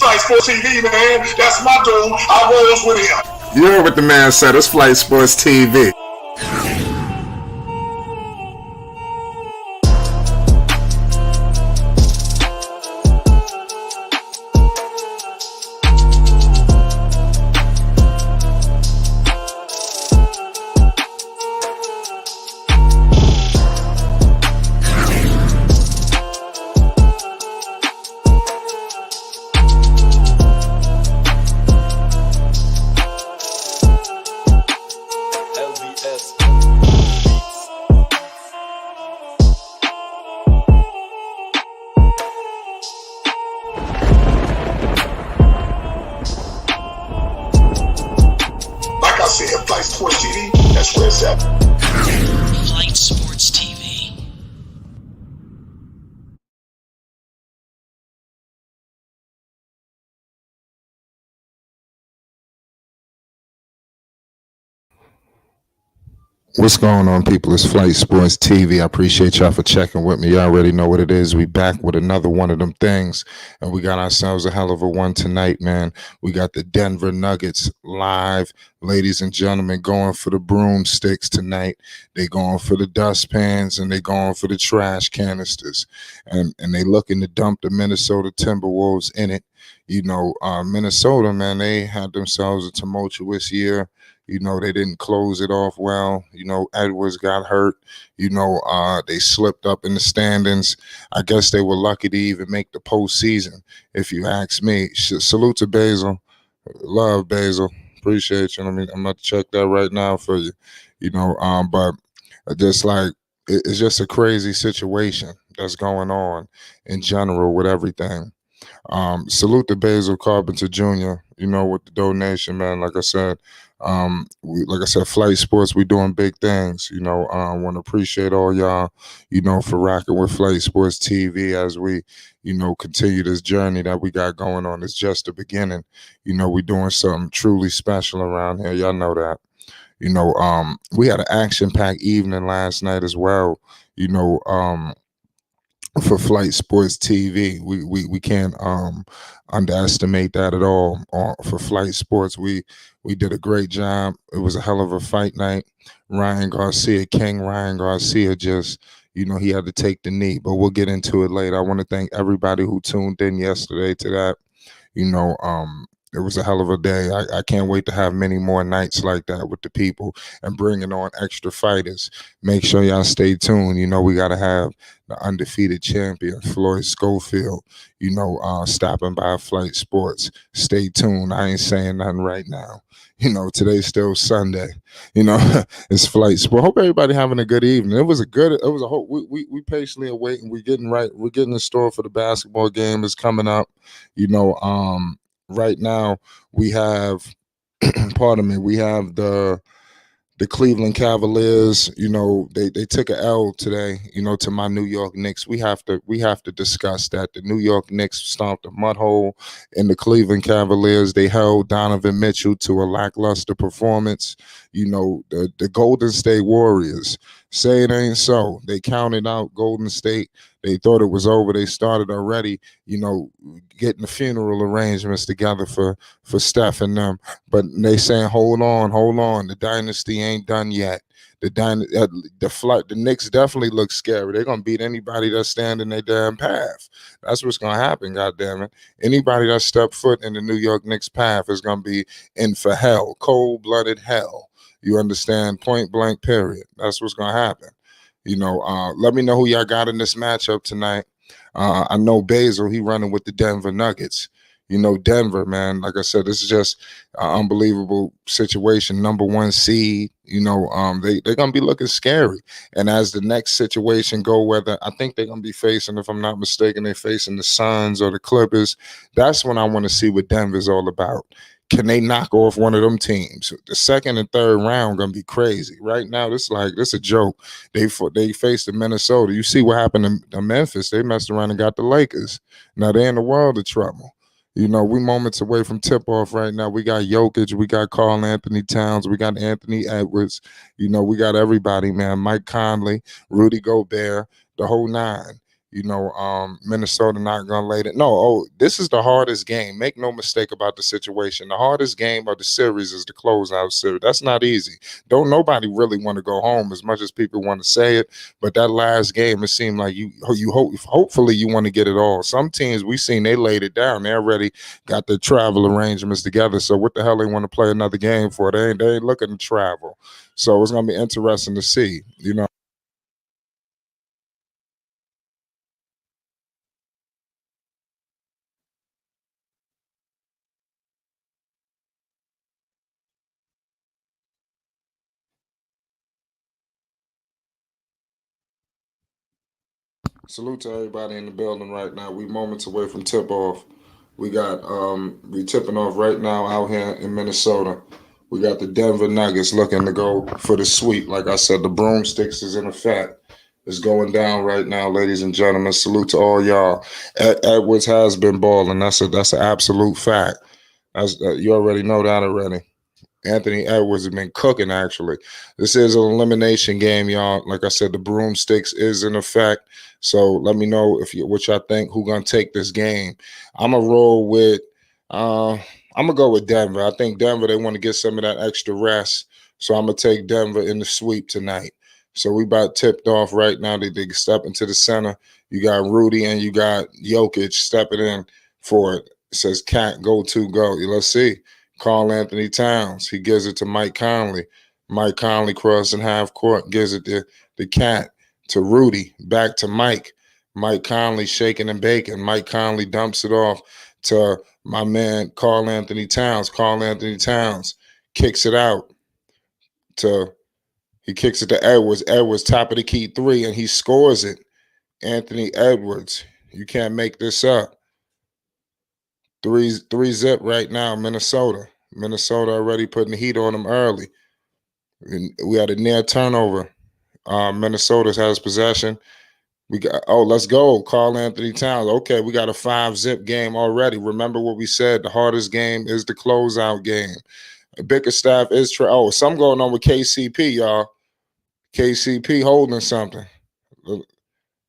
Flight Sports TV, man. That's my dude. I rolls with him. You heard what the man said. It's Flight Sports TV. Flight Sports TV, that's where it's at. Flight Sports TV. What's going on, people? It's Flight Sports TV. I appreciate y'all for checking with me. Y'all already know what it is. We back with another one of them things, and we got ourselves a hell of a one tonight, man. We got the Denver Nuggets live, ladies and gentlemen, going for the broomsticks tonight. They going for the dustpans, and they going for the trash canisters, and they looking to dump the Minnesota Timberwolves in it. You know, Minnesota, man, they had themselves a tumultuous year. You know, they didn't close it off well. You know, Edwards got hurt. You know, they slipped up in the standings. I guess they were lucky to even make the postseason, if you ask me. Salute to Basil. Love Basil. Appreciate you. I mean, I'm going to check that right now for you. You know, but just like, it's just a crazy situation that's going on in general with everything. Salute to Basil Carpenter Jr., you know, with the donation, man. Like I said, Flight Sports, we doing big things. You know, I want to appreciate all y'all, you know, for rocking with Flight Sports TV as we, you know, continue this journey that we got going on. It's just the beginning. You know, we doing something truly special around here. Y'all know that. You know, we had an action-packed evening last night as well. You know, for Flight Sports TV, we can't underestimate that at all. For Flight Sports, we did a great job. It was a hell of a fight night. Ryan Garcia just, you know, he had to take the knee, but we'll get into it later. I want to thank everybody who tuned in yesterday to that. You know, it was a hell of a day. I can't wait to have many more nights like that with the people and bringing on extra fighters. Make sure y'all stay tuned. You know, we got to have the undefeated champion, Floyd Schofield, you know, stopping by Flight Sports. Stay tuned. I ain't saying nothing right now. You know, today's still Sunday. You know, it's Flight Sport. Hope everybody having a good evening. It was a whole, we patiently awaiting. We're getting in store for the basketball game is coming up. You know, right now we have, pardon me, we have the Cleveland Cavaliers. You know, they took an L today, you know, to my New York Knicks. We have to discuss that. The New York Knicks stomped a mud hole in the Cleveland Cavaliers. They held Donovan Mitchell to a lackluster performance. You know, the Golden State Warriors, say it ain't so. They counted out Golden State. They thought it was over. They started already, you know, getting the funeral arrangements together for Steph and them. But they saying, hold on. The dynasty ain't done yet. The Knicks definitely look scary. They're gonna beat anybody that's standing their damn path. That's what's gonna happen. God damn it! Anybody that step foot in the New York Knicks path is gonna be in for hell, cold-blooded hell. You understand? Point blank. Period. That's what's gonna happen. You know, let me know who y'all got in this matchup tonight. I know Basil, he running with the Denver Nuggets. You know, Denver, man, like I said, this is just an unbelievable situation. Number one seed, you know, they're going to be looking scary. And as the next situation go, whether I think they're going to be facing, if I'm not mistaken, they're facing the Suns or the Clippers. That's when I want to see what Denver's all about. Can they knock off one of them teams? The second and third round gonna be crazy. Right now, this a joke. They faced the Minnesota. You see what happened to Memphis? They messed around and got the Lakers. Now they're in the world of trouble. You know, we moments away from tip-off right now. We got Jokic, we got Karl Anthony Towns, we got Anthony Edwards. You know, we got everybody, man. Mike Conley, Rudy Gobert, the whole nine. Minnesota not gonna lay it. No, oh, this is the hardest game. Make no mistake about the situation. The hardest game of the series is the closeout series. That's not easy. Don't nobody really want to go home as much as people want to say it. But that last game, it seemed like hopefully you want to get it all. Some teams we seen they laid it down. They already got their travel arrangements together. So what the hell they want to play another game for? They ain't looking to travel. So it's gonna be interesting to see. Salute to everybody in the building right now. We moments away from tip off. We tipping off right now out here in Minnesota. We got the Denver Nuggets looking to go for the sweep. Like I said, the broomsticks is in effect. It's going down right now, ladies and gentlemen. Salute to all y'all. Edwards has been balling. That's an absolute fact. You already know that already. Anthony Edwards has been cooking, actually. This is an elimination game, y'all. Like I said, the broomsticks is in effect. So let me know what y'all think. Who gonna take this game? I'm gonna roll with. I'm gonna go with Denver. I think Denver they want to get some of that extra rest. So I'm gonna take Denver in the sweep tonight. So we about tipped off right now. They step into the center. You got Rudy and you got Jokic stepping in for it. It says "Cat go to go." Let's see. Carl Anthony Towns. He gives it to Mike Conley. Mike Conley crossing half court, gives it to the Cat, to Rudy, back to Mike. Mike Conley shaking and baking. Mike Conley dumps it off to my man Carl Anthony Towns. Carl Anthony Towns kicks it out to he kicks it to Edwards. Edwards top of the key three, and he scores it. Anthony Edwards. You can't make this up. Three zip right now, Minnesota. Minnesota already putting the heat on them early. We had a near turnover. Minnesota has possession. Let's go. Carl Anthony Towns. Okay, we got a 5-zip game already. Remember what we said. The hardest game is the closeout game. Bickerstaff is something going on with KCP, y'all. KCP holding something.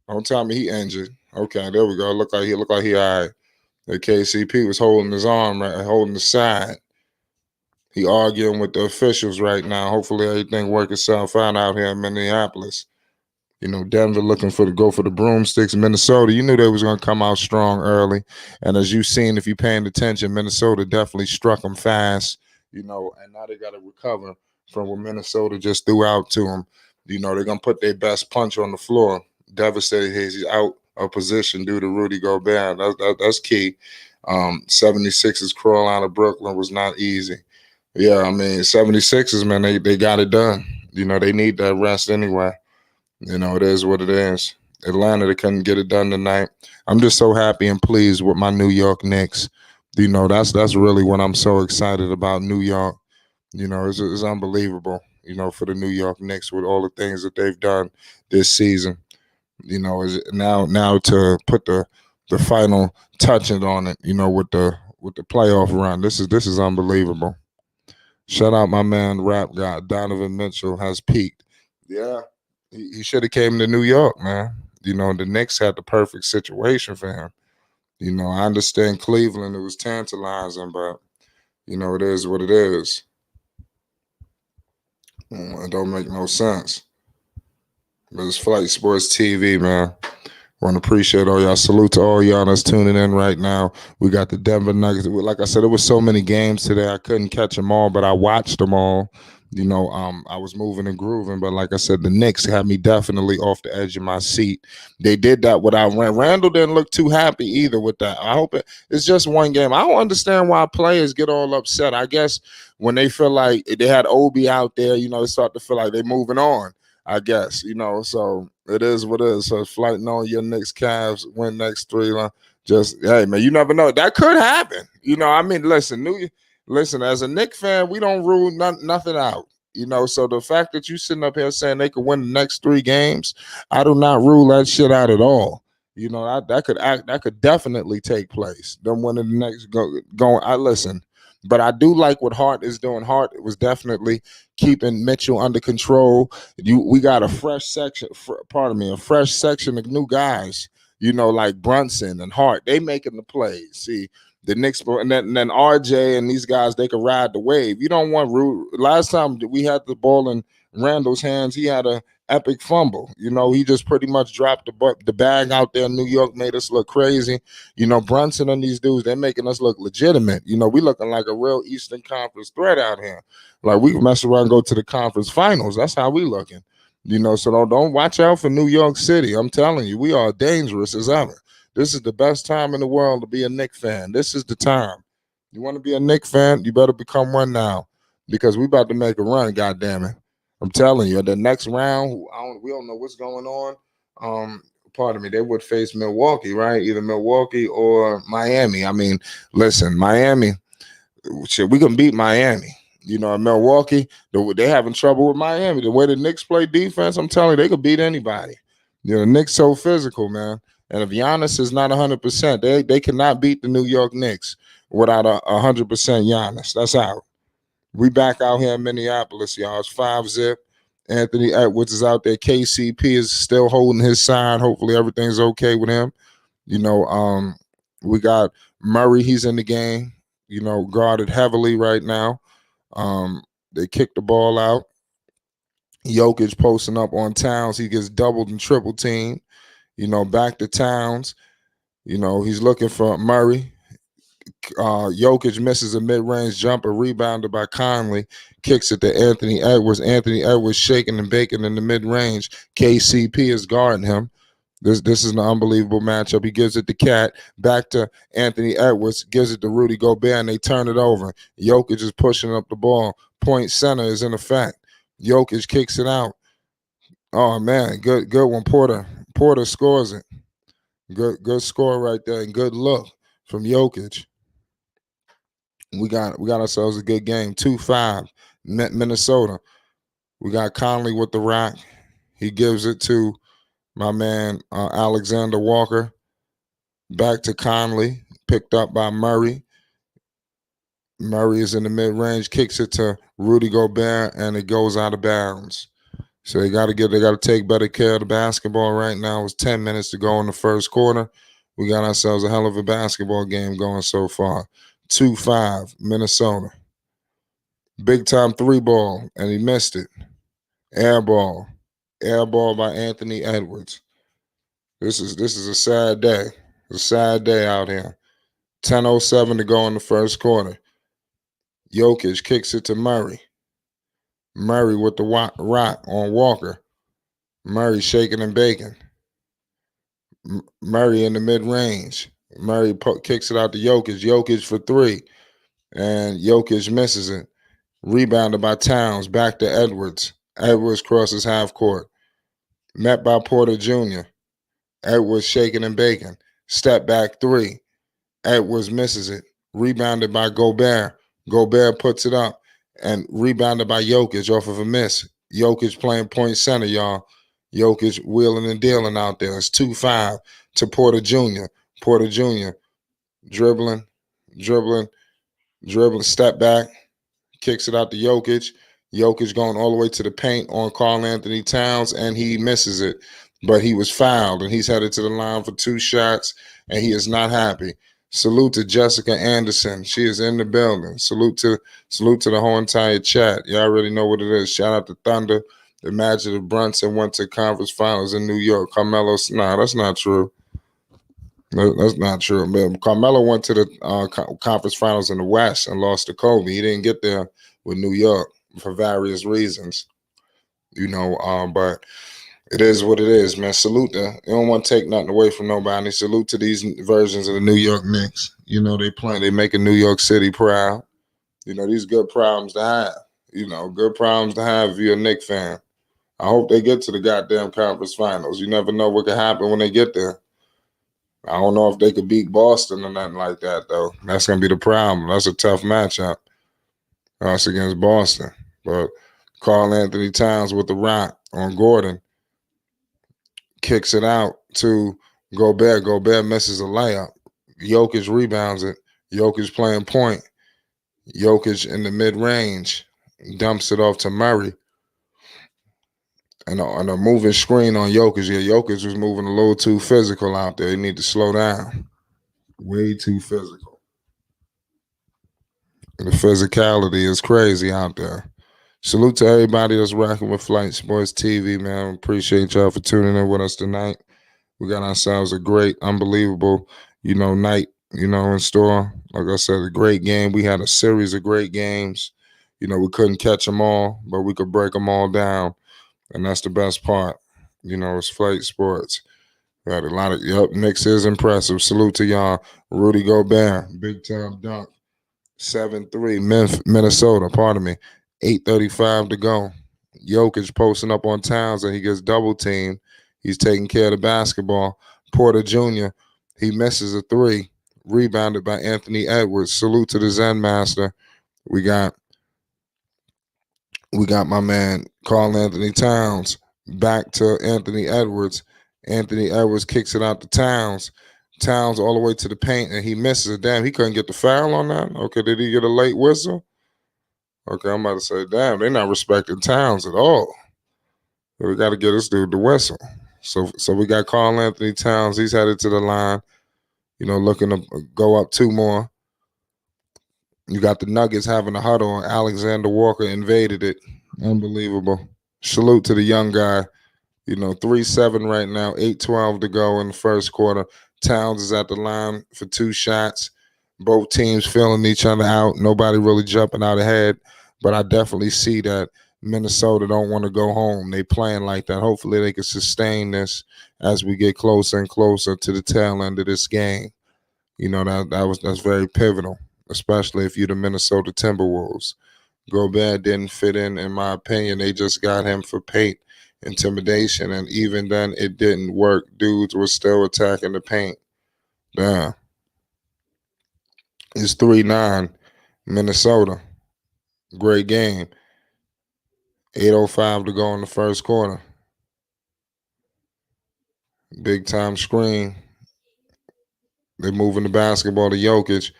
Don't tell me he injured. Okay, there we go. Look like he all right. The KCP was holding his arm, right, holding the side. He arguing with the officials right now. Hopefully everything work itself out here in Minneapolis. Denver looking to go for the broomsticks. Minnesota, you knew they was going to come out strong early. And as you've seen, if you're paying attention, Minnesota definitely struck them fast, and now they got to recover from what Minnesota just threw out to them. They're going to put their best punch on the floor. Devastated, he's out of position due to Rudy Gobert. That's key. 76ers crawl out of Brooklyn was not easy. Yeah, I mean, 76ers, man, they got it done. They need that rest anyway. It is what it is. Atlanta, they couldn't get it done tonight. I'm just so happy and pleased with my New York Knicks. That's really what I'm so excited about New York. It's unbelievable, for the New York Knicks with all the things that they've done this season. Is now to put the final touches on it, with the playoff run. This is unbelievable. Shout out my man, rap guy Donovan Mitchell has peaked. Yeah, he should have came to New York, man. The Knicks had the perfect situation for him. I understand Cleveland, it was tantalizing, but it is what it is. It don't make no sense. But it's Flight Sports TV, man. Want to appreciate all y'all. Salute to all y'all that's tuning in right now. We got the Denver Nuggets. Like I said, there was so many games today. I couldn't catch them all, but I watched them all. I was moving and grooving, but like I said, the Knicks had me definitely off the edge of my seat. They did that without Randall. Didn't look too happy either with that. I hope it's just one game. I don't understand why players get all upset. I guess when they feel like they had Obi out there, they start to feel like they're moving on. I guess, so it is what it is. So it's flighting on your Knicks, Cavs, win next three. Just, hey, man, you never know. That could happen. Listen, as a Knicks fan, we don't rule nothing out. So the fact that you sitting up here saying they could win the next 3 games, I do not rule that shit out at all. That could definitely take place. Them winning the next going. I listen. But I do like what Hart is doing. Hart was definitely keeping Mitchell under control. We got a fresh section. A fresh section of new guys. like Brunson and Hart. They making the plays. See, the Knicks, and then RJ and these guys, they can ride the wave. You don't want last time we had the ball in Randall's hands, he had a epic fumble. He just pretty much dropped the bag out there in New York, made us look crazy. Brunson and these dudes, they're making us look legitimate. We looking like a real Eastern Conference threat out here. Like we can mess around and go to the conference finals. That's how we looking. So don't watch out for New York City. I'm telling you, we are dangerous as ever. This is the best time in the world to be a Knicks fan. This is the time. You want to be a Knicks fan, you better become one now, because we about to make a run, goddammit. I'm telling you, the next round, we don't know what's going on. Pardon me, they would face Milwaukee, right? Either Milwaukee or Miami. I mean, listen, Miami, shit, we can beat Miami. Milwaukee, they having trouble with Miami. The way the Knicks play defense, I'm telling you, they could beat anybody. The Knicks so physical, man. And if Giannis is not 100%, they cannot beat the New York Knicks without 100% Giannis. That's out. We back out here in Minneapolis, y'all. It's 5-zip. Anthony Edwards is out there. KCP is still holding his sign. Hopefully everything's okay with him. We got Murray. He's in the game. Guarded heavily right now. They kick the ball out. Jokic posting up on Towns. He gets doubled and triple teamed. Back to Towns. He's looking for Murray. Jokic misses a mid-range jumper, rebounded by Conley, kicks it to Anthony Edwards. Anthony Edwards shaking and baking in the mid-range. KCP is guarding him. This is an unbelievable matchup. He gives it to Cat, back to Anthony Edwards, gives it to Rudy Gobert, and they turn it over. Jokic is pushing up the ball. Point center is in effect. Jokic kicks it out. Oh, man, good one. Porter scores it. Good score right there, and good look from Jokic. We got ourselves a good game. 2-5, Minnesota. We got Conley with the rock. He gives it to my man Alexander Walker. Back to Conley, picked up by Murray. Murray is in the mid-range, kicks it to Rudy Gobert, and it goes out of bounds. So they got to take better care of the basketball right now. It's 10 minutes to go in the first quarter. We got ourselves a hell of a basketball game going so far. 2-5, Minnesota. Big time 3-ball, and he missed it. Air ball by Anthony Edwards. This is a sad day. It's a sad day out here. 10:07 to go in the first quarter. Jokic kicks it to Murray. Murray with the rock on Walker. Murray shaking and baking. Murray in the mid-range. Murray kicks it out to Jokic. Jokic for 3. And Jokic misses it. Rebounded by Towns. Back to Edwards. Edwards crosses half court. Met by Porter Jr. Edwards shaking and baking. Step back 3. Edwards misses it. Rebounded by Gobert. Gobert puts it up. And rebounded by Jokic off of a miss. Jokic playing point center, y'all. Jokic wheeling and dealing out there. It's 2-5 to Porter Jr. Porter Jr. dribbling, step back, kicks it out to Jokic. Jokic going all the way to the paint on Karl Anthony Towns, and he misses it. But he was fouled, and he's headed to the line for 2 shots, and he is not happy. Salute to Jessica Anderson. She is in the building. Salute to the whole entire chat. Y'all already know what it is. Shout out to Thunder. The Magic of Brunson went to conference finals in New York. Carmelo, that's not true. That's not true. Man, Carmelo went to the conference finals in the West and lost to Kobe. He didn't get there with New York for various reasons. But it is what it is, man. Salute to. You don't want to take nothing away from nobody. Salute to these versions of the New York Knicks. They making New York City proud. These good problems to have. Good problems to have if you're a Knicks fan. I hope they get to the goddamn conference finals. You never know what could happen when they get there. I don't know if they could beat Boston or nothing like that, though. That's going to be the problem. That's a tough matchup. Us against Boston. But Karl Anthony Towns with the rock on Gordon. Kicks it out to Gobert. Gobert misses a layup. Jokic rebounds it. Jokic playing point. Jokic in the mid-range. Dumps it off to Murray. and a moving screen on Jokic. Yeah, Jokic was moving a little too physical out there. He need to slow down. Way too physical. The physicality is crazy out there. Salute to everybody that's rocking with Flight Sports TV, man. Appreciate y'all for tuning in with us tonight. We got ourselves a great, unbelievable, night, in store. Like I said, a great game. We had a series of great games. We couldn't catch them all, but we could break them all down. And that's the best part. It's Flight Sports. We had a lot of, Knicks is impressive. Salute to y'all. Rudy Gobert, big time dunk. 7-3, Minnesota, pardon me. 8:35 to go. Jokic posting up on Towns and he gets double teamed. He's taking care of the basketball. Porter Jr., he misses a three. Rebounded by Anthony Edwards. Salute to the Zen Master. We got my man Karl Anthony Towns back to Anthony Edwards. Anthony Edwards kicks it out to Towns. Towns all the way to the paint and he misses it. Damn, he couldn't get the foul on that. Okay, did he get a late whistle? Okay, I'm about to say, damn, they're not respecting Towns at all. We got to get this dude the whistle. So we got Karl Anthony Towns. He's headed to the line, looking to go up two more. You got the Nuggets having a huddle, and Alexander Walker invaded it. Unbelievable. Salute to the young guy. 3-7 right now, 8:12 to go in the first quarter. Towns is at the line for two shots. Both teams feeling each other out. Nobody really jumping out ahead. But I definitely see that Minnesota don't want to go home. They playing like that. Hopefully they can sustain this as we get closer and closer to the tail end of this game. That's very pivotal, especially if you're the Minnesota Timberwolves. Gobert didn't fit in my opinion. They just got him for paint intimidation, and even then it didn't work. Dudes were still attacking the paint. Damn. It's 3-9 Minnesota. Great game. 8:05 to go in the first quarter. Big time screen. They're moving the basketball to Jokic.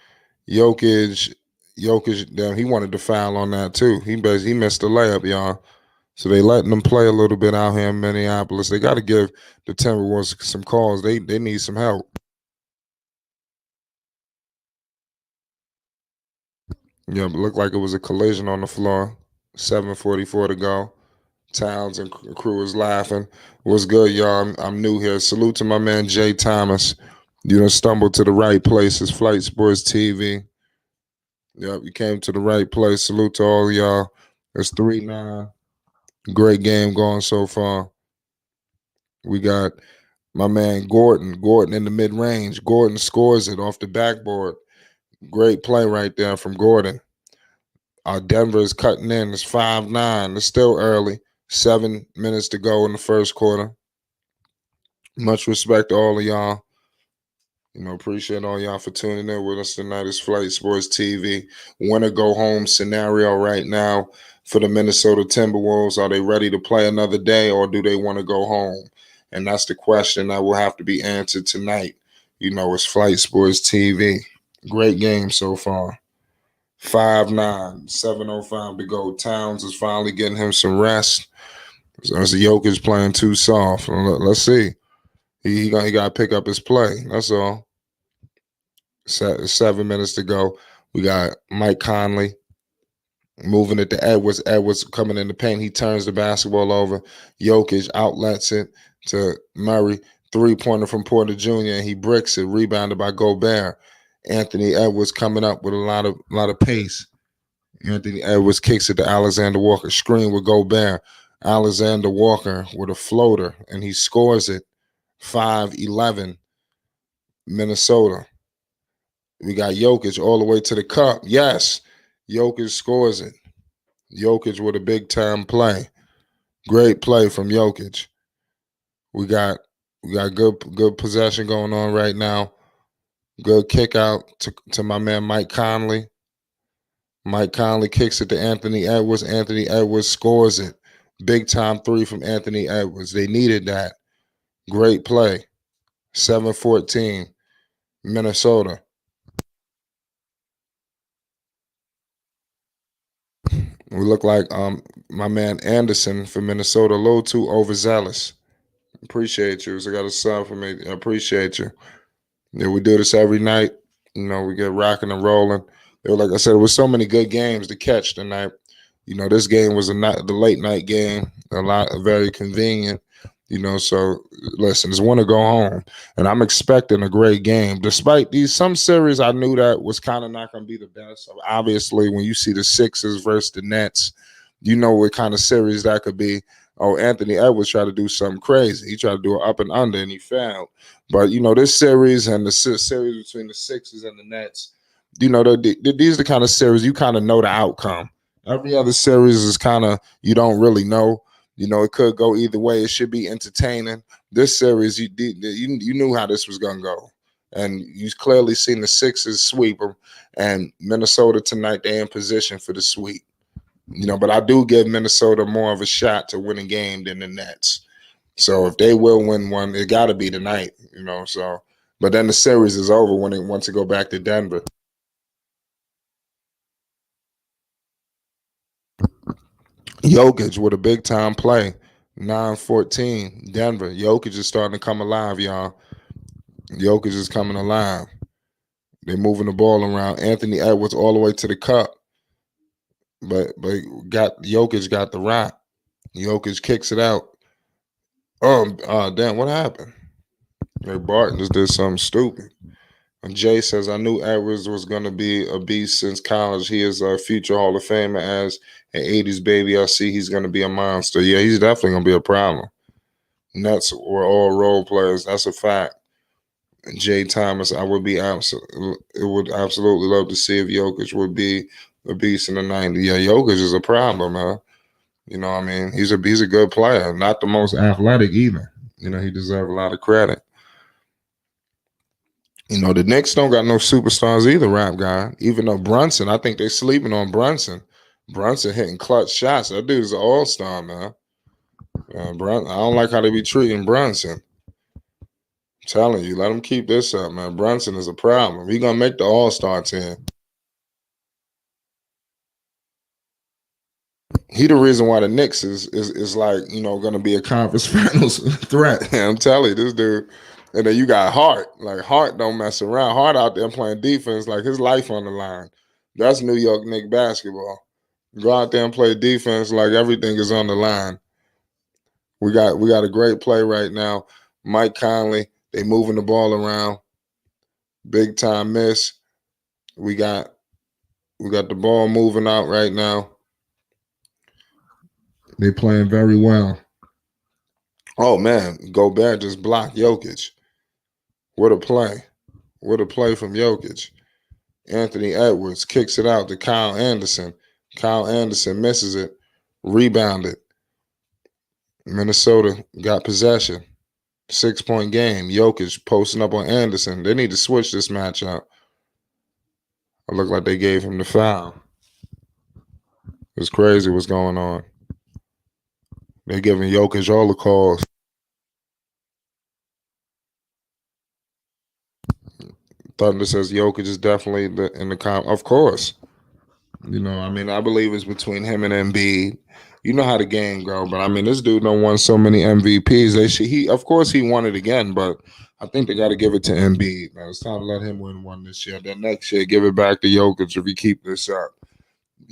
Jokic, damn, he wanted to foul on that too. He missed the layup, y'all. So they letting them play a little bit out here in Minneapolis. They got to give the Timberwolves some calls. They need some help. Yeah, but looked like it was a collision on the floor. 7:44 to go. Towns and crew is laughing. What's good, y'all? I'm new here. Salute to my man Jay Thomas. You done stumbled to the right place. It's Flight Sports TV. Yep, you came to the right place. Salute to all of y'all. It's 3-9. Great game going so far. We got my man Gordon in the mid-range. Gordon scores it off the backboard. Great play right there from Gordon. Denver is cutting in. It's 5-9. It's still early. 7 minutes to go in the first quarter. Much respect to all of y'all. Appreciate all y'all for tuning in with us tonight. It's Flight Sports TV. Winner go home scenario right now for the Minnesota Timberwolves. Are they ready to play another day, or do they want to go home? And that's the question that will have to be answered tonight. It's Flight Sports TV. Great game so far. 5-9, 7:05 to go. Towns is finally getting him some rest. As the Jokic playing too soft. Let's see. He got to pick up his play. That's all. 7 minutes to go. We got Mike Conley moving it to Edwards. Edwards coming in the paint. He turns the basketball over. Jokic outlets it to Murray. 3-pointer from Porter Jr. and he bricks it. Rebounded by Gobert. Anthony Edwards coming up with a lot of pace. Anthony Edwards kicks it to Alexander Walker. Screen with Gobert. Alexander Walker with a floater, and he scores it. 5-11, Minnesota. We got Jokic all the way to the cup. Yes, Jokic scores it. Jokic with a big-time play. Great play from Jokic. We got good possession going on right now. Good kick out to my man Mike Conley. Mike Conley kicks it to Anthony Edwards. Anthony Edwards scores it. Big-time three from Anthony Edwards. They needed that. Great play. 7-14, Minnesota. We look like my man Anderson from Minnesota, a little too overzealous. Appreciate you. So I got a sub for me. I appreciate you. Yeah, we do this every night. We get rocking and rolling. Like I said, there was so many good games to catch tonight. This game was the late night game, very convenient. So listen, it's want to go home, and I'm expecting a great game. Despite some series, I knew that was kind of not going to be the best. So obviously, when you see the Sixers versus the Nets, you know what kind of series that could be. Oh, Anthony Edwards tried to do something crazy. He tried to do it up and under, and he failed. But this series and the series between the Sixers and the Nets, these are the kind of series you kind of know the outcome. Every other series is kind of you don't really know. It could go either way. It should be entertaining. This series, you knew how this was gonna go, and you clearly seen the Sixers sweep them, and Minnesota tonight they're in position for the sweep. But I do give Minnesota more of a shot to win a game than the Nets. So if they will win one, it got to be tonight. So but then the series is over when it wants to go back to Denver. Jokic with a big time play. 9-14, Denver. Jokic is starting to come alive, y'all. Jokic is coming alive. They're moving the ball around. Anthony Edwards all the way to the cup. But Jokic got the rock. Jokic kicks it out. Damn, what happened? Hey, Barton just did something stupid. And Jay says, I knew Edwards was going to be a beast since college. He is a future Hall of Famer as an 80s baby. I see he's going to be a monster. Yeah, he's definitely going to be a problem. Nets were all role players. That's a fact. And Jay Thomas, I would absolutely love to see if Jokic would be a beast in the 90s. Yeah, Jokic is a problem, man. He's a good player. Not the most athletic either. He deserves a lot of credit. The Knicks don't got no superstars either, rap guy. Even though Brunson, I think they're sleeping on Brunson. Brunson hitting clutch shots. That dude's an all-star, man. I don't like how they be treating Brunson. I'm telling you, let him keep this up, man. Brunson is a problem. He gonna make the all-star team. He the reason why the Knicks is like, gonna be a conference finals threat. I'm telling you, this dude. And then you got Hart. Like Hart don't mess around. Hart out there playing defense, like his life on the line. That's New York Knicks basketball. Go out there and play defense like everything is on the line. We got a great play right now. Mike Conley, they moving the ball around. Big time miss. We got the ball moving out right now. They playing very well. Oh man, Gobert just blocked Jokic. What a play. What a play from Jokic. Anthony Edwards kicks it out to Kyle Anderson. Kyle Anderson misses it. Rebounded. Minnesota got possession. 6-point game. Jokic posting up on Anderson. They need to switch this matchup. It looked like they gave him the foul. It's crazy what's going on. They're giving Jokic all the calls. Thunder says Jokic is definitely in the comp. Of course. I believe it's between him and Embiid. You know how the game go, but this dude done won so many MVPs. Of course he won it again, but I think they got to give it to Embiid. Man, it's time to let him win one this year. Then next year, give it back to Jokic if he keep this up.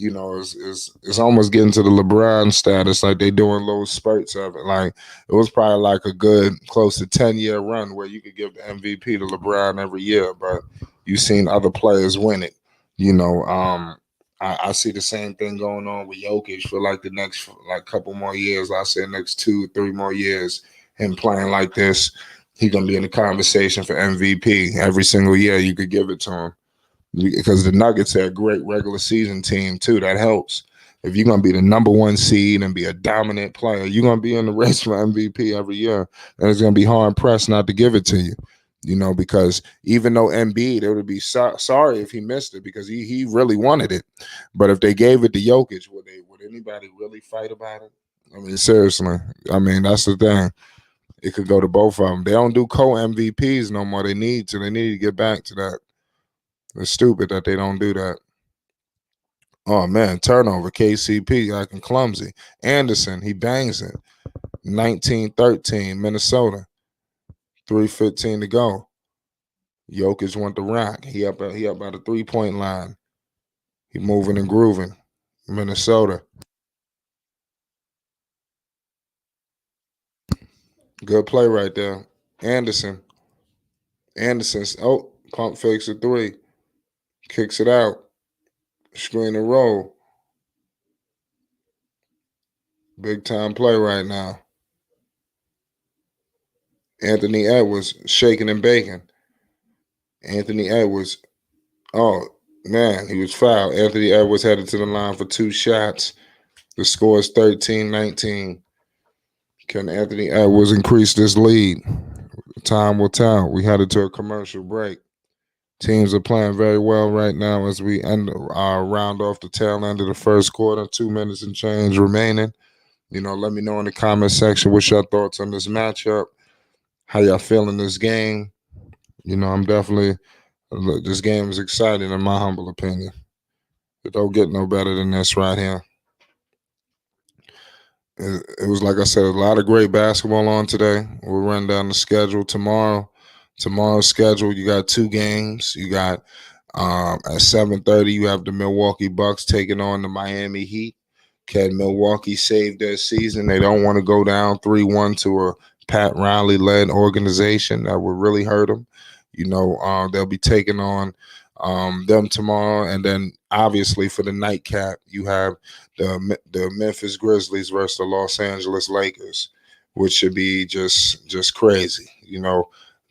It's almost getting to the LeBron status, like they doing little spurts of it. Like it was probably like a good close to 10-year run where you could give the MVP to LeBron every year, but you've seen other players win it. I see the same thing going on with Jokic for like the next couple more years. I say next 2-3 more years, him playing like this, he's gonna be in the conversation for MVP every single year. You could give it to him because the Nuggets are a great regular season team too. That helps. If you're gonna be the number one seed and be a dominant player, you're gonna be in the race for MVP every year, and it's gonna be hard pressed not to give it to you. Because even though Embiid, it would be sorry if he missed it because he really wanted it. But if they gave it to Jokic, would anybody really fight about it? Seriously. That's the thing. It could go to both of them. They don't do co-MVPs no more. They need to. They need to get back to that. It's stupid that they don't do that. Oh, man, turnover. KCP acting clumsy. Anderson, he bangs it. 19-13, Minnesota. 3:15 to go. Jokic went the rock. He up by the 3-point line. He moving and grooving. Minnesota. Good play right there. Anderson's pump fakes a three. Kicks it out. Screen and roll. Big time play right now. Anthony Edwards shaking and baking. Anthony Edwards. Oh, man, he was fouled. Anthony Edwards headed to the line for 2 shots. The score is 13-19. Can Anthony Edwards increase this lead? Time will tell. We headed to a commercial break. Teams are playing very well right now as we round off the tail end of the first quarter. 2 minutes and change remaining. Let me know in the comment section what's your thoughts on this matchup. How y'all feeling this game? I'm definitely this game is exciting in my humble opinion. It don't get no better than this right here. It was like I said, a lot of great basketball on today. We'll run down the schedule tomorrow. Tomorrow's schedule, you got 2 games. You got at 7:30, you have the Milwaukee Bucks taking on the Miami Heat. Can Milwaukee save their season? They don't want to go down 3-1 to a Pat Riley-led organization. That would really hurt them. They'll be taking on them tomorrow. And then, obviously, for the nightcap, you have the Memphis Grizzlies versus the Los Angeles Lakers, which should be just crazy.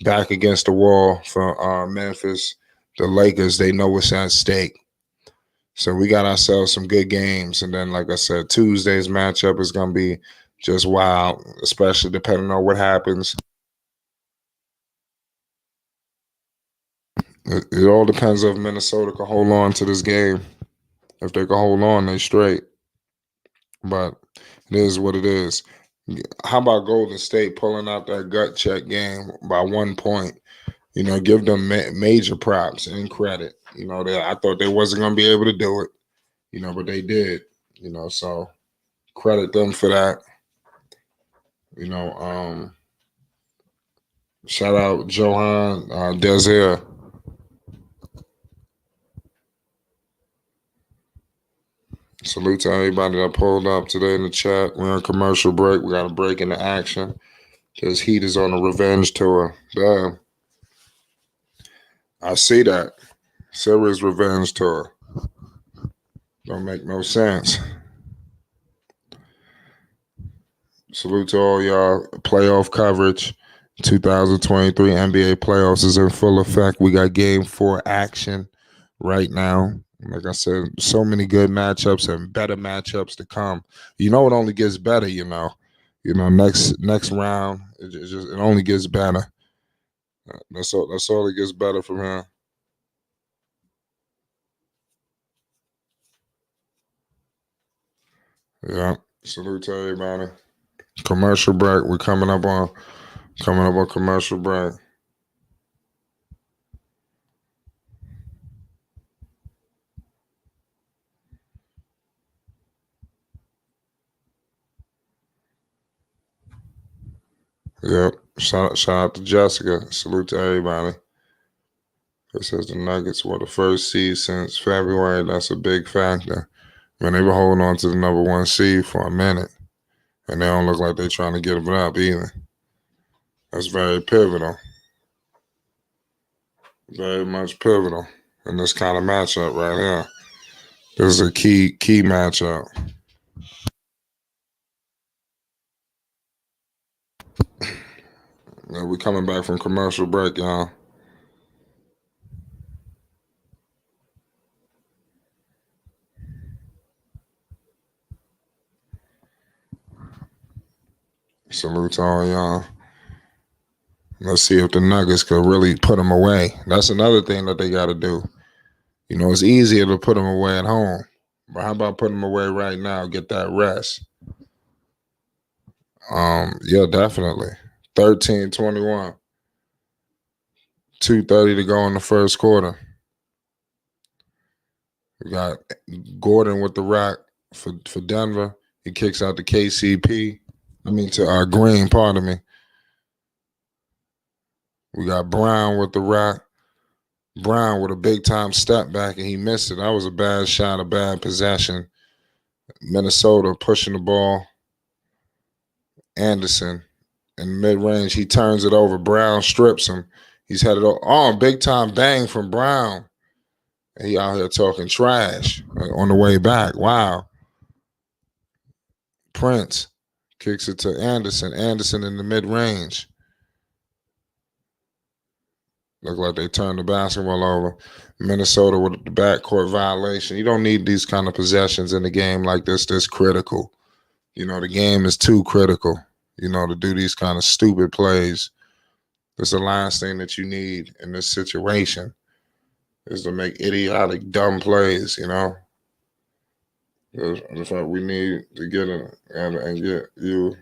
Back against the wall for Memphis. The Lakers, they know what's at stake. So we got ourselves some good games. And then, like I said, Tuesday's matchup is going to be just wild, especially depending on what happens. It all depends if Minnesota can hold on to this game. If they can hold on, they straight. But it is what it is. How about Golden State pulling out that gut check game by 1 point? Give them major props and credit. I thought they wasn't going to be able to do it, but they did. So credit them for that. Shout out Johan Desir. Salute to everybody that pulled up today in the chat. We're on commercial break. We got a break into action because Heat is on a revenge tour. Damn. I see that. Serious revenge tour. Don't make no sense. Salute to all y'all. Playoff coverage. 2023 NBA playoffs is in full effect. We got game 4 action right now. Like I said, so many good matchups and better matchups to come. It only gets better, next round, it only gets better. That's all it gets better from here. Yeah. Salute to everybody. Commercial break. We're coming up on commercial break. Yep. Shout out to Jessica. Salute to everybody. It says the Nuggets were the first seed since February. That's a big factor. Man, they were holding on to the number 1 seed for a minute. And they don't look like they're trying to give it up either. That's very pivotal. Very much pivotal in this kind of matchup right here. This is a key matchup. Yeah, we're coming back from commercial break, y'all. Salute to all y'all. Let's see if the Nuggets could really put them away. That's another thing that they got to do. It's easier to put them away at home. But how about putting them away right now? Get that rest. Yeah, definitely. 13-21. 2:30 to go in the first quarter. We got Gordon with the rock for Denver. He kicks out to KCP. I mean to Green, pardon me. We got Brown with the rock. Brown with a big time step back and he missed it. That was a bad shot, a bad possession. Minnesota pushing the ball. Anderson in mid range. He turns it over. Brown strips him. He's headed over. Oh, big time bang from Brown. And he out here talking trash on the way back. Wow. Prince kicks it to Anderson. Anderson in the mid range. Look like they turned the basketball over. Minnesota with the backcourt violation. You don't need these kind of possessions in a game like this. This critical. You know, the game is too critical, you know, to do these kind of stupid plays. That's the last thing that you need in this situation is to make idiotic, dumb plays, you know. That's what we need to get in and get you.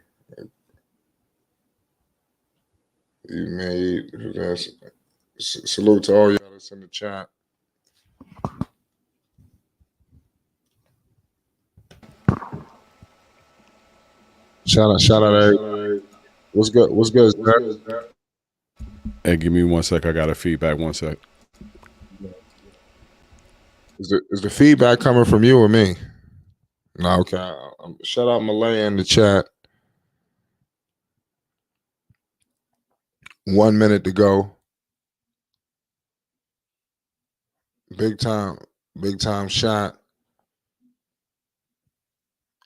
You made this. Salute to all y'all that's in the chat. Shout out, everybody. What's good? What's good, Zach? Hey, give me 1 sec. I got a feedback. 1 sec. Is the feedback coming from you or me? No, okay. Shout out Malay in the chat. 1 minute to go. Big time shot.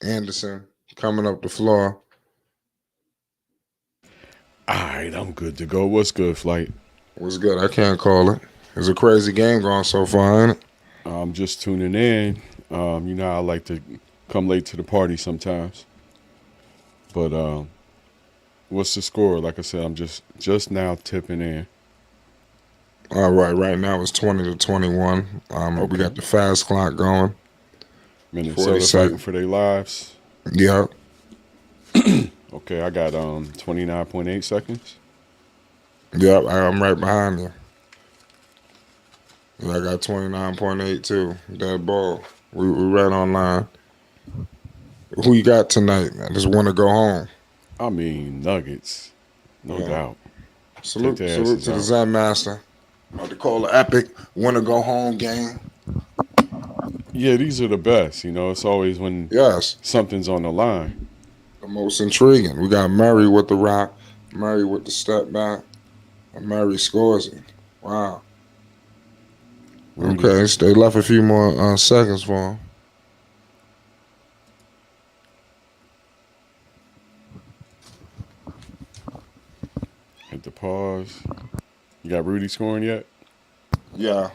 Anderson coming up the floor. All right, I'm good to go. What's good, Flight? What's good? I can't call it. It's a crazy game going so far, ain't it? I'm just tuning in. You know, I like to come late to the party sometimes. But what's the score? Like I said, I'm just now tipping in. All right, right now it's 20-21. Okay. We got the fast clock going. Minnesota fighting for their lives. Yeah. Okay, I got 29.8 seconds. Yep, I'm right behind you. Yeah, I got 29.8 too. That ball. We right online. Who you got tonight, man? Just want to go home. I mean, Nuggets. No doubt. Salute to the Zen Master. About to call the epic want to go home game. Yeah, these are the best. You know, it's always when something's on the line. The most intriguing. We got Murray with the rock, Murray with the step back, and Murray scores it. Wow. Rudy. Okay, so they left a few more seconds for him. Hit the pause. You got Rudy scoring yet? Yeah.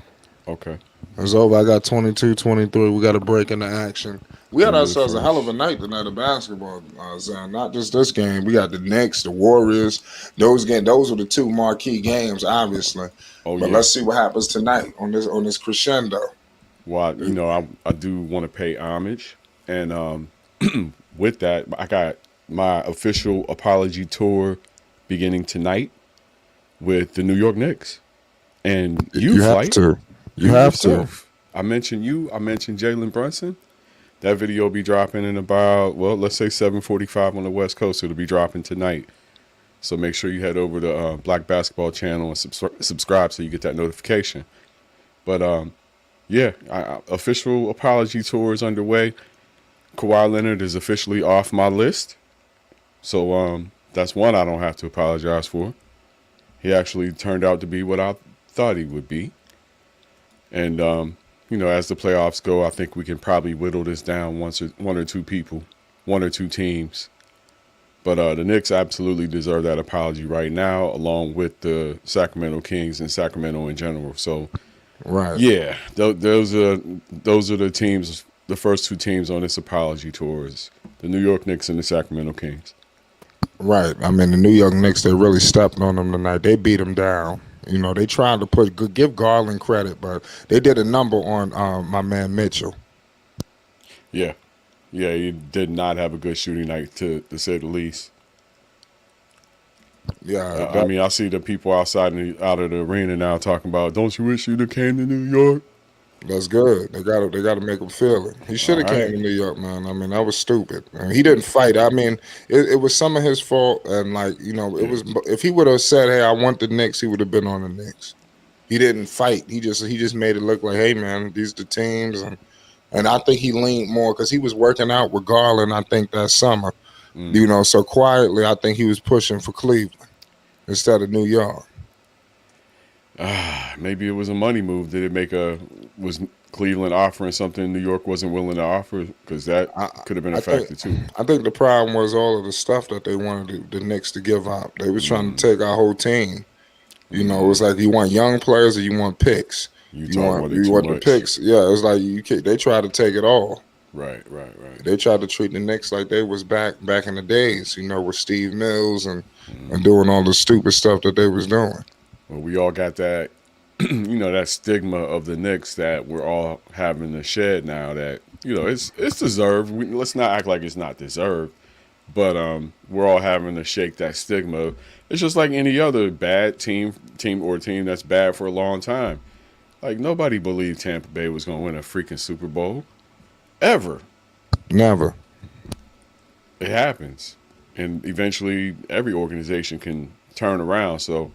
Okay. It's over. I got 22-23. We got a break in the action. We had ourselves a hell of a night tonight of basketball, Zan. Not just this game. We got the Knicks, the Warriors. Those were the two marquee games, obviously. But let's see what happens tonight on this crescendo. Well, you know, I do want to pay homage, and with that, I got my official apology tour beginning tonight with the New York Knicks, and you have to. You have to. I mentioned you. I mentioned Jalen Brunson. That video will be dropping in about, well, let's say 7:45 on the West Coast. It'll be dropping tonight. So make sure you head over to Black Basketball Channel and subscribe so you get that notification. But yeah, official apology tour is underway. Kawhi Leonard is officially off my list. So that's one I don't have to apologize for. He actually turned out to be what I thought he would be. And, you know, as the playoffs go, I think we can probably whittle this down one or two teams. But the Knicks absolutely deserve that apology right now, along with the Sacramento Kings and Sacramento in general. So, right, yeah, those are the teams. The first two teams on this apology tour is the New York Knicks and the Sacramento Kings. Right. I mean, the New York Knicks, they really stepped on them tonight. They beat them down. You know, they tried to give Garland credit, but they did a number on my man Mitchell. Yeah. Yeah, he did not have a good shooting night, to say the least. Yeah, I mean, I see the people out of the arena now talking about, don't you wish you'd have came to New York? That's good. They gotta make him feel it. He should All have came right. to New York, man. I mean, that was stupid. I mean, he didn't fight. I mean, it was some of his fault, and like it Yeah. was. If he would have said, "Hey, I want the Knicks," he would have been on the Knicks. He didn't fight. He just made it look like, "Hey, man, these the teams," and I think he leaned more because he was working out with Garland. I think that summer, Mm-hmm. so quietly, I think he was pushing for Cleveland instead of New York. Maybe it was a money move. Did it make a was Cleveland offering something New York wasn't willing to offer? Because that I, could have been a I think factor too. I think the problem was all of the stuff that they wanted the Knicks to give up. They was trying to Mm-hmm. take our whole team. It Mm-hmm. was like you want young players or you want picks. You Utah want wanted you too want the much. picks. Yeah, it's like they tried to take it all. Right. Right. Right. They tried to treat the Knicks like they was back in the days, with Steve Mills and Mm-hmm. doing all the stupid stuff that they was doing. Well, we all got that, that stigma of the Knicks that we're all having to shed now. That it's deserved. Let's not act like it's not deserved, but we're all having to shake that stigma. It's just like any other bad team that's bad for a long time. Like nobody believed Tampa Bay was going to win a freaking Super Bowl ever. Never. It happens, and eventually every organization can turn around. So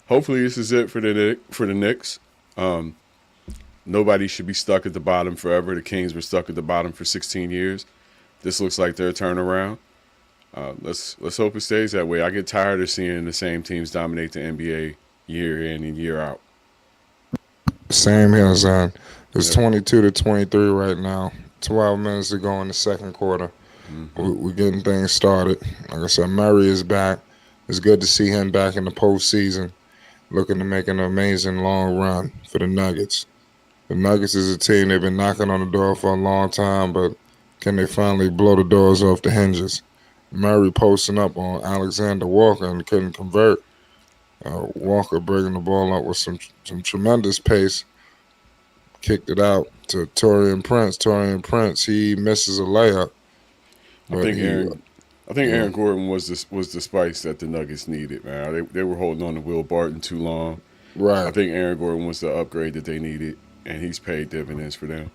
hopefully this is it for the Knicks. Um, Nobody should be stuck at the bottom forever. The Kings were stuck at the bottom for 16 years. This looks like their turnaround. Let's hope it stays that way. I get tired of seeing the same teams dominate the NBA year in and year out. Same here, son. It's Yep. 22-23 right now. 12 minutes to go in the second quarter. Hmm. We're getting things started. Like I said, Murray is back. It's good to see him back in the postseason, looking to make an amazing long run for the Nuggets. The Nuggets is a team they've been knocking on the door for a long time, but can they finally blow the doors off the hinges? Murray posting up on Alexander Walker and couldn't convert. Walker bringing the ball up with some tremendous pace, kicked it out to Torian Prince. Torian Prince, he misses a layup, I but think he, Aaron. I think yeah, Aaron Gordon was the spice that the Nuggets needed, man. They were holding on to Will Barton too long. I right. think Aaron Gordon was the upgrade that they needed, and he's paid dividends for them.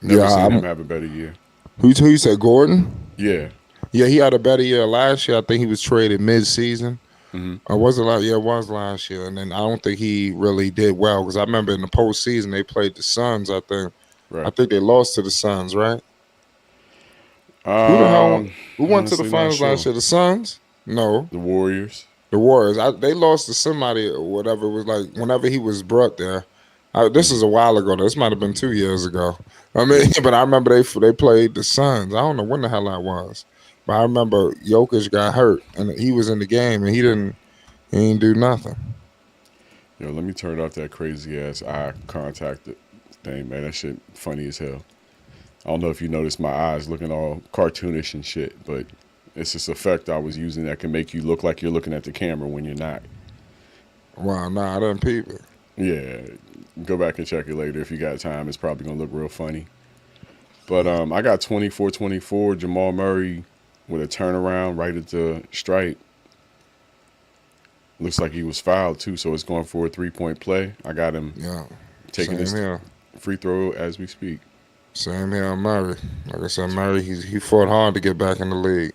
Never Yeah, seen him have a better year. who you said Gordon? Yeah. Yeah, he had a better year last year. I think he was traded mid-season. Hmm. Or was it like, yeah, it was last year. And then I don't think he really did well because I remember in the postseason they played the Suns, I think. I Right. think they lost to the Suns, right? Who the hell Um, who went to the Honestly, not finals last sure. year? The Suns? No. The Warriors. The Warriors. They lost to somebody or whatever. It was like whenever he was brought there. This is Hmm. a while ago. This might have been 2 years ago. I mean, Yeah. but I remember they played the Suns. I don't know when the hell that was, but I remember Jokic got hurt and he was in the game and he didn't do nothing. Yo, let me turn off that crazy ass eye contact thing, man. That shit funny as hell. I don't know if you noticed my eyes looking all cartoonish and shit, but it's this effect I was using that can make you look like you're looking at the camera when you're not. Wow, nah, I didn't peep it. Yeah, go back and check it later if you got time. It's probably gonna look real funny. But I got 24-24 Jamal Murray with a turnaround right at the stripe. Looks like he was fouled too, so it's going for a 3-point play. I got him Yeah, taking same his here. free throw as we speak. Same here, Murray. Like I said, Murray, he fought hard to get back in the league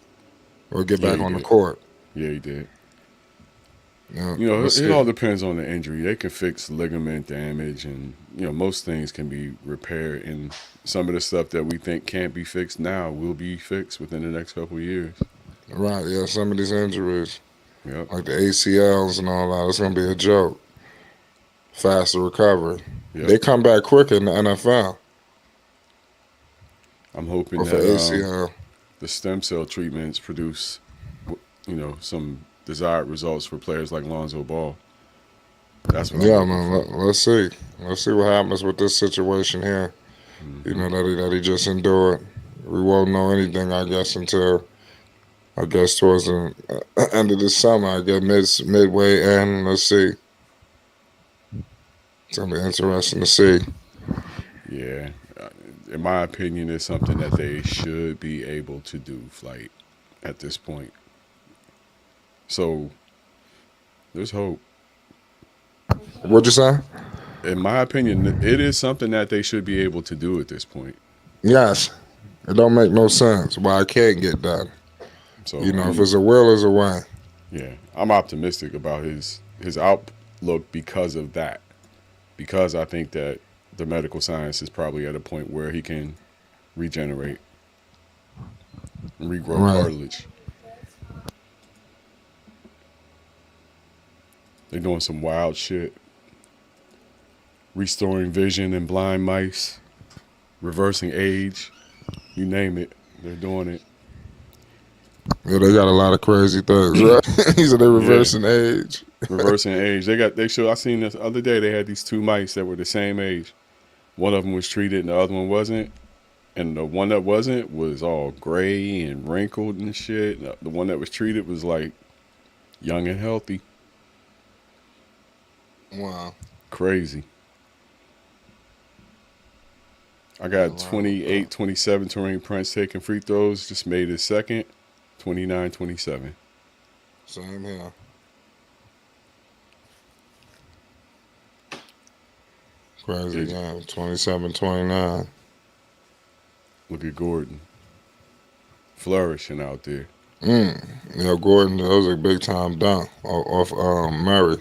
or get Yeah, back he on the did. court. Yeah, he did. Yeah, It, let's it see. all depends on the injury. They can fix ligament damage, and most things can be repaired. And some of the stuff that we think can't be fixed now will be fixed within the next couple of years. Right, yeah, some of these injuries, Yep, like the ACLs and all that, it's gonna be a joke. Faster recovery. yep. They come back quicker in the NFL I'm hoping or for that ACL. the stem cell treatments produce, some desired results for players like Lonzo Ball. That's what I'm Yeah, hoping man. for. Let's see. Let's see what happens with this situation here. Hmm. That he just endured. We won't know anything, I guess, until I guess towards the end of the summer. I guess midway end. Let's see. It's gonna be interesting to see. Yeah, in my opinion, it's something that they should be able to do, flight, at this point. So there's hope. What'd you say? in my opinion, it is something that they should be able to do at this point. Yes. It don't make no sense why it can't get done. So If it's a will, it's a way. yeah, I'm optimistic about his outlook because of that. Because I think that the medical science is probably at a point where he can regenerate, regrow Right. cartilage. They're doing some wild shit. Restoring vision in blind mice, reversing age, you name it, they're doing it. Yeah, they got a lot of crazy things, right? He said they reversing age. Reversing age. They show. I seen this the other day. They had these two mice that were the same age. One of them was treated and the other one wasn't. And the one that wasn't was all gray and wrinkled and shit. The one that was treated was like young and healthy. Wow. Crazy. I got 28, 27 Taurean Prince taking free throws. Just made his second. 29, 27. Same here. Crazy game. 27, 29. Look at Gordon. Flourishing out there. Yeah, Gordon, that was a big time dunk off Murray.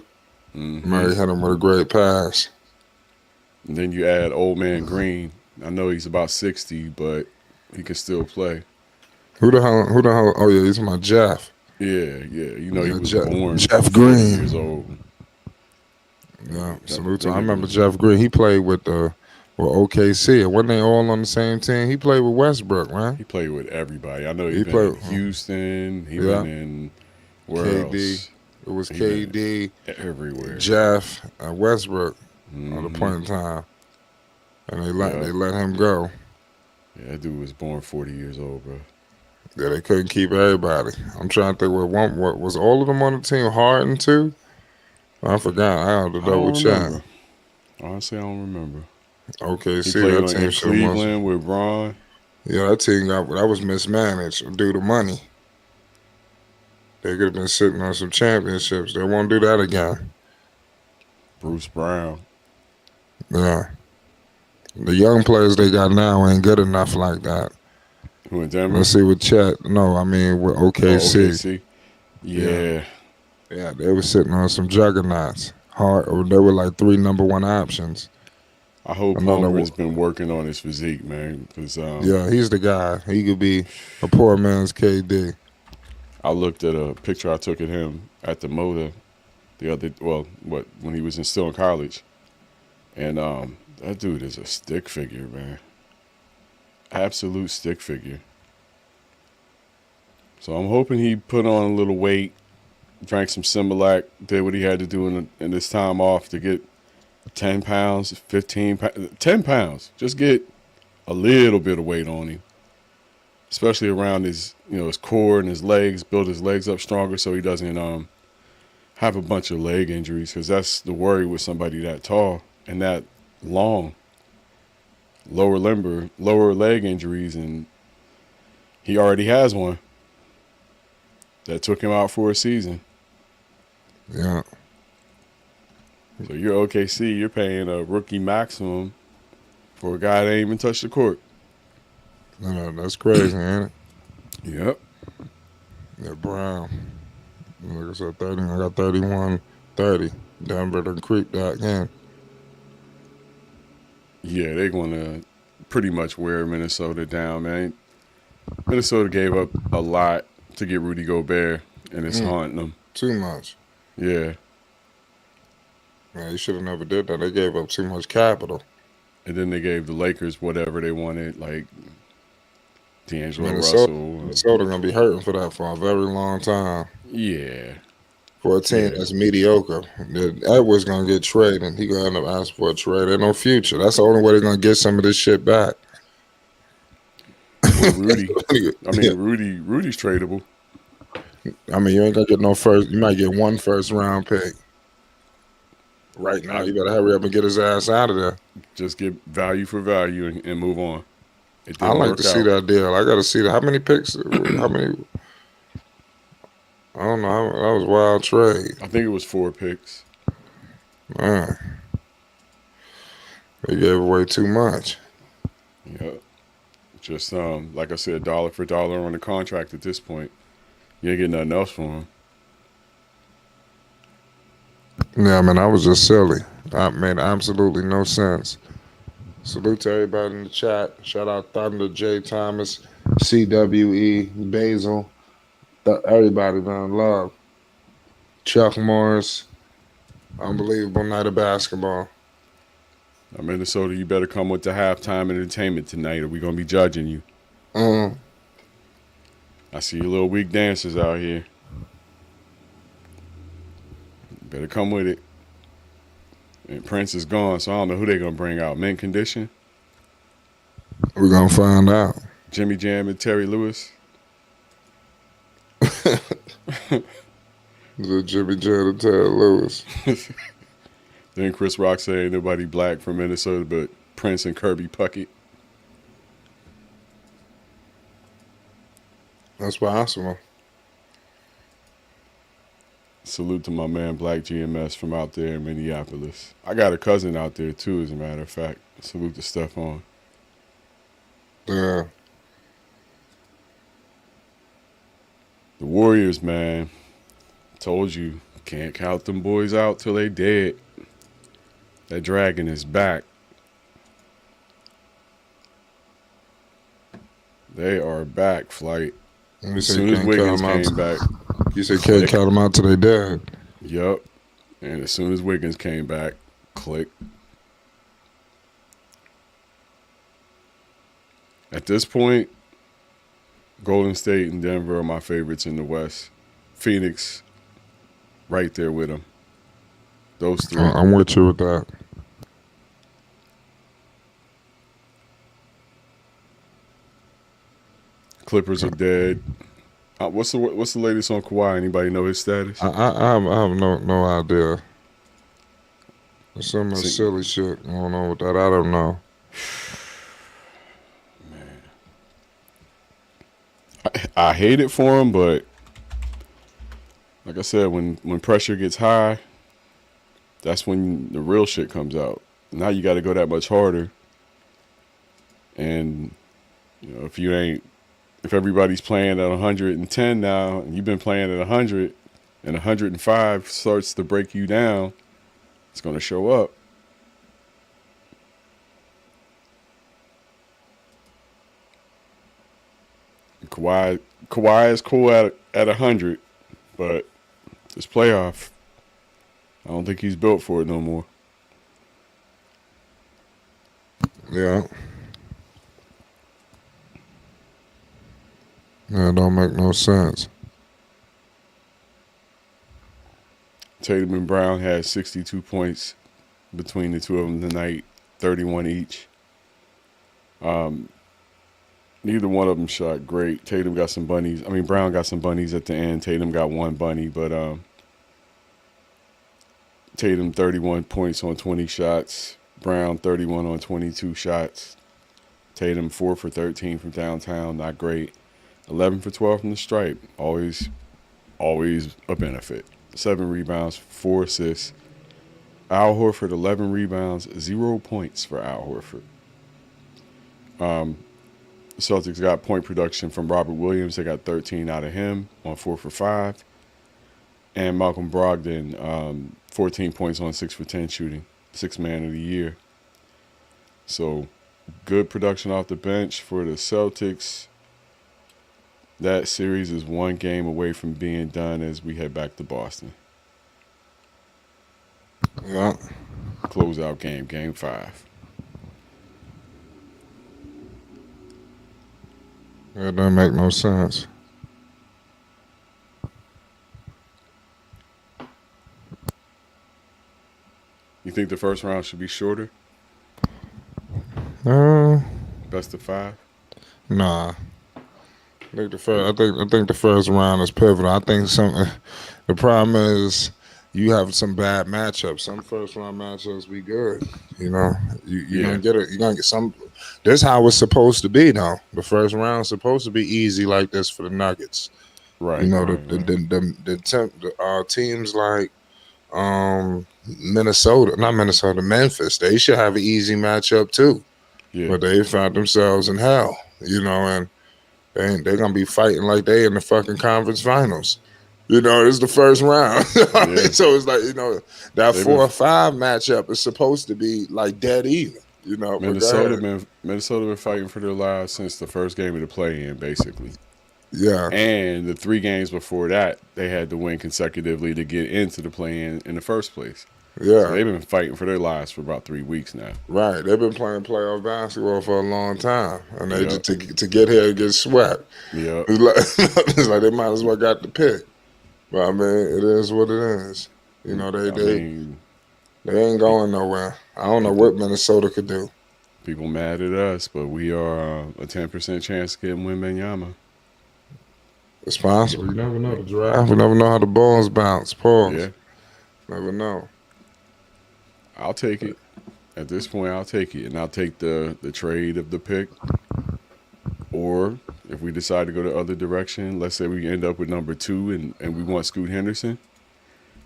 Mm-hmm. Murray hit him with a great pass. And then you add old man Green. I know he's about 60, but he can still play. Who the hell? Oh, yeah, he's my Jeff. Yeah. You know, he was born Jeff 40 Green. years old. Yeah, salute to him. I remember Jeff Green. He played with OKC. Wasn't they all on the same team? He played with Westbrook, right? He played with everybody. I know he played in Houston. He Yeah. been in where KD. else? It was He KD, Everywhere. Jeff, and Westbrook Mm-hmm. at the point in time, and they let Yeah. him go. Yeah, that dude was born 40 years old, bro. Yeah, they couldn't keep everybody. I'm trying to think what was all of them on the team. Harden too. I forgot. I have to double check. Remember. Honestly, I don't remember. Okay, He see played that team in so much. Cleveland with Ron. Yeah, that team that was mismanaged due to money. They could have been sitting on some championships. They won't do that again. Bruce Brown. Yeah. The young players they got now ain't good enough like that. Who in Denver? Let's see with Chet. No, I mean with OKC. OKC. Yeah. Yeah, they were sitting on some juggernauts. They were like 3 number 1 options. I hope Holmgren's been working on his physique, man. Cause, yeah, he's the guy. He could be a poor man's KD. I looked at a picture I took of him at the Moda when he was still in college. And that dude is a stick figure, man. Absolute stick figure. So I'm hoping he put on a little weight, drank some Similac, did what he had to do in this time off to get 10 pounds, 15 pounds, 10 pounds. Just get a little bit of weight on him, especially around his core and his legs, build his legs up stronger so he doesn't have a bunch of leg injuries, because that's the worry with somebody that tall and that long. Lower leg injuries, and he already has one that took him out for a season. Yeah. So you're OKC, you're paying a rookie maximum for a guy that ain't even touched the court. No, that's crazy, ain't it? Yep. Yeah, Brown. Like I said, 30. I got 31, 30. Denver done creep that in. Yeah, they're going to pretty much wear Minnesota down, man. Minnesota gave up a lot to get Rudy Gobert, and it's haunting them. Too much. Yeah. Man, you should have never did that. They gave up too much capital. And then they gave the Lakers whatever they wanted, like D'Angelo Russell. Minnesota going to be hurting for that for a very long time. Yeah. For a team that's mediocre. Edwards going to get traded, and he going to end up asking for a trade. There's no future. That's the only way they're going to get some of this shit back. Well, Rudy. Rudy's tradable. I mean, you ain't going to get no first. You might get 1 first-round pick. Right now, you better hurry up and get his ass out of there. Just get value for value and move on. I like to see that deal. I got to see that. How many picks? How many? I don't know. That was a wild trade. I think it was 4 picks. Man. They gave away too much. Yeah. Just like I said, dollar for dollar on the contract at this point. You ain't getting nothing else for him. Yeah, I mean, I was just silly. That made absolutely no sense. Salute to everybody in the chat. Shout out Thunder, J. Thomas, CWE, Basil, everybody, man. Love. Chuck Morris. Unbelievable night of basketball. Minnesota, you better come with the halftime entertainment tonight, or we gonna be judging you. Mm. I see your little weak dancers out here. Better come with it. And Prince is gone, so I don't know who they gonna bring out. Mint condition, We're going to find out. Jimmy Jam and Terry Lewis. The Jimmy Jam and Terry Lewis. Then Chris Rock say ain't nobody black from Minnesota but Prince and Kirby Puckett. That's possible. Salute to my man Black GMS from out there in Minneapolis. I got a cousin out there too, as a matter of fact. Salute to Stephon. Yeah. The Warriors, man. Told you, can't count them boys out till they dead. That dragon is back. They are back, Flight. As soon as Wiggins came back. You said can't count them out till they dead. Yup. And as soon as Wiggins came back, click. At this point, Golden State and Denver are my favorites in the West. Phoenix, right there with them. Those three. I'm with you with that. Clippers are dead. What's the latest on Kawhi? Anybody know his status? I have no idea. There's so much silly shit going on with that. I don't know. Man, I hate it for him, but like I said, when pressure gets high, that's when the real shit comes out. Now you got to go that much harder, and if everybody's playing at 110 now, and you've been playing at 100, and 105 starts to break you down, it's going to show up. Kawhi is cool at 100, but this playoff, I don't think he's built for it no more. Yeah. Yeah, it don't make no sense. Tatum and Brown had 62 points between the two of them tonight, 31 each. Neither one of them shot great. Tatum got some bunnies. I mean, Brown got some bunnies at the end. Tatum got one bunny, but Tatum 31 points on 20 shots. Brown 31 on 22 shots. Tatum 4 for 13 from downtown, not great. 11 for 12 from the stripe, always a benefit. 7 rebounds, 4 assists. Al Horford 11 rebounds, 0 points for Al Horford. The Celtics got point production from Robert Williams. They got 13 out of him on 4 for 5. And Malcolm Brogdon, 14 points on 6 for 10 shooting. 6th man of the year. So good production off the bench for the Celtics. That series is one game away from being done as we head back to Boston. Yeah. Closeout game, game 5. It doesn't make no sense. You think the first round should be shorter? Best of 5? Nah. I think the first round is pivotal. I think the problem is you have some bad matchups. Some first round matchups be good. You know, you're gonna get it. You're gonna get some. This is how it's supposed to be now. The first round is supposed to be easy like this for the Nuggets. Right. You know, right. the teams like Memphis. They should have an easy matchup too. Yeah, But they found themselves in hell, and they're gonna be fighting like they in the fucking conference finals. It's the first round. Yeah. So it's like, that They've 4 been or 5 matchup is supposed to be like dead even. But go ahead. Minnesota been fighting for their lives since the first game of the play-in, basically. Yeah, And the 3 games before that, they had to win consecutively to get into the play-in in the first place. So yeah, they've been fighting for their lives for about 3 weeks now. right. They've been playing playoff basketball for a long time, and they Yep. just to get here and get swept. Yep. It's like they might as well got the pick. But I mean, it is what it is. They I mean, they ain't going nowhere. I don't know what Minnesota could do. people mad at us, but we are a 10% chance of getting Wembanyama. It's possible. You never know the draft. You never know how the balls bounce. Pause. Yeah, Never know. I'll take it. At this point, I'll take it, and I'll take the trade of the pick. Or if we decide to go the other direction, let's say we end up with number 2 and we want Scoot Henderson.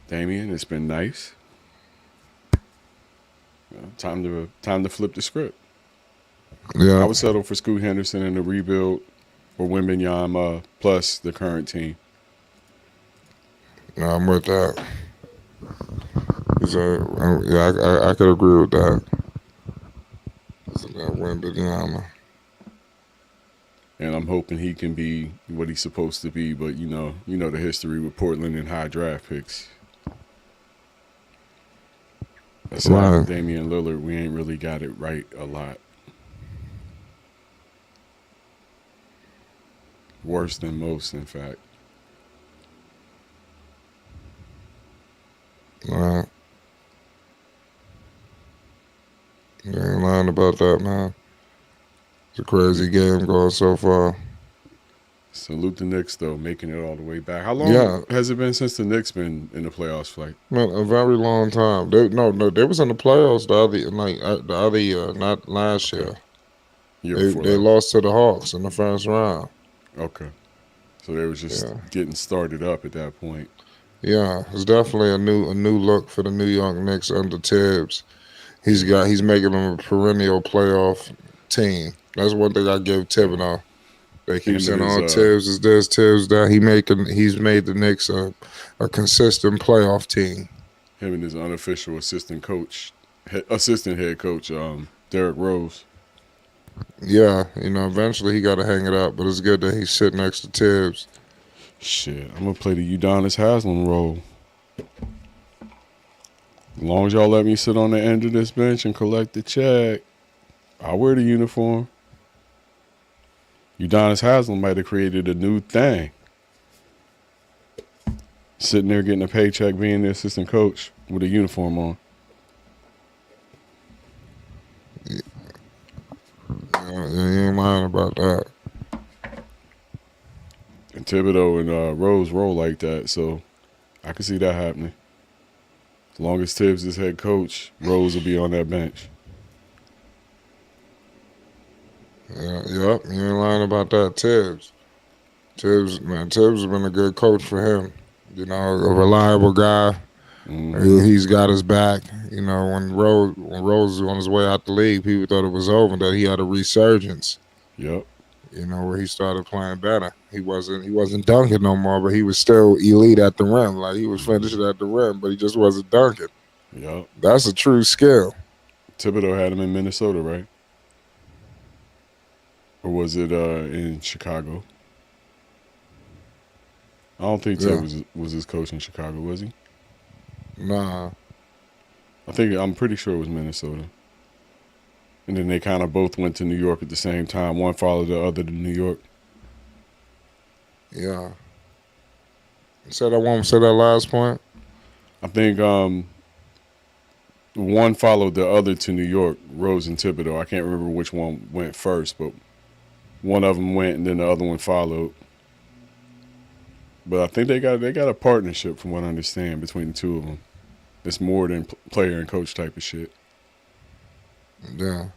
Damian, it's been nice. Time to flip the script. Yeah. I would settle for Scoot Henderson in the rebuild or Wembanyama plus the current team. No, I'm with that. I could agree with that. So that Wembanyama. And I'm hoping he can be what he's supposed to be, but you know the history with Portland and high draft picks. Aside from Damian Lillard, we ain't really got it right a lot. Worse than most, in fact. Right. You ain't lying about that, man. It's a crazy game going so far. Salute the Knicks, though, making it all the way back. How long has it been since the Knicks been in the playoffs fight? Man, a very long time. They was in the the other year, not last year. They lost to the Hawks in the first round. Okay, so they was just getting started up at that point. Yeah, it's definitely a new look for the New York Knicks under Tibbs. He's making them a perennial playoff team. That's one thing I give Thibodeau. They keep saying, Tibbs is this, Tibbs that. He's made the Knicks a consistent playoff team. Him and his unofficial assistant head coach, Derrick Rose. Yeah, eventually he got to hang it up, but it's good that he's sitting next to Tibbs. Shit, I'm gonna play the Udonis Haslem role. As long as y'all let me sit on the end of this bench and collect the check, I'll wear the uniform. Udonis Haslem might have created a new thing. Sitting there getting a paycheck, being the assistant coach with a uniform on. Yeah, you ain't lying about that. And Thibodeau and Rose roll like that, so I can see that happening. As long as Tibbs is head coach, Rose will be on that bench. Yeah, yep, you ain't lying about that. Tibbs has been a good coach for him. A reliable guy. Mm-hmm. He's got his back. When Rose was on his way out the league, people thought it was over, that he had a resurgence. Yep. Where he started playing better. He wasn't dunking no more, but he was still elite at the rim. Like, he was finishing at the rim, but he just wasn't dunking. Yep. That's a true skill. Thibodeau had him in Minnesota, right? Or was it in Chicago? I don't think Ted was his coach in Chicago, was he? Nah. I'm pretty sure it was Minnesota. And then they kind of both went to New York at the same time. One followed the other to New York. Yeah. Say that last point. I think one followed the other to New York, Rose and Thibodeau. I can't remember which one went first, but one of them went and then the other one followed. But I think they got a partnership, from what I understand, between the two of them. It's more than player and coach type of shit. Yeah.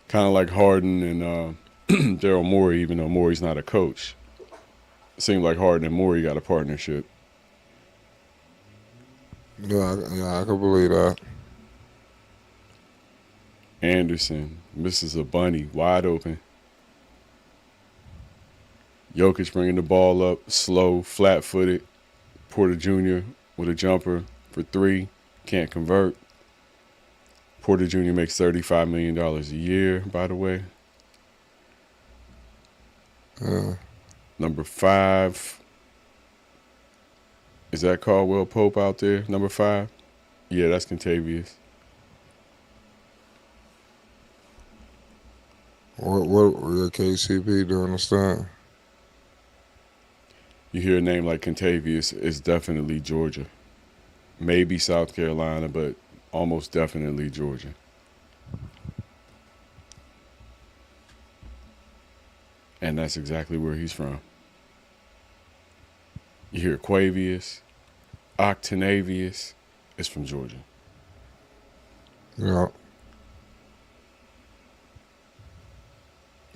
Kind of like Harden and Daryl Morey, even though Morey's not a coach. It seemed like Harden and Morey got a partnership. Yeah, I can believe that. Anderson misses a bunny, wide open. Jokic bringing the ball up, slow, flat-footed. Porter Jr. with a jumper for three, can't convert. Porter Jr. makes $35 million a year, by the way. Yeah. Number 5. Is that Caldwell Pope out there? Number 5? Yeah, that's Contavious. What your KCP doing this time? You hear a name like Contavious, it's definitely Georgia. Maybe South Carolina, but almost definitely Georgia. And that's exactly where he's from. You hear Quavius, Octanavius, it's from Georgia. Yeah.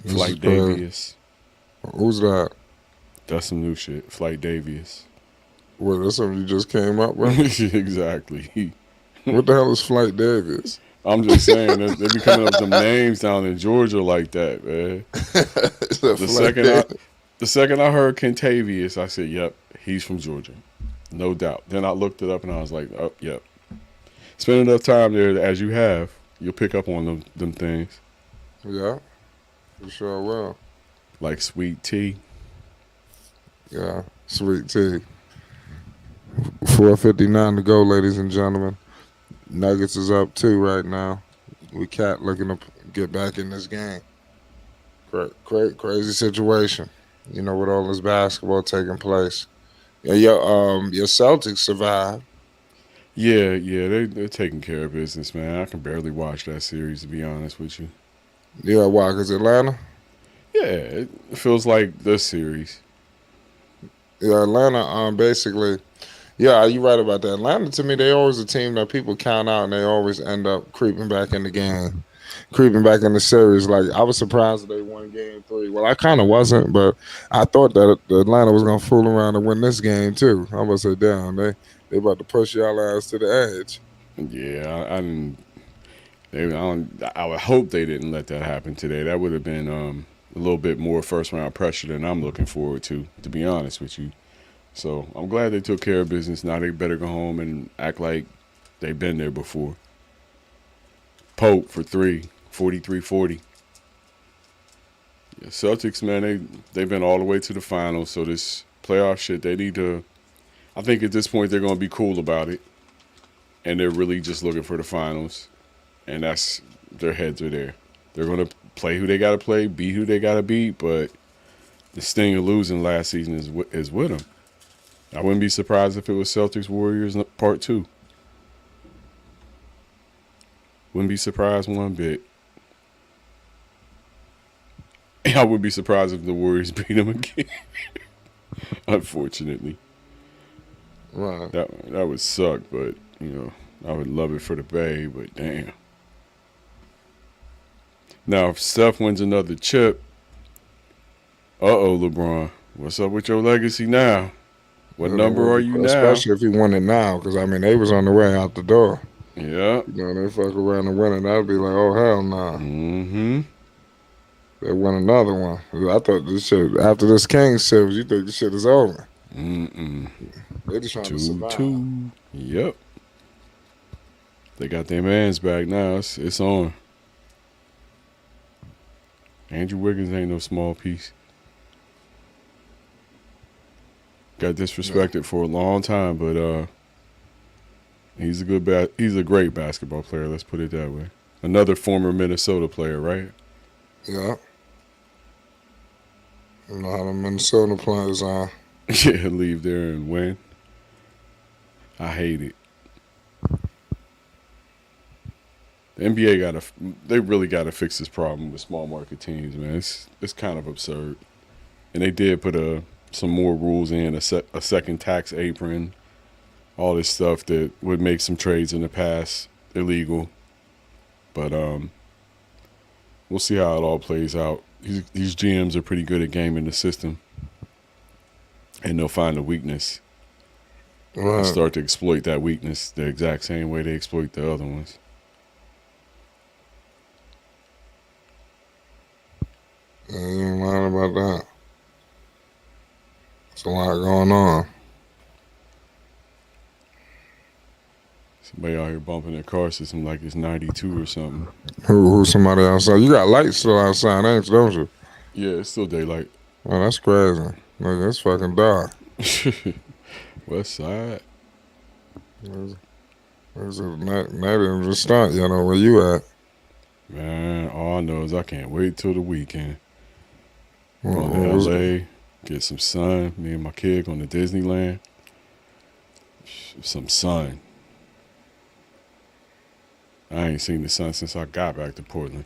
Flight Davius. Who's that? That's some new shit. Flight Davius. What, that's something you just came up with? Exactly. What the hell is Flight Davis? I'm just saying, they be coming up with them names down in Georgia like that, man. The second I heard Kentavious, I said, yep, he's from Georgia. No doubt. Then I looked it up and I was like, oh, yep. Spend enough time there as you have, you'll pick up on them things. Yeah, for sure will. Like sweet tea. Yeah, sweet tea. 4:59 to go, ladies and gentlemen. Nuggets is up 2 right now. We cat looking to get back in this game. Crazy situation. You know, with all this basketball taking place. Yeah, your Celtics survived. Yeah, they're taking care of business, man. I can barely watch that series, to be honest with you. Yeah, why? Because Atlanta? Yeah, it feels like this series. Yeah, Atlanta, basically, yeah, you're right about that. Atlanta, to me, they always a team that people count out and they always end up creeping back in the game, creeping back in the series. Like, I was surprised that they won game 3. Well, I kind of wasn't, but I thought that Atlanta was going to fool around and win this game, too. I was say, damn, they about to push y'all ass to the edge. Yeah, I didn't. I would hope they didn't let that happen today. That would have been a little bit more first round pressure than I'm looking forward to be honest with you. So I'm glad they took care of business. Now they better go home and act like they've been there before. Pope for 3, 43-40. Yeah, Celtics, man, they've been all the way to the finals. So this playoff shit, they need to. I think at this point they're going to be cool about it, and they're really just looking for the finals, and that's their heads are there. They're going to play who they got to play, beat who they got to beat, but the sting of losing last season is with them. I wouldn't be surprised if it was Celtics Warriors Part 2. Wouldn't be surprised one bit. I would be surprised if the Warriors beat them again. Unfortunately. Right. That would suck, but, you know, I would love it for the Bay, but damn. Now, if Steph wins another chip, LeBron, what's up with your legacy now? What number are you now? Especially if he won it now, because, I mean, they was on the way out the door. Yeah. You know, they fuck around and win it, that'd be like, oh, hell no. Nah. Mm-hmm. They won another one. I thought this shit, after this King series, you think this shit is over. Mm-mm. They just trying to survive. 2-2. Yep. They got their mans back now. It's on. Andrew Wiggins ain't no small piece. Got disrespected for a long time, but he's a great basketball player. Let's put it that way. Another former Minnesota player, right? Yeah. You know how the Minnesota players are. Yeah, leave there and win. I hate it. The NBA they really gotta fix this problem with small market teams, man. It's kind of absurd. And they did put some more rules in, a second tax apron, all this stuff that would make some trades in the past illegal. But we'll see how it all plays out. These GMs are pretty good at gaming the system, and they'll find a weakness. and Right. start to exploit that weakness the exact same way they exploit the other ones. Yeah, you ain't lying about that. There's a lot going on. Somebody out here bumping their car system like it's 92 or something. Who's somebody outside? You got lights still outside, ain't you, don't you? Yeah, it's still daylight. Oh, that's crazy. Like, that's fucking dark. West side. There's a night didn't just start, you know, where you at. Man, all I know is I can't wait till the weekend. What Going was to it? LA, get some sun. Me and my kid going to Disneyland. Some sun. I ain't seen the sun since I got back to Portland.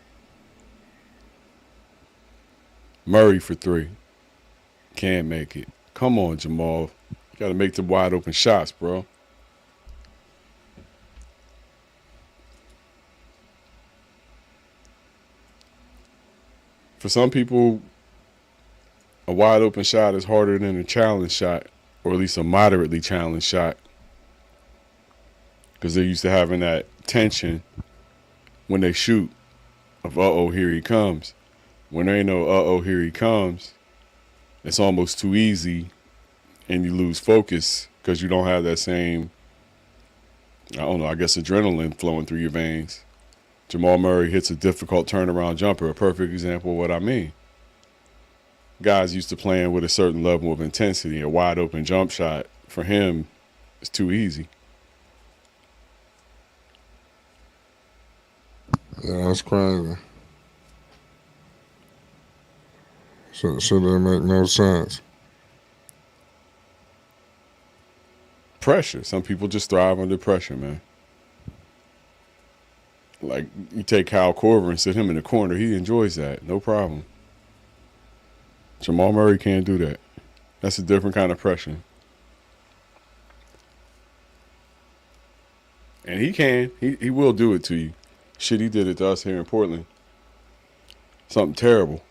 Murray for 3. Can't make it. Come on, Jamal. You got to make the wide open shots, bro. For some people, a wide open shot is harder than a challenge shot, or at least a moderately challenged shot, because they're used to having that tension when they shoot of uh-oh, here he comes. When there ain't no uh-oh, here he comes, it's almost too easy and you lose focus because you don't have that same, I don't know, I guess adrenaline flowing through your veins. Jamal Murray hits a difficult turnaround jumper, a perfect example of what I mean. Guys used to playing with a certain level of intensity. A wide open jump shot for him is too easy. Yeah, that's crazy. Should that make no sense? Pressure. Some people just thrive under pressure, man. Like, you take Kyle Korver and sit him in the corner. He enjoys that. No problem. Jamal Murray can't do that. That's a different kind of pressure. And he can. He will do it to you. Shit, he did it to us here in Portland. Something terrible.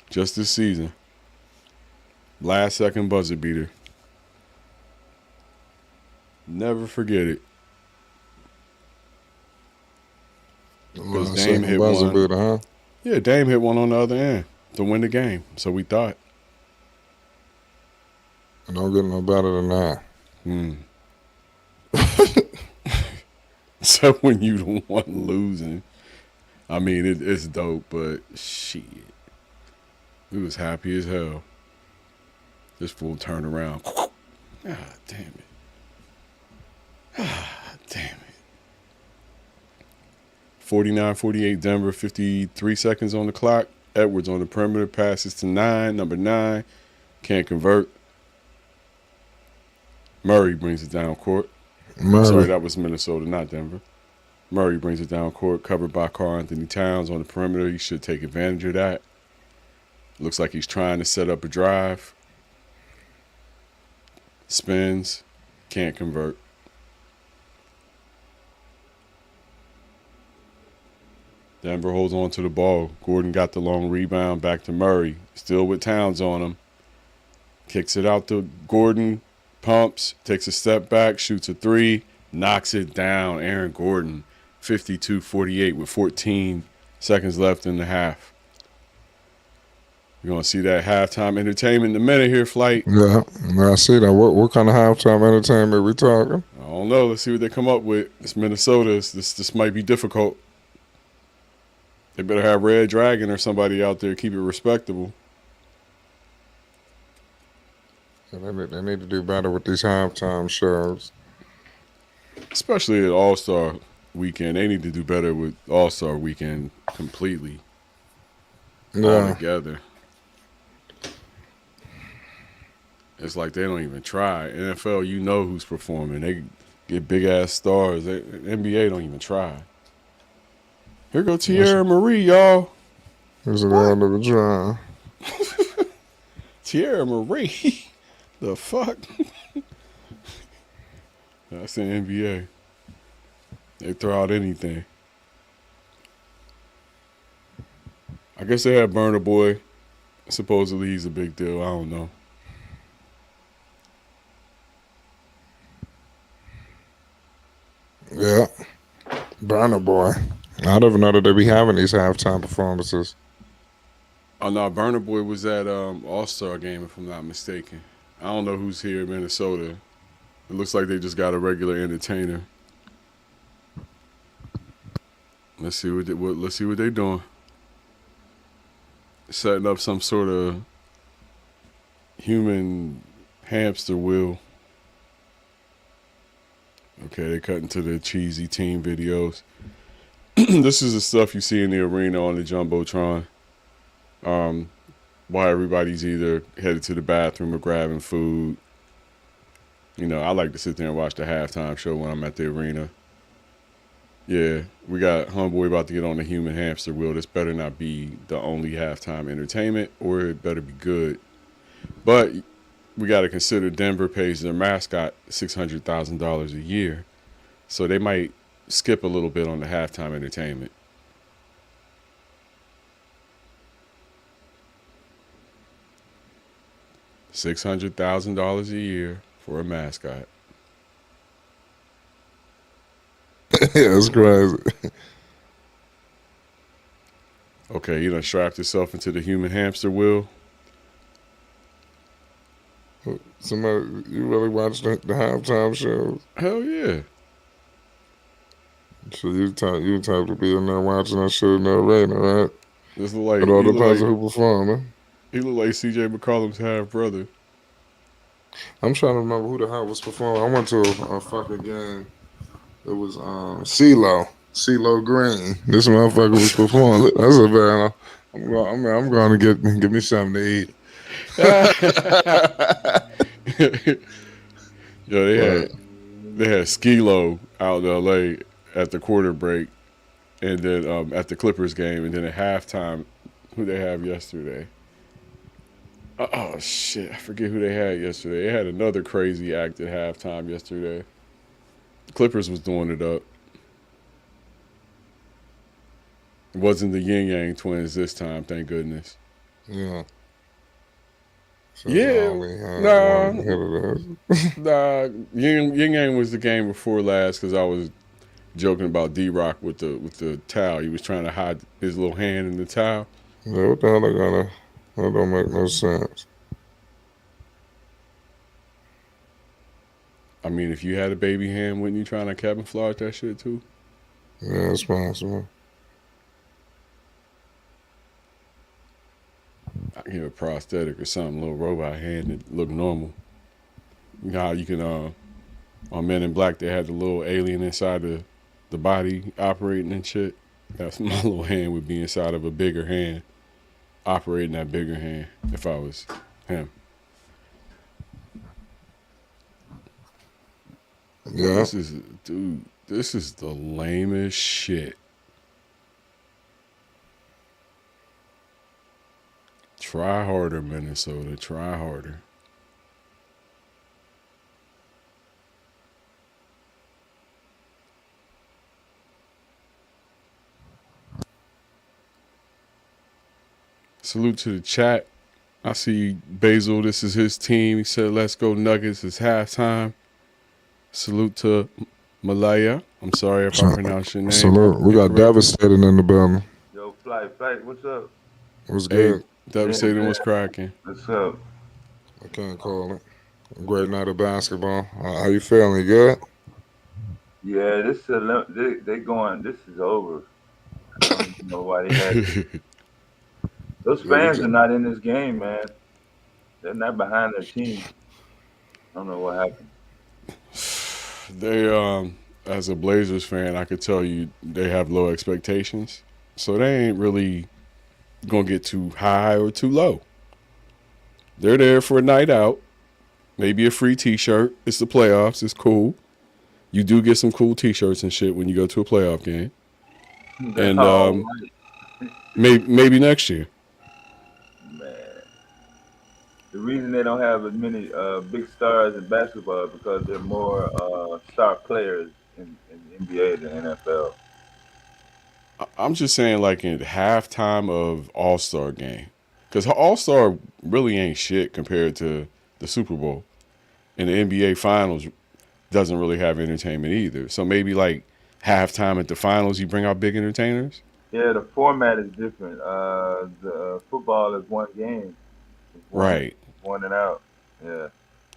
Just this season. Last second buzzer beater. Never forget it. Because Dame hit one. Beater, huh? Yeah, Dame hit one on the other end to win the game. So we thought. Don't get no better than that. So when you the one losing, I mean, it's dope, but shit. We was happy as hell. This fool turned around. God damn it. God damn it. 49-48 Denver, 53 seconds on the clock. Edwards on the perimeter, passes to 9, number 9. Can't convert. Murray brings it down court. Sorry, that was Minnesota, not Denver. Murray brings it down court, covered by Karl Anthony Towns on the perimeter. He should take advantage of that. Looks like he's trying to set up a drive. Spins, can't convert. Denver holds on to the ball. Gordon got the long rebound back to Murray. Still with Towns on him. Kicks it out to Gordon. Pumps. Takes a step back. Shoots a 3. Knocks it down. Aaron Gordon. 52-48 with 14 seconds left in the half. You're going to see that halftime entertainment in a minute here, Flight. Yeah, I see that. What kind of halftime entertainment we talking? I don't know. Let's see what they come up with. It's Minnesota. This might be difficult. They better have Red Dragon or somebody out there keep it respectable. They need to do better with these halftime shows. Especially at All-Star Weekend. They need to do better with All-Star Weekend completely. All together. It's like they don't even try. NFL, you know who's performing. They get big-ass stars. NBA don't even try. Here go Tierra Marie, y'all. This is the end of the drive. Tierra Marie? The fuck? That's the NBA. They throw out anything. I guess they had Burna Boy. Supposedly he's a big deal. I don't know. Yeah. Burner Boy. I don't even know that they be having these halftime performances. Oh no, Burner Boy was at All-Star game if I'm not mistaken. I don't know who's here in Minnesota. It looks like they just got a regular entertainer. Let's see let's see what they doing. Setting up some sort of human hamster wheel. Okay, they cut into the cheesy team videos. This is the stuff you see in the arena on the Jumbotron. While everybody's either headed to the bathroom or grabbing food. You know, I like to sit there and watch the halftime show when I'm at the arena. Yeah, we got Homeboy about to get on the human hamster wheel. This better not be the only halftime entertainment, or it better be good. But we got to consider Denver pays their mascot $600,000 a year. So they might skip a little bit on the halftime entertainment. $600,000 a year for a mascot. Yeah, it's crazy. Okay, you done strapped yourself into the human hamster wheel. Somebody, you really watch the halftime shows? Hell yeah. So you the type to be in there watching that shit in the arena, right? This look like It all depends on who performing. he look like CJ McCollum's half brother. I'm trying to remember who the hell was performing. I went to a fucking game. It was CeeLo Green. This motherfucker was performing. That's a bad. I'm going to give me something to eat. Yo, they had Skee-Lo out in LA at the quarter break, and then at the Clippers game, and then at halftime, who they have yesterday? Oh shit, I forget who they had yesterday. They had another crazy act at halftime yesterday. The Clippers was doing it up. It wasn't the Yin Yang Twins this time, thank goodness. Yeah. So Yeah, nah. nah. Yin Yang was the game before last because I was joking about D-Rock with the towel. He was trying to hide his little hand in the towel. Yeah, what the hell that don't make no sense. I mean, if you had a baby hand, wouldn't you try to camouflage that shit too? Yeah, it's possible. I can get a prosthetic or something, a little robot hand that look normal. You know how you can, on Men in Black, they had the little alien inside the body operating and shit. That's my little hand would be inside of a bigger hand, operating that bigger hand if I was him. Yeah. This is the lamest shit. Try harder, Minnesota. Try harder. Salute to the chat. I see Basil. This is his team. He said, "Let's go Nuggets." It's halftime. Salute to Malaya. I'm sorry if I pronounced your name. Salute. We got Devastating in the building. Yo, Flight, what's up? What's good? Devastating was cracking. What's up? I can't call it. Great night of basketball. How you feeling? You good? Yeah, this is they going. This is over. I don't even know why they had it. Those fans are not in this game, man. They're not behind their team. I don't know what happened. They as a Blazers fan, I could tell you they have low expectations, so they ain't really gonna get too high or too low. They're there for a night out, maybe a free T-shirt. It's the playoffs. It's cool. You do get some cool T-shirts and shit when you go to a playoff game, and maybe next year. Man, the reason they don't have as many big stars in basketball is because there are more star players in the NBA than NFL. I'm just saying, like in halftime of All-Star game, because All-Star really ain't shit compared to the Super Bowl. In the NBA Finals, doesn't really have entertainment either. So maybe like halftime at the finals, you bring out big entertainers. Yeah, the format is different. The football is one game. It's Right. one and out. Yeah.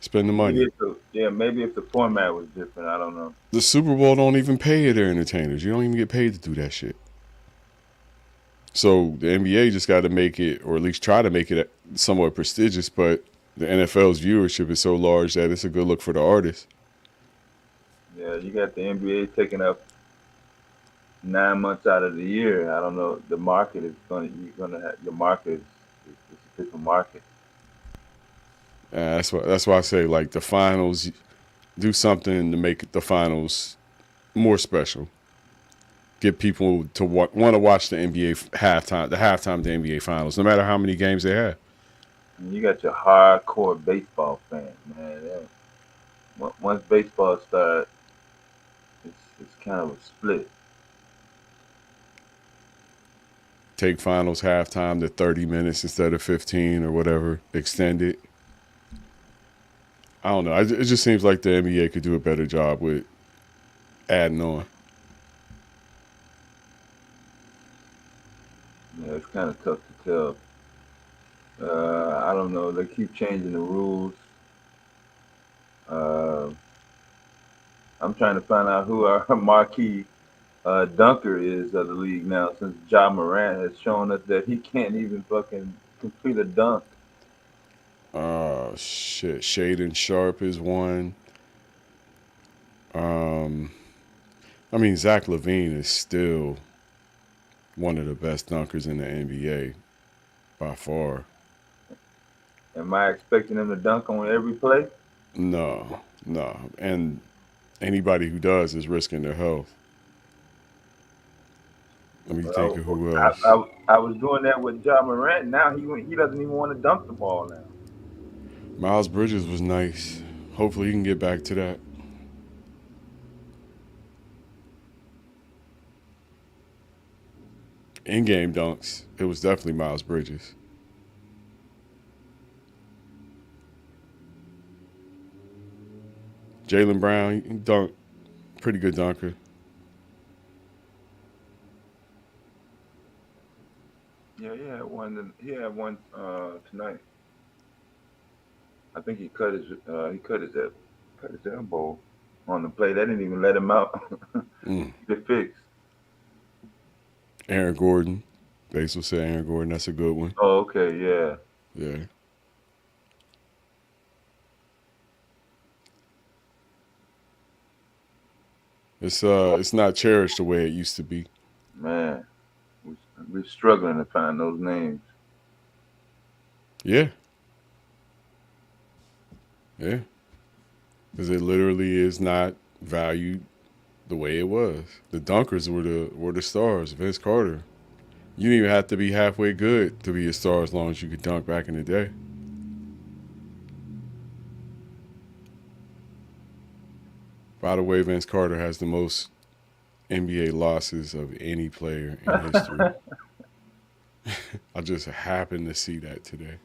Spend the Maybe money. if the format was different, I don't know. The Super Bowl don't even pay their entertainers. You don't even get paid to do that shit. So the NBA just got to make it, or at least try to make it somewhat prestigious. But the NFL's viewership is so large that it's a good look for the artists. Yeah, you got the NBA taking up 9 months out of the year. I don't know. The market is you're gonna have your market is a different market. That's why I say like the finals, do something to make the finals more special. Get people to want to watch the NBA halftime, the halftime of the NBA finals, no matter how many games they have. And you got your hardcore baseball fans, man. Once baseball starts, it's kind of a split. Take finals halftime to 30 minutes instead of 15 or whatever. Extend it. I don't know. It just seems like the NBA could do a better job with adding on. Yeah, it's kind of tough to tell. I don't know. They keep changing the rules. Uh, I'm trying to find out who our marquee dunker is of the league now, since Ja Morant has shown us that he can't even fucking complete a dunk. Shit. Shaden Sharp is one. I mean, Zach LaVine is still one of the best dunkers in the NBA by far. Am I expecting him to dunk on every play? No, no. And anybody who does is risking their health. Let me think of Well, who else. I was doing that with Ja Morant. Now he doesn't even want to dunk the ball now. Miles Bridges was nice. Hopefully he can get back to that. In-game dunks, it was definitely Miles Bridges. Jaylen Brown, he dunked, pretty good dunker. Yeah, He had one tonight. I think cut his elbow on the play. They didn't even let him out. Mm. Get fixed. Aaron Gordon, Basil said Aaron Gordon, that's a good one. Oh, okay, yeah. Yeah. It's not cherished the way it used to be. Man, we're struggling to find those names. Yeah. Yeah. Because it literally is not valued the way it was. The dunkers were the stars. Vince Carter. You didn't even have to be halfway good to be a star as long as you could dunk back in the day. By the way, Vince Carter has the most NBA losses of any player in history. I just happened to see that today.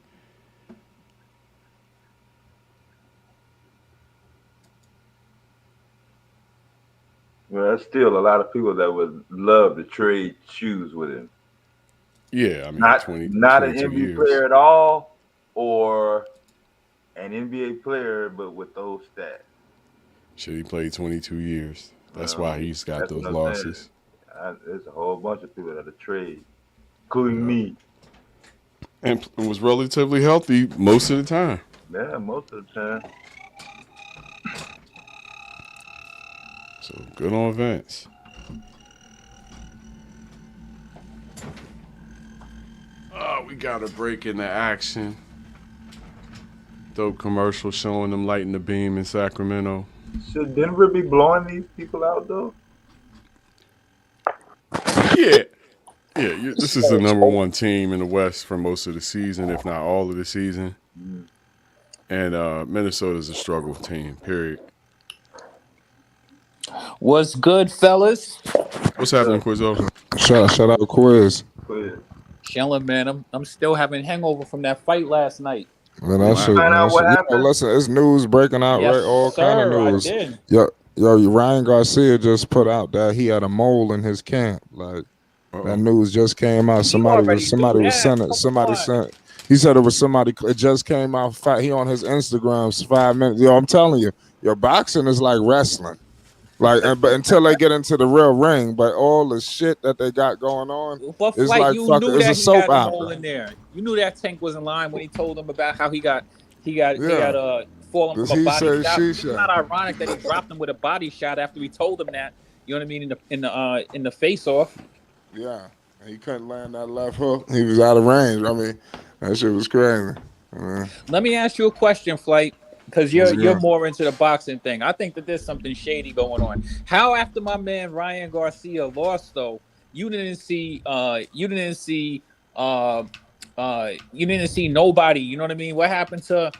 Well, there's still a lot of people that would love to trade shoes with him. Yeah, I mean, Not 20, not an 22 NBA years. player at all, or an NBA player but with those stats. Shit, he played 22 years. That's why he's got That's those what I'm losses. saying. There's a whole bunch of people that are trade, including Yeah. me. And was relatively healthy most of the time. Yeah, most of the time. So good on Vince. Oh, we got a break in the action. Dope commercial showing them lighting the beam in Sacramento. Should Denver be blowing these people out though? Yeah. Yeah, this is the number one team in the West for most of the season, if not all of the season. And Minnesota's a struggle team, period. What's good, fellas? What's happening, Quizzo? Shout out Quiz. Quiz. Chilling, man. I'm still having hangover from that fight last night. Man, Did that you shit, find man. out what happened? Listen, it's news breaking out, Yes, right? All kind of sir. I news. did. Yo, Ryan Garcia just put out that he had a mole in his camp. Like that Uh-oh. news just came out. You already knew Somebody was that. sending. Come Somebody on. sent. He said it was somebody. It just came out. He on his Instagrams 5 minutes. Yo, I'm telling you, your boxing is like wrestling. Like, but until they get into the real ring, but all the shit that they got going on But is Flight, like you fuck. knew It's a that he soap had a mole opera. in there. You knew that Tank was in line when he told him about how he Yeah, had fallen this from a he body said shot. she It's not shot. ironic that he dropped him with a body shot after he told him that. You know what I mean in the face off. Yeah, and he couldn't land that left hook. He was out of range. I mean, that shit was crazy. Let me ask you a question, Flight, because What's you're good? more into the boxing thing. I think that there's something shady going on. How after my man Ryan Garcia lost though, uh you didn't see nobody. You know what I mean? What happened to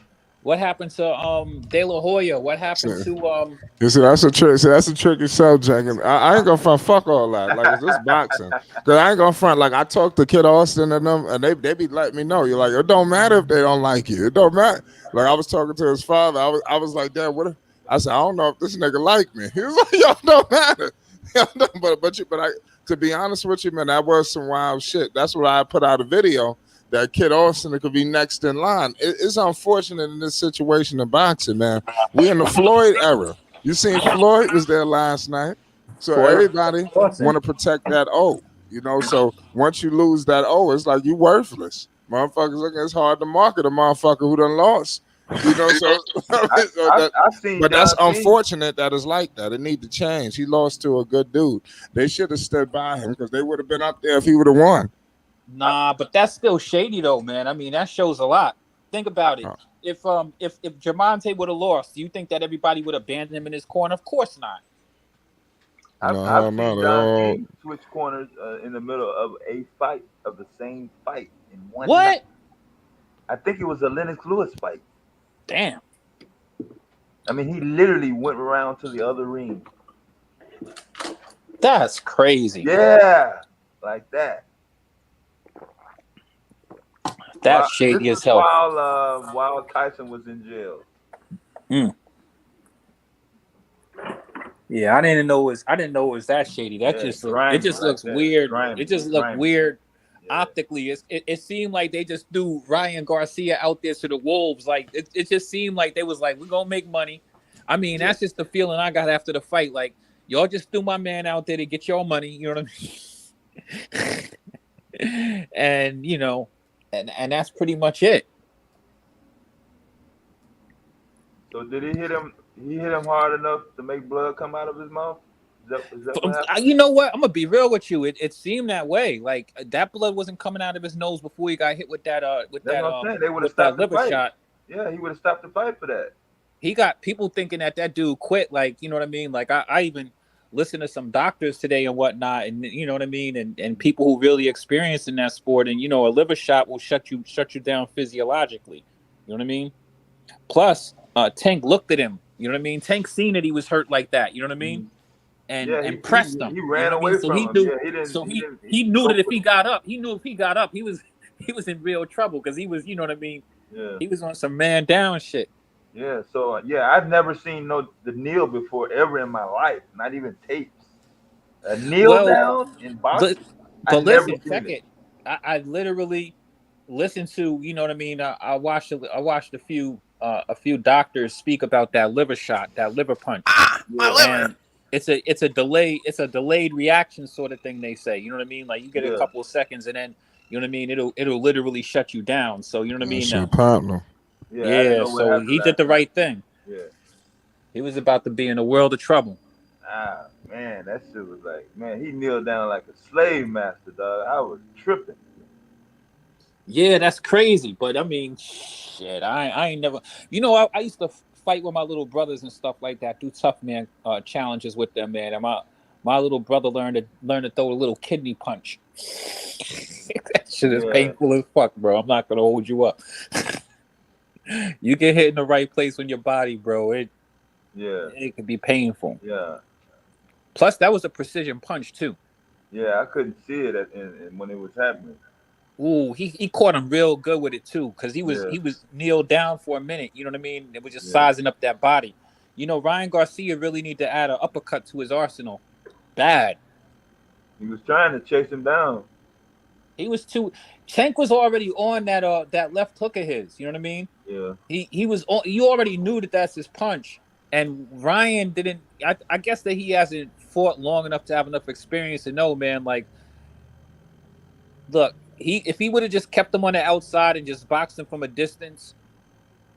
De La Hoya? What happened to You see, that's a trick. See, that's a tricky subject, and I ain't gonna front. Fuck all that. Like, it's just boxing. Cause I ain't gonna front. Like, I talked to Kid Austin and them, and they be letting me know. You're like, it don't matter if they don't like you. It don't matter. Like, I was talking to his father. I was like, Dad, what? I said, I don't know if this nigga like me. He was like, yo, it don't matter. But I, to be honest with you, man, that was some wild shit. That's why I put out a video that Kid Austin could be next in line. It's unfortunate in this situation in boxing, man. We in the Floyd era. You seen Floyd was there last night, so for everybody want to protect that O. You know, so once you lose that O, it's like you worthless. Motherfuckers, look, it's hard to market a motherfucker who done lost. You know, so, I seen but that's Don King. unfortunate that it's like that. It need to change. He lost to a good dude. They should have stood by him because they would have been up there if he would have won. Nah, but that's still shady though, man. I mean, that shows a lot. Think about it. If Jamonte would have lost, do you think that everybody would abandon him in his corner? Of course not. No, I've hell no. seen They Don all King switch corners in the middle of a fight of the same fight in one night. What? I think it was a Lennox Lewis fight. Damn. I mean, he literally went around to the other ring. That's crazy. Yeah, like that. That's shady this as is hell. while Tyson was in jail. Yeah, I didn't know it was that shady. That Yeah, just grimy it just like looks that. weird. Grimy, It just looked grimy. weird Yeah. optically. It seemed like they just threw Ryan Garcia out there to the wolves. Like it just seemed like they was like, we're gonna make money. I mean, that's just the feeling I got after the fight. Like, y'all just threw my man out there to get your money, you know what I mean? And you know, and that's pretty much it. So did he hit him? He hit him hard enough to make blood come out of his mouth. Is that what happened? You know what? I'm gonna be real with you. It seemed that way. Like that blood wasn't coming out of his nose before he got hit with that That's what I'm saying. They would have with stopped that the liver fight. shot. Yeah, he would have stopped the fight for that. He got people thinking that dude quit. Like, you know what I mean? Like I even listened to some doctors today and whatnot, and you know what I mean, and people who really experience in that sport, and you know, a liver shot will shut you down physiologically. You know what I mean? Plus, Tank looked at him. You know what I mean? Tank seen that he was hurt like that. You know what I mean? And pressed him. He ran you know away I mean? So from he him. knew. Yeah, He knew that if he got up, he was in real trouble because he was, you know what I mean? Yeah. He was on some man down shit. Yeah. So I've never seen the kneel before ever in my life. Not even tapes. A kneel down in boxing. But listen, check it. I literally listened to, you know what I mean. I watched a few doctors speak about that liver shot, that liver punch. my liver. And it's a delayed reaction sort of thing. They say, you know what I mean. Like you get a couple of seconds, and then you know what I mean. It'll literally shut you down. So you know what I mean. Shit popped him. Yeah. So he did the right thing. Yeah. He was about to be in a world of trouble. Ah, man, that shit was like, man, he kneeled down like a slave master, dog. I was tripping. Yeah, that's crazy. But I mean, shit, I ain't never. You know, I used to fight with my little brothers and stuff like that. Do tough man challenges with them, man. And my little brother learned to throw a little kidney punch. That shit is painful as fuck, bro. I'm not gonna hold you up. You get hit in the right place on your body, bro. It can be painful. Yeah. Plus, that was a precision punch too. Yeah, I couldn't see it when it was happening. Ooh, he caught him real good with it too, because he Yeah, was kneeled down for a minute. You know what I mean? It was just yeah. sizing up that body. You know, Ryan Garcia really need to add an uppercut to his arsenal. Bad. He was trying to chase him down. He was too. Tank was already on that left hook of his. You know what I mean? Yeah, He was. You already knew that that's his punch, and Ryan didn't. I guess that he hasn't fought long enough to have enough experience to know, man. Like, look, if he would have just kept him on the outside and just boxed him from a distance,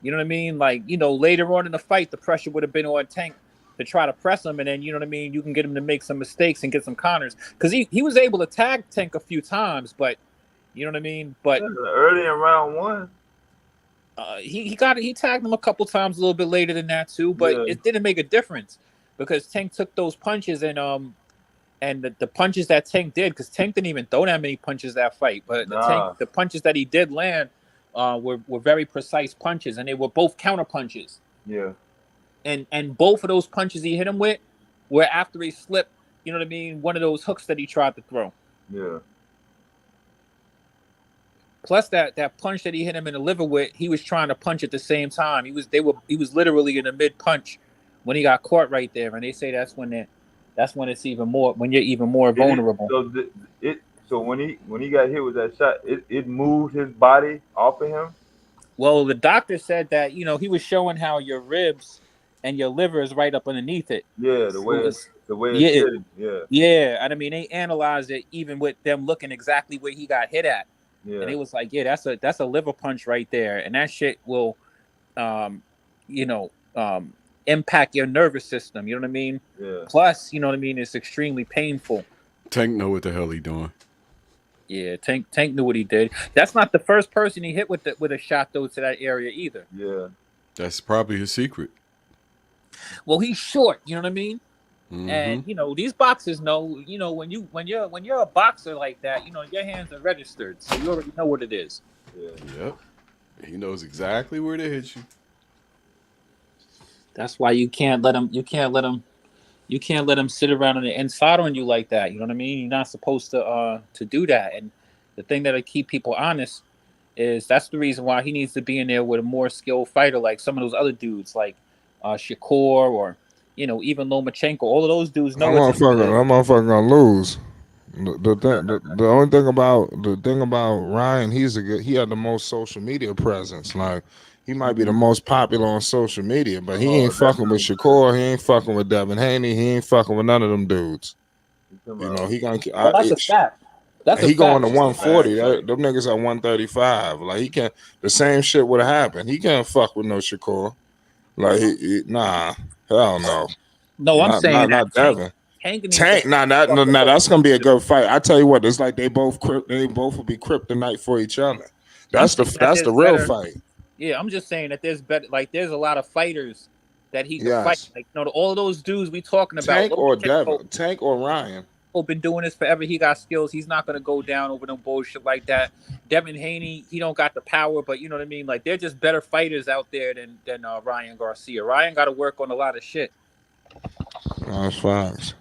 you know what I mean? Like, later on in the fight, the pressure would have been on Tank to try to press him, and then you know what I mean. You can get him to make some mistakes and get some counters, because he was able to tag Tank a few times, but you know what I mean. But early in round one. he tagged him a couple times a little bit later than that too, but Yeah, it didn't make a difference because Tank took those punches and the punches that Tank did, because Tank didn't even throw that many punches that fight, but nah, the punches that he did land were very precise punches, and they were both counter punches. yeah, And both of those punches he hit him with were after he slipped, you know what I mean, one of those hooks that he tried to throw. yeah. Plus that punch that he hit him in the liver with, he was trying to punch at the same time. He was literally in a mid punch when he got caught right there, and they say that's when it's even more, when you're even more vulnerable. So when he got hit with that shot, it moved his body off of him. Well, the doctor said that he was showing how your ribs and your liver is right up underneath it. Yeah, the way it's yeah, sitting. Yeah, yeah. And I mean, they analyzed it even with them looking exactly where he got hit at. yeah. And it was like, yeah, that's a liver punch right there, and that shit will, impact your nervous system. You know what I mean? Yeah. Plus, you know what I mean, it's extremely painful. Tank know what the hell he doing. Yeah, Tank knew what he did. That's not the first person he hit with a shot though to that area either. Yeah. That's probably his secret. Well, he's short. You know what I mean? Mm-hmm. And these boxers know. When you're a boxer like that, your hands are registered, so you already know what it is. Yeah. Yep. He knows exactly where to hit you. That's why you can't let him sit around on the inside on you like that. You know what I mean? You're not supposed to do that. And the thing that'll keep people honest is that's the reason why he needs to be in there with a more skilled fighter, like some of those other dudes, like Shakur or even Lomachenko. All of those dudes know that motherfucker gonna lose. The only thing about Ryan, he had the most social media presence. Like, he might be the most popular on social media, but he ain't fucking with Shakur. He ain't fucking with Devin Haney. He ain't fucking with none of them dudes. He gonna. That's a fact. He going to 140. Them niggas at 135. Like, he can't. The same shit would have happened. He can't fuck with no Shakur. Like, nah, hell no. No, I'm saying not Devin. Tank, that's gonna be a good fight. I tell you what, it's like they both will be kryptonite for each other. That's the real fight. Yeah, I'm just saying that there's a lot of fighters that he can fight. Like, all of those dudes we talking about. Tank or Devin, Tank or Ryan. Been doing this forever. He got skills. He's not gonna go down over no bullshit like that. Devin Haney, he don't got the power, but you know what I mean. Like, they're just better fighters out there than Ryan Garcia. Ryan got to work on a lot of shit. That's facts.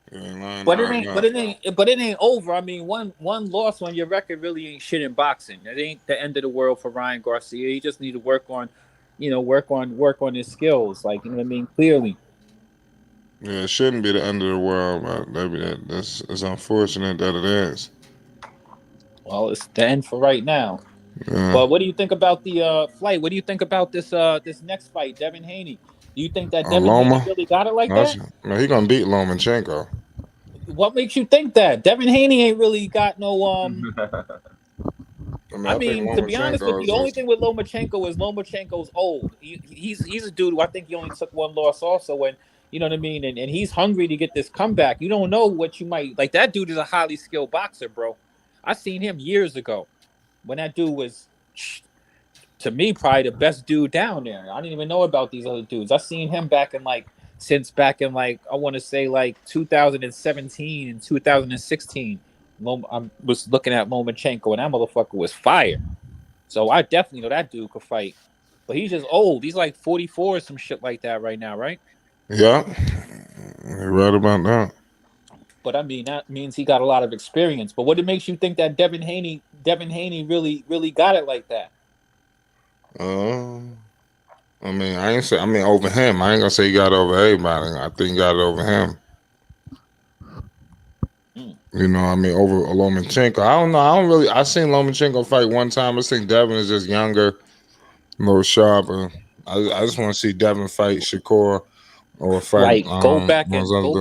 But it ain't over. I mean, one loss on your record really ain't shit in boxing. It ain't the end of the world for Ryan Garcia. He just need to work on his skills. Like, you know what I mean? Clearly. Yeah, it shouldn't be the end of the world, but it's unfortunate that it is. Well, it's the end for right now. Yeah. But what do you think about the flight? What do you think about this next fight, Devin Haney? Do you think that Devin Haney really got it like that? No, he gonna beat Lomachenko. What makes you think that? Devin Haney ain't really got no I mean, to be honest with you, the only thing with Lomachenko is Lomachenko's old. He's a dude who I think he only took one loss also, and you know what I mean? And he's hungry to get this comeback. You don't know what you might like. That dude is a highly skilled boxer, bro. I seen him years ago when that dude was, to me, probably the best dude down there. I didn't even know about these other dudes. I seen him since back in I want to say 2017 and 2016. I was looking at Lomachenko, and that motherfucker was fire. So I definitely know that dude could fight. But he's just old. He's like 44 or some shit like that right now, right? Yeah, you're right about that. but I mean that means he got a lot of experience. But what it makes you think that Devin Haney really got it like that? I mean, I ain't say. I mean, over him. I ain't gonna say he got over everybody. I think he got it over him. You know, I mean, over Lomachenko. I don't know. I don't really. I seen Lomachenko fight one time. I think Devin is just younger, a little sharper. I just want to see Devin fight Shakur or fight Like go back one of and those dudes.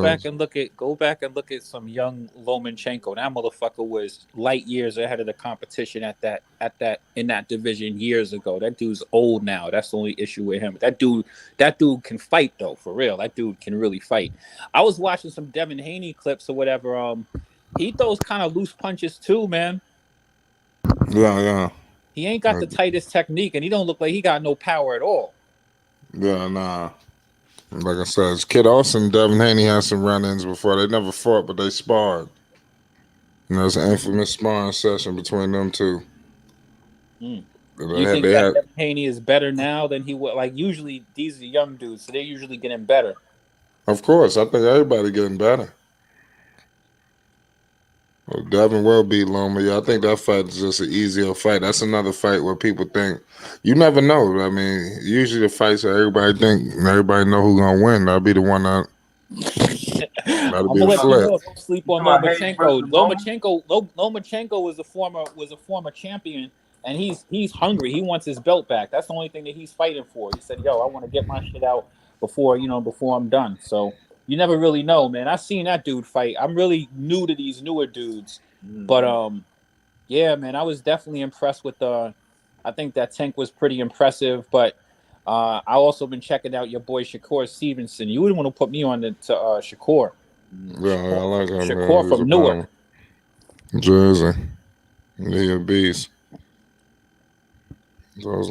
go back and look at some young Lomachenko. That motherfucker was light years ahead of the competition in that division years ago. That dude's old now. That's the only issue with him. That dude can fight though, for real. That dude can really fight. I was watching some Devin Haney clips or whatever. He throws kind of loose punches too, man. Yeah. He ain't got the tightest technique, and he don't look like he got no power at all. Yeah, nah. Like I said, Kid Austin, Devin Haney had some run-ins before. They never fought, but they sparred. You know, it's an infamous sparring session between them two. You think that Devin Haney is better now than he was? Like, usually these are young dudes, so they're usually getting better. Of course, I think everybody getting better. Well, Devin will beat Loma. Yeah, I think that fight is just an easier fight. That's another fight where people think you never know. I mean, usually the fights that everybody know who's gonna win. That'll be the one that'll be a let flip. you know, don't sleep on Lomachenko. Lomachenko was a former champion, and he's hungry. He wants his belt back. That's the only thing that he's fighting for. He said, "Yo, I want to get my shit out before I'm done." So you never really know, man. I seen that dude fight. I'm really new to these newer dudes, but yeah, man, I was definitely impressed with I think that Tank was pretty impressive, but I also been checking out your boy Shakur Stevenson. You wouldn't want to put me on to Shakur. Yeah, I like him. Shakur from Newark, Jersey. He a beast. So there's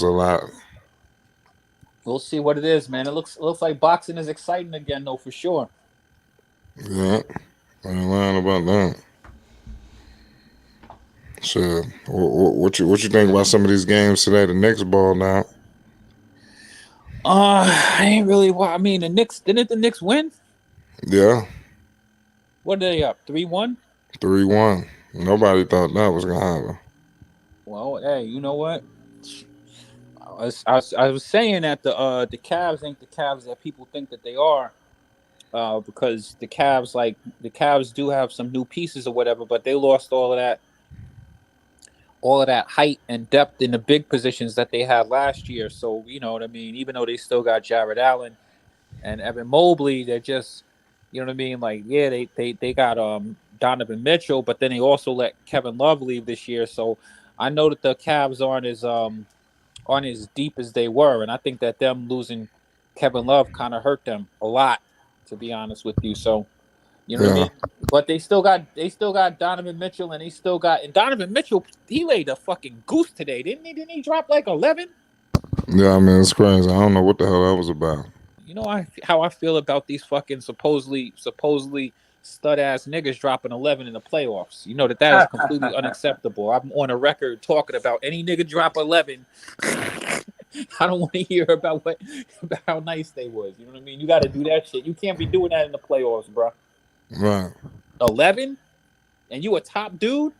a lot. We'll see what it is, man. It looks like boxing is exciting again, though, for sure. Yeah, I ain't lying about that. So, what you think about some of these games today? The Knicks balled out. I ain't really. I mean, the Knicks didn't the Knicks win? Yeah. What are they up? 3-1? 3-1. Nobody thought that was gonna happen. Well, hey, you know what? I was saying that the Cavs ain't the Cavs that people think that they are, because the Cavs do have some new pieces or whatever, but they lost all of that height and depth in the big positions that they had last year. So you know what I mean. Even though they still got Jared Allen and Evan Mobley, they're just, you know what I mean. Like, yeah, they got Donovan Mitchell, but then they also let Kevin Love leave this year. So I know that the Cavs aren't as deep as they were, and I think that them losing Kevin Love kind of hurt them a lot, to be honest with you. So, you know what I mean? But they still got Donovan Mitchell, and Donovan Mitchell, he laid a fucking goose today, didn't he? Didn't he drop like 11? Yeah, I mean, it's crazy. I don't know what the hell that was about. You know how I feel about these fucking supposedly stud ass niggas dropping 11 in the playoffs. You know that is completely unacceptable. I'm on a record talking about any nigga drop 11. I don't want to hear about how nice they was. You know what I mean? You got to do that shit. You can't be doing that in the playoffs, bro. Right. 11, and you a top dude?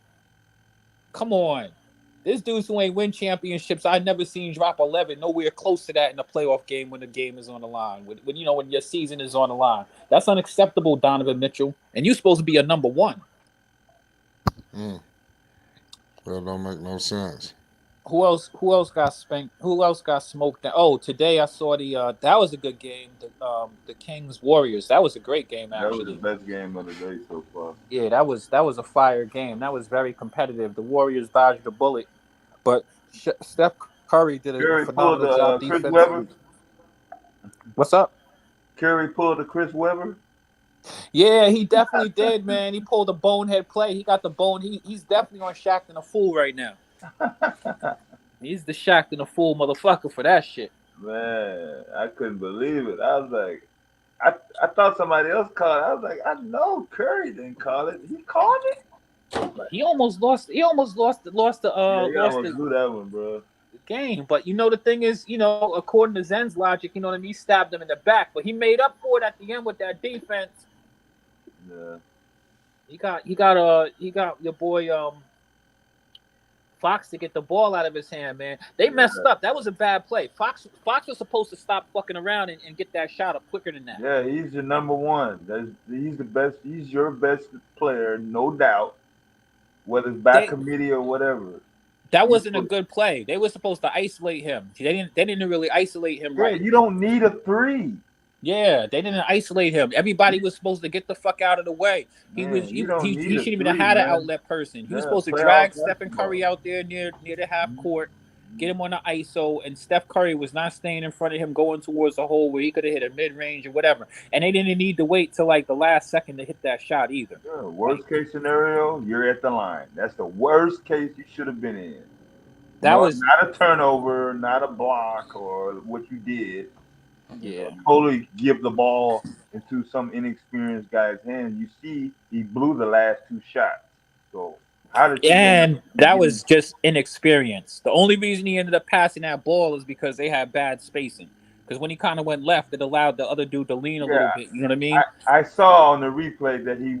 Come on. There's dudes who ain't win championships I never seen drop 11 nowhere close to that in a playoff game when the game is on the line. When your season is on the line. That's unacceptable, Donovan Mitchell. And you're supposed to be a number one. That don't make no sense. Who else got spanked? Who else got smoked down? Oh, today I saw that was a good game. The Kings Warriors. That was a great game, actually. That was the best game of the day so far. Yeah, that was a fire game. That was very competitive. The Warriors dodged a bullet, but Steph Curry did a phenomenal job defensively. What's up? Curry pulled a Chris Webber. Yeah, he definitely did, man. He pulled a bonehead play. He got the bone. He's definitely on Shaq and a Fool right now. He's the Shaq and a Fool motherfucker for that shit. Man, I couldn't believe it. I was like, I thought somebody else called it. I was like, I know Curry didn't call it. He called it. He almost lost. He almost lost the. Yeah, he almost blew that one, bro. game. But the thing is, according to Zen's logic, you know what I mean, he stabbed him in the back, but he made up for it at the end with that defense. Yeah. He got your boy Fox to get the ball out of his hand, man. They messed up. That was a bad play. Fox was supposed to stop fucking around and get that shot up quicker than that. Yeah, he's your number one. He's the best. He's your best player, no doubt. Whether it's by committee or whatever. That wasn't a good play. They were supposed to isolate him. They didn't really isolate him right. You don't need a three. Yeah, they didn't isolate him. Everybody was supposed to get the fuck out of the way. He shouldn't even have had an outlet person. He was supposed to drag Stephen Curry out there near the half court, get him on the ISO, and Steph Curry was not staying in front of him going towards the hole where he could have hit a mid-range or whatever. And they didn't need to wait till like the last second to hit that shot either. Yeah, worst case scenario, you're at the line. That's the worst case you should have been in. That was not a turnover, not a block or what you did. Yeah. Totally give the ball into some inexperienced guy's hand. You see, he blew the last two shots. So how did? And that was just inexperience. The only reason he ended up passing that ball is because they had bad spacing. Because when he kind of went left, it allowed the other dude to lean a little bit. You know what I mean? I saw on the replay that he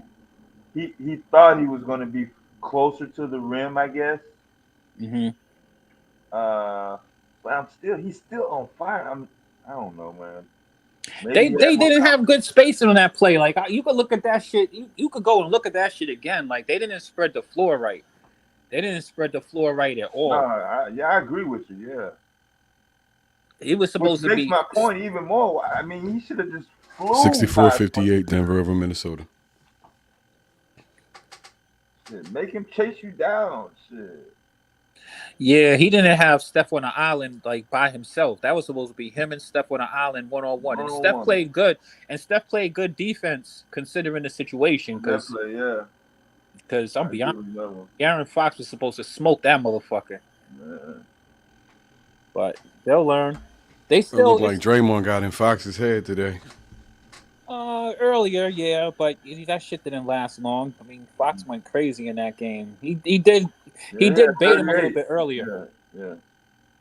thought he was going to be closer to the rim, I guess. Mm-hmm. But he's still on fire. I don't know, man. Maybe they didn't have good spacing on that play. Like you could look at that shit. You could go and look at that shit again. Like they didn't spread the floor right. They didn't spread the floor right at all. I agree with you. Yeah, he was supposed to be. Makes my point even more. I mean, he should have just flew. 64-58, Denver over Minnesota. Shit, make him chase you down. Shit. Yeah, he didn't have Steph on the island like by himself. That was supposed to be him and Steph on the island 1-on-1. And Steph played good. And Steph played good defense considering the situation. Because I'm beyond. Aaron Fox was supposed to smoke that motherfucker. Yeah. But they'll learn. They still look like Draymond got in Fox's head today. Earlier, yeah, but that shit didn't last long. I mean, Fox went crazy in that game. He did bait him a little bit earlier. Yeah.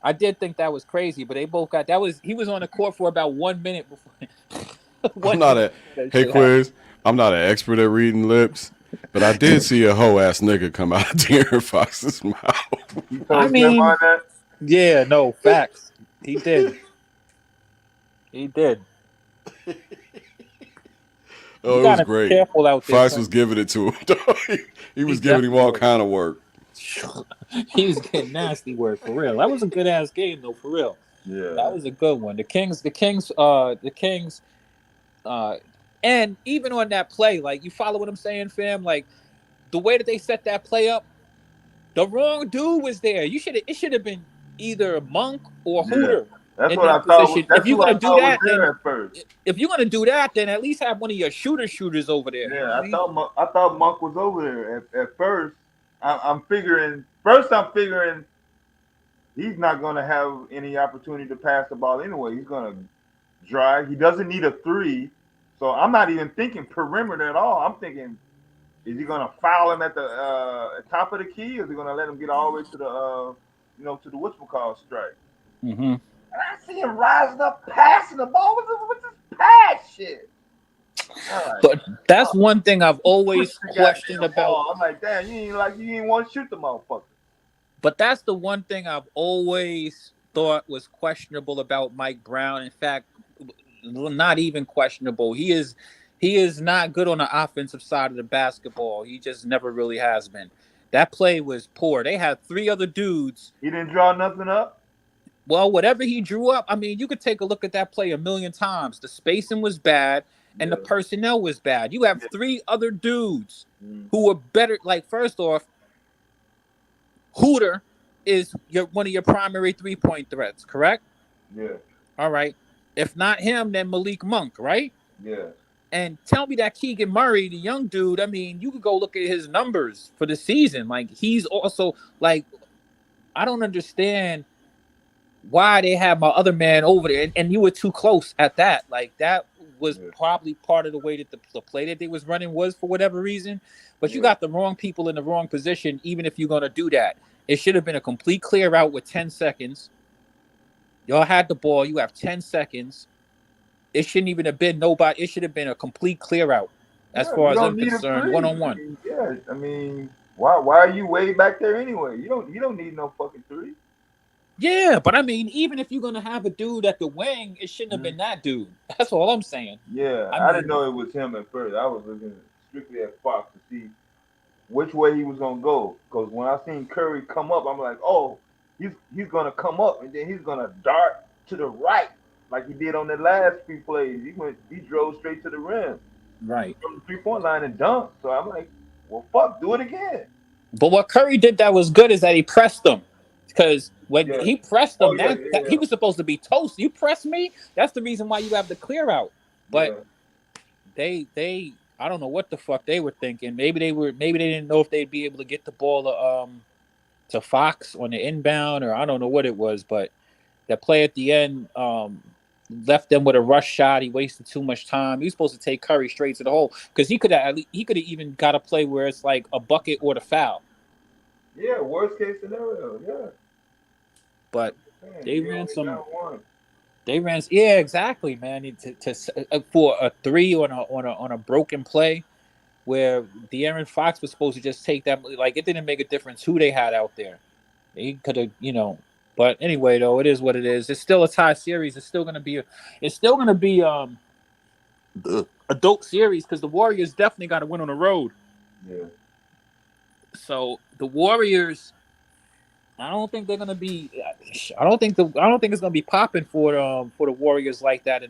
I did think that was crazy, but they both got he was on the court for about 1 minute before. I'm not an expert at reading lips, but I did see a hoe ass nigga come out of De'Aaron Fox's mouth. I mean, yeah, no facts. He did. He did. Oh, it was great. Fox was giving it to him. He was giving him all kind of work. He was getting nasty work for real. That was a good ass game though, for real. Yeah, that was a good one. The Kings, and even on that play, like you follow what I'm saying, fam. Like the way that they set that play up, the wrong dude was there. It should have been either Monk or Hooter. That's what I thought. If you're gonna do that, then at least have one of your shooters over there. Yeah, I thought Monk was over there at first. I'm figuring he's not gonna have any opportunity to pass the ball anyway. He's gonna drive. He doesn't need a three, so I'm not even thinking perimeter at all. I'm thinking, is he gonna foul him at the top of the key, or is he gonna let him get all the way to the to the whatchamacallit strike? Mm-hmm. And I see him rising up, passing the ball with this pass shit. Right. But that's one thing I've always questioned about. I'm like, damn, you ain't want to shoot the motherfucker. But that's the one thing I've always thought was questionable about Mike Brown. In fact, not even questionable. He is not good on the offensive side of the basketball. He just never really has been. That play was poor. They had three other dudes. He didn't draw nothing up? Well, whatever he drew up, I mean, you could take a look at that play a million times. The spacing was bad, and the personnel was bad. You have three other dudes who were better. Like, first off, Hooter is one of your primary three-point threats, correct? Yeah. All right. If not him, then Malik Monk, right? Yeah. And tell me that Keegan Murray, the young dude, I mean, you could go look at his numbers for the season. Like, he's also, like, I don't understand why they have my other man over there, and you were too close at that. Like, that was probably part of the way that the play that they was running was for whatever reason. But you got the wrong people in the wrong position, even if you're going to do that. It should have been a complete clear out with 10 seconds. Y'all had the ball. You have 10 seconds. It shouldn't even have been nobody. It should have been a complete clear out, as Yeah, far you as don't I'm need a concerned, three. one on I one. mean, yeah, I mean, why are you way back there anyway? You don't need no fucking three. Yeah, but I mean, even if you're gonna have a dude at the wing, it shouldn't have Mhm. been that dude. That's all I'm saying. Yeah, I I didn't mean, know it was him at first. I was looking strictly at Fox to see which way he was gonna go. Because when I seen Curry come up, I'm like, oh, he's gonna come up and then he's gonna dart to the right like he did on the last few plays. He drove straight to the rim right. from the 3-point line and dunked. So I'm like, well, fuck, do it again. But what Curry did that was good is that he pressed them. Because when Yeah. he pressed Oh them, yeah, that yeah, he was supposed to be toast. You press me, that's the reason why you have the clear out. But yeah. they I don't know what the fuck they were thinking. Maybe they didn't know if they'd be able to get the ball to Fox on the inbound, or I don't know what it was, but that play at the end left them with a rush shot. He wasted too much time. He was supposed to take Curry straight to the hole because he could have even got a play where it's like a bucket or the foul. Yeah, worst case scenario. Yeah. But Man, they he ran only some. got one. They ran. Yeah, exactly, man. For a three on a broken play where De'Aaron Fox was supposed to just take that. Like it didn't make a difference who they had out there. He could have, But anyway, though, it is what it is. It's still a tie series. It's still gonna be a dope series because the Warriors definitely got to win on the road. Yeah. So the Warriors, I don't think they're gonna be. I don't think it's gonna be popping for the Warriors like that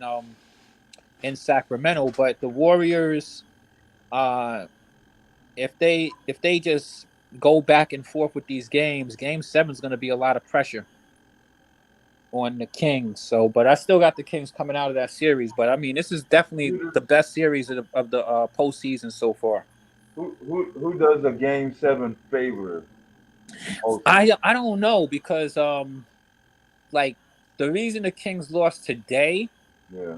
in Sacramento. But the Warriors, uh, if they just go back and forth with these games, Game 7 is gonna be a lot of pressure on the Kings. So, but I still got the Kings coming out of that series. But I mean, this is definitely Who the best series of the postseason so far. who does a game 7 favor the most? I don't know because like the reason the Kings lost today Yeah.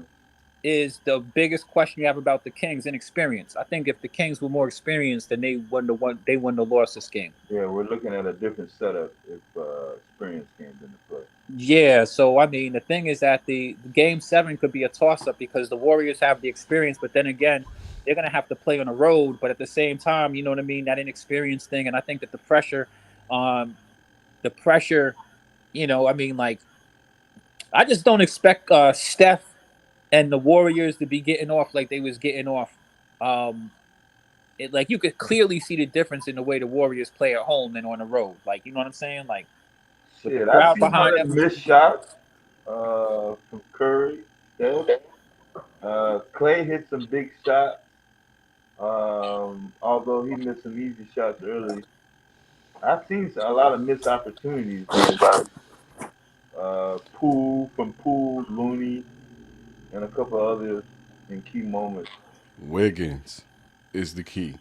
is the biggest question you have about the Kings inexperience. I think if the Kings were more experienced, then they wouldn't have lost this game. Yeah, we're looking at a different setup if experience came into play. Yeah, so I mean the thing is that the Game 7 could be a toss up because the Warriors have the experience, but then again they're gonna have to play on the road. But at the same time, you know what I mean, that inexperienced thing, and I think that um, the pressure, I mean, like I just don't expect Steph and the Warriors to be getting off like they was getting off. Um, like you could clearly see the difference in the way the Warriors play at home and on the road. Like you know what I'm saying? Like with the Shit, I crowd see one behind of them. the missed shots from Curry. Steph. Clay hit some big shots. Although he missed some easy shots early, I've seen a lot of missed opportunities by Poole, Looney, and a couple others in key moments. Wiggins is the key.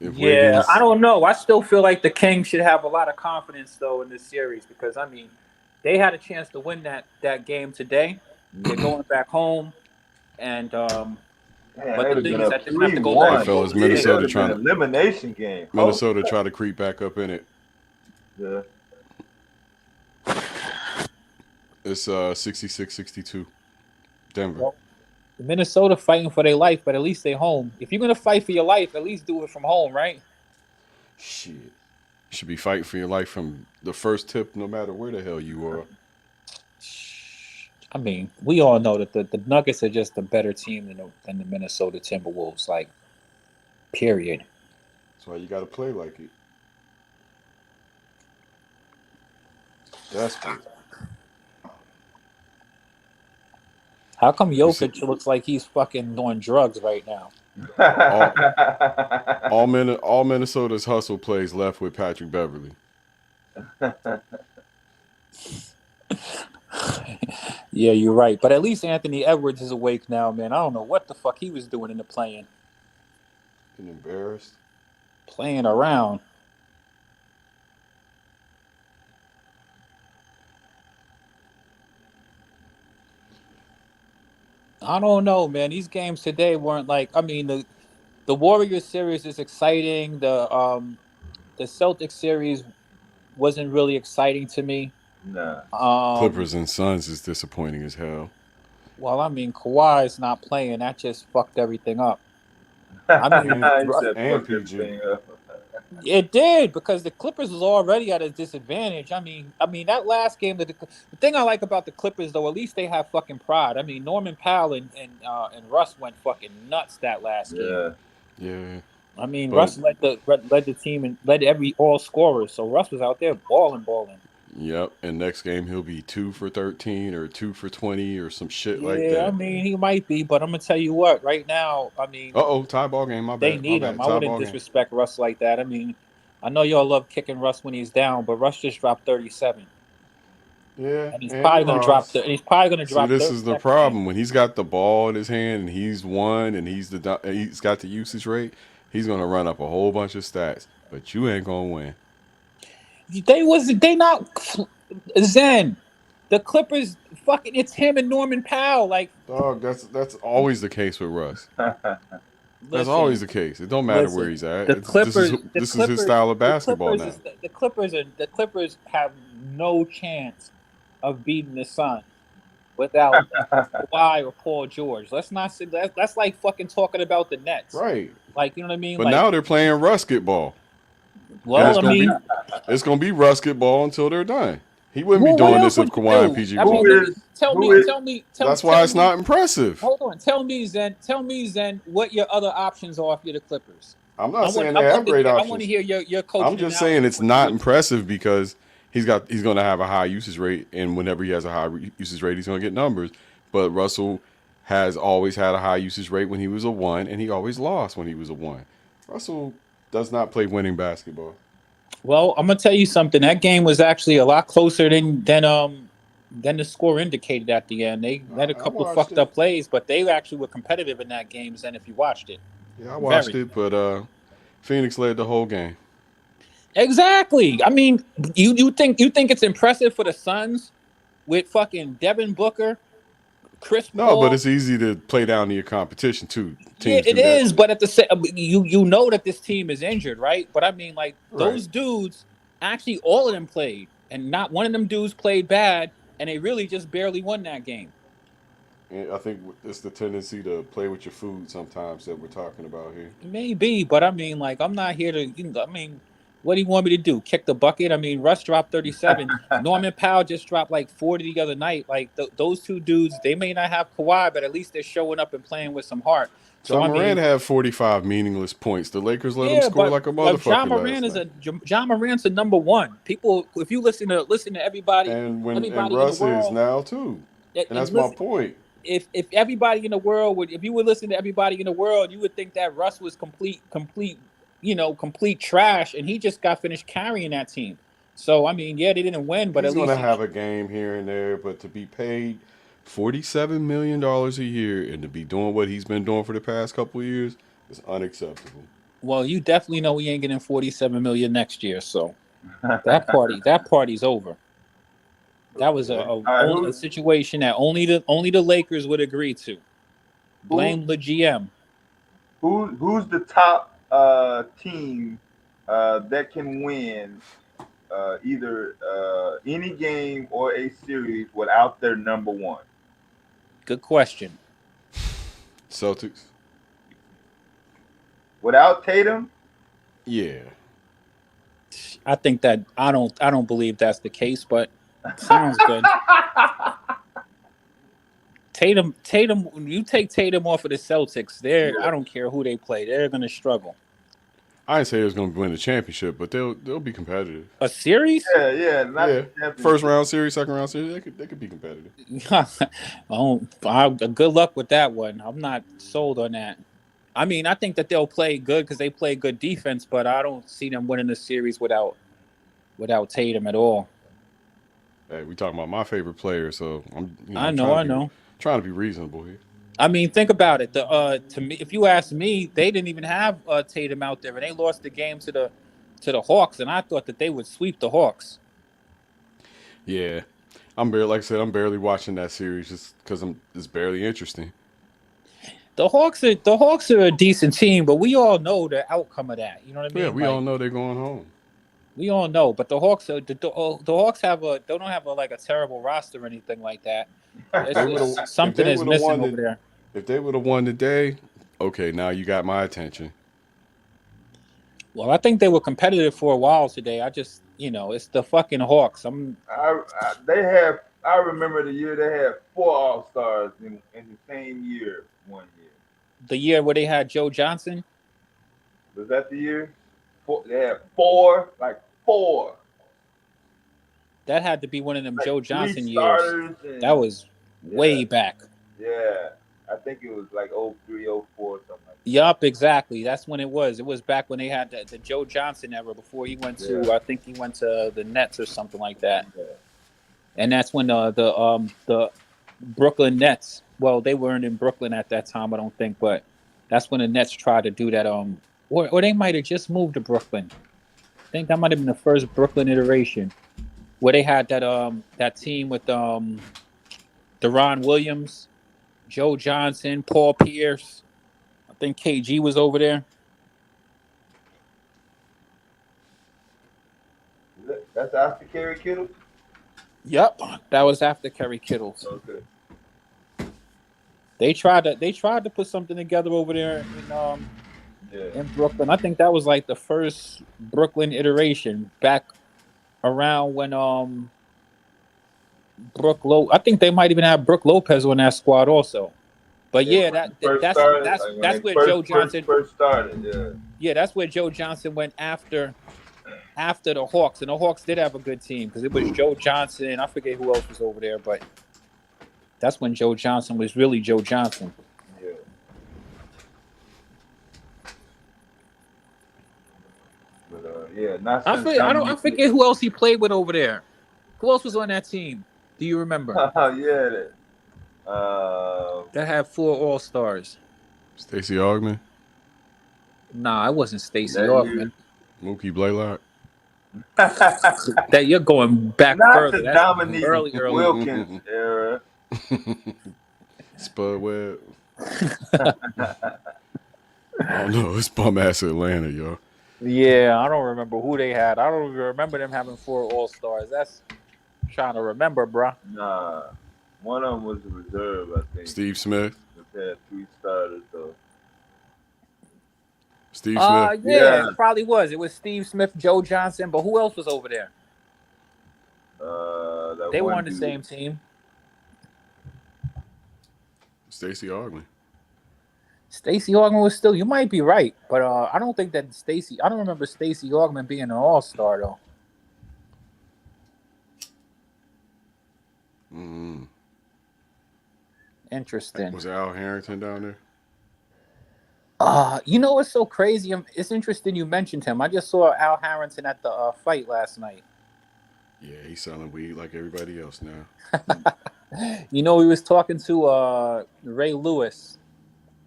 If Yeah, I Wiggins, don't know. I still feel like the Kings should have a lot of confidence though in this series because I mean they had a chance to win that game today. They're going back home, and Man, but they'd the have thing been is up that they're gonna have three to go back hey and one. forth fellas, with the Shit, that would Minnesota have been trying an to elimination game. Holy Minnesota crap. try to creep back up in it. Yeah. It's 66-62 Denver. Well, Minnesota fighting for their life, but at least they home. If you're gonna fight for your life, at least do it from home, right? Shit. You should be fighting for your life from the first tip, no matter where the hell you are. I mean, we all know that the Nuggets are just a better team than the Minnesota Timberwolves. Like, period. That's why you got to play like it. Desperate. How come You see, Jokic looks like he's fucking doing drugs right now? all all Minnesota's hustle plays left with Patrick Beverly. Yeah, you're right. But at least Anthony Edwards is awake now, man. I don't know what the fuck he was doing in the And embarrassed. playing around. I don't know, man. These games today weren't like. I mean, the Warriors series is exciting. The Celtics series wasn't really exciting to me. Nah. Clippers and Suns is disappointing as hell. Well, I mean, Kawhi's not playing. That just fucked everything up. I mean, He said And fuck PG. everything up. it did because the Clippers was already at a disadvantage. I mean that last game. The thing I like about the Clippers, though, at least they have fucking pride. I mean, Norman Powell and Russ went fucking nuts that last game. Yeah. Yeah. I mean, But Russ led the team and led every all scorers. So Russ was out there balling. yep. And next game he'll be 2 for 13 or 2 for 20 or some shit like Yeah, I that. mean he might be, but I'm gonna tell you what. Right now, I mean Tie ball game. My they bad. My need him. bad. I Tie wouldn't ball game. disrespect Russ like that. I mean, I know y'all love kicking Russ when he's down, but Russ just dropped 37, Yeah. and he's And probably gonna drop. Ross. He's probably gonna See, drop. this 30 is the next game. problem when he's got the ball in his hand and he's won and he's got the usage rate. He's gonna run up a whole bunch of stats, but you ain't gonna win. They not Zen. The Clippers fucking it's him and Norman Powell. Like, Dog, that's always the case with Russ. That's listen, always the case. It don't matter where listen, he's at. the Clippers. This is his style of basketball now. The Clippers have no chance of beating the Suns without Kawhi or Paul George. Let's not say that's like fucking talking about the Nets. Right. Like, you know what I mean? But like, now they're playing Rusketball. well, I mean, It's gonna be Rusketball until they're done. He wouldn't be what doing else this if would you Kawhi and do? PG I won. mean, tell me. That's why it's not impressive. Hold on. Tell me, Zen, what your other options are if you're the Clippers. I'm not saying they have great options. I want to hear your coach. I'm just saying it's not impressive because he's going to have a high usage rate, and whenever he has a high usage rate, he's going to get numbers. But Russell has always had a high usage rate when he was a 1, and he always lost when he was a 1. Russell does not play winning basketball. Well, I'm gonna tell you something. That game was actually a lot closer than the score indicated at the end. They had a couple of fucked up plays, but they actually were competitive in that game. Then, if you watched it, yeah, I watched it, but Phoenix led the whole game. Exactly. I mean, you think it's impressive for the Suns with fucking Devin Booker, Chris Paul? No, but it's easy to play down to your competition too. Yeah, it is. But at the same, you know that this team is injured, right? But I mean, like those dudes, actually, all of them played, and not one of them dudes played bad, and they really just barely won that game. And I think it's the tendency to play with your food sometimes that we're talking about here. Maybe, but I mean, like, I'm not here to. I mean, what do you want me to do? Kick the bucket? I mean, Russ dropped 37. Norman Powell just dropped like 40 the other night. Like those two dudes, they may not have Kawhi, but at least they're showing up and playing with some heart. So Morant had 45 meaningless points. The Lakers let him score like a motherfucker. John Morant's a number one. People, if you listen to everybody, and Russ is now too, and that's my point. If everybody in the world if you would listen to everybody in the world, you would think that Russ was complete trash, and he just got finished carrying that team. So I mean, yeah, they didn't win, but he's at least going to have a game here and there. But to be paid $47 million a year and to be doing what he's been doing for the past couple of years is unacceptable. Well, you definitely know we ain't getting $47 million next year, so that party's over. That was a situation that only the Lakers would agree to. Blame the GM. Who's the top team that can win either any game or a series without their number one? Good question. Celtics. Without Tatum? Yeah. I think that I don't believe that's the case, but sounds good. Tatum, you take Tatum off of the Celtics, I don't care who they play, they're gonna struggle. I didn't say they was gonna win the championship, but they'll be competitive. A series? Yeah. First round series, second round series, they could be competitive. Good luck with that one. I'm not sold on that. I mean, I think that they'll play good because they play good defense, but I don't see them winning the series without Tatum at all. Hey, we talking about my favorite player, so I know. Trying to be reasonable here. I mean, think about it. To me, if you ask me, they didn't even have Tatum out there, and they lost the game to the Hawks, and I thought that they would sweep the Hawks. Yeah, I'm barely watching that series just because it's barely interesting. The Hawks are a decent team, but we all know the outcome of that. You know what I mean? Yeah, we all know they're going home. We all know, but the Hawks are the Hawks don't have like a terrible roster or anything like that. If It's they would have, just if something they is would have missing won over there. if they would have won today, okay, now you got my attention. Well, I think they were competitive for a while today. I just, it's the fucking Hawks. I remember the year they had 4 All-Stars in the same year. One year The year where they had Joe Johnson. was that the year? They had four, like four, That had to be one of them like Joe three Johnson years. starters. And, That was way yeah, back. yeah. I think it was like 03, 04, something like Yup, exactly. That's when it was. It was back when they had the Joe Johnson era before he went to, that. I think he went to the Nets or something like that. Yeah. And that's when the Brooklyn Nets. Well, they weren't in Brooklyn at that time, I don't think, but that's when the Nets tried to do that. Or they might have just moved to Brooklyn. I think that might have been the first Brooklyn iteration where they had that team with Deron Williams, Joe Johnson, Paul Pierce. I think KG was over there. That's after Kerry Kittle? Yep, that was after Kerry Kittles. Okay. They tried to put something together over there in Brooklyn. I think that was like the first Brooklyn iteration back around when I think they might even have Brooke Lopez on that squad also. But yeah, that's where Joe Johnson first started. Yeah. Yeah, that's where Joe Johnson went after the Hawks, and the Hawks did have a good team because it was Joe Johnson. I forget who else was over there, but that's when Joe Johnson was really Joe Johnson. Yeah. But I forget who else he played with over there. Who else was on that team? Do you remember? That had 4 All-Stars. Stacey Augman. Nah, it wasn't Stacey Augman. Mookie Blaylock. That you're going back not further. the That's Dominique early. Wilkins era. Spud Webb. I don't know. It's bum ass Atlanta, yo. Yeah, I don't remember who they had. I don't even remember them having 4 All-Stars. That's trying to remember, bruh. Nah, one of them was a reserve, I think. Steve Smith. They had 3 starters, though. Steve Smith. Yeah, it probably was. It was Steve Smith, Joe Johnson, but who else was over there? They were on the same team. Stacey Augman. Stacey Augman was still. You might be right, but I don't think that I don't remember Stacey Augman being an All-Star though. Mm-hmm. Interesting. Was Al Harrington down there? You know what's so crazy? It's interesting you mentioned him. I just saw Al Harrington at the fight last night. Yeah, he's selling weed like everybody else now. He was talking to Ray Lewis.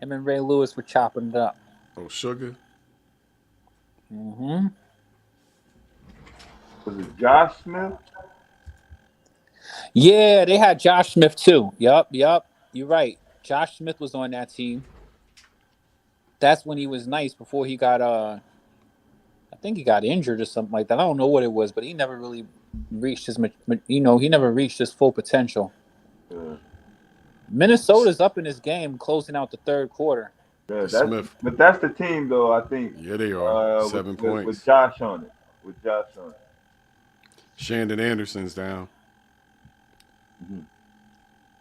Him and Ray Lewis were chopping it up. Oh, Sugar? Mm-hmm. Was it Josh Smith? Yeah, they had Josh Smith too. Yup. You're right. Josh Smith was on that team. That's when he was nice before he got I think he got injured or something like that. I don't know what it was, but he never really reached his he never reached his full potential. Yeah. Minnesota's up in this game, closing out the third quarter. Yeah, but that's the team, though. I think. Yeah, they are 7 points with Josh on it. Shandon Anderson's down. Mm-hmm.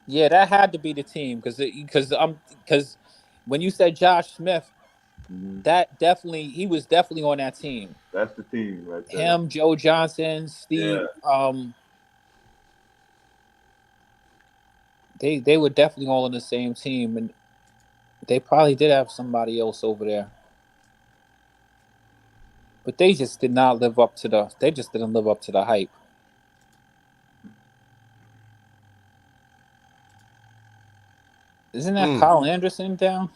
Yeah, that had to be the team because when you said Josh Smith, that definitely he was definitely on that team. That's the team right there. Him, Joe Johnson, Steve. Yeah. They were definitely all on the same team, and they probably did have somebody else over there, but they just did not live up to the. They just didn't live up to the hype. Isn't that Kyle Anderson down?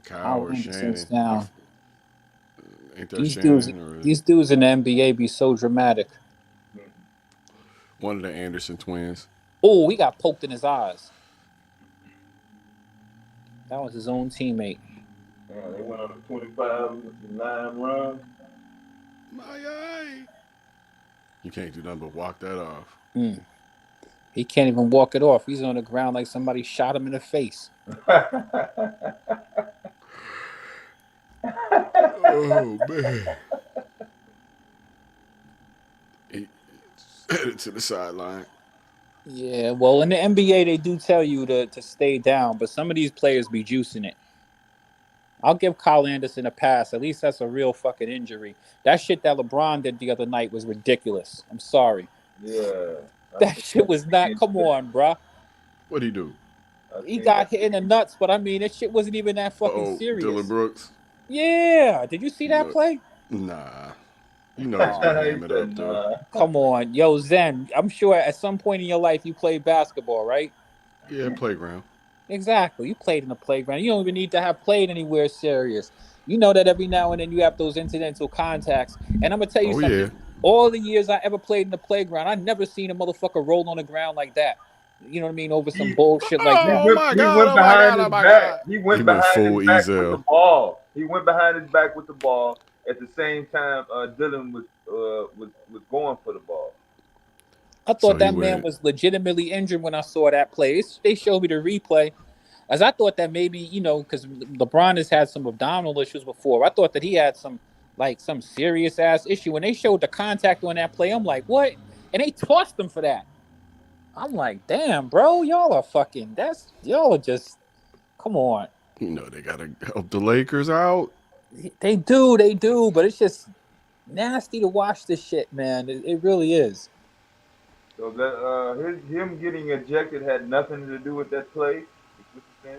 Kyle or Anderson's Shannon? Down. Ain't that Shannon? These dudes in the NBA be so dramatic. One of the Anderson twins. Oh, he got poked in his eyes. That was his own teammate. They went on a 25-9 run. My eye. You can't do nothing but walk that off. He can't even walk it off. He's on the ground like somebody shot him in the face. Oh man. He headed to the sideline. Yeah, well, in the NBA, they do tell you to stay down, but some of these players be juicing it. I'll give Kyle Anderson a pass. At least that's a real fucking injury. That shit that LeBron did the other night was ridiculous. I'm sorry. Yeah. That shit was not. Come on, bruh. What'd he do? He got hit in the nuts, but I mean, that shit wasn't even that fucking Oh, Dylan serious. Brooks. Yeah. Did you see that No. play? Nah. You know he's gonna ham it up though. Come on. Yo, Zen, I'm sure at some point in your life you played basketball, right? Yeah, playground. Exactly. You played in the playground. You don't even need to have played anywhere serious. You know that every now and then you have those incidental contacts. And I'm gonna tell you Oh something. yeah. All the years I ever played in the playground, I never seen a motherfucker roll on the ground like that. You know what I mean? Over some bullshit like that. Oh my god! Oh my god! Oh my god! He went He went behind full his back with Ezel. the ball. He went behind his back with the ball. At the same time, Dylan was going for the ball. I So thought he that man went. was legitimately injured when I saw that play. They showed me the replay. As I thought that maybe, because LeBron has had some abdominal issues before. I thought that he had some serious ass issue. When they showed the contact on that play, I'm like, what? And they tossed him for that. I'm like, damn, bro, y'all are just, come on. You know they gotta help the Lakers out. They do, but it's just nasty to watch this shit, man. It really is. So that him getting ejected had nothing to do with that play. Is what you're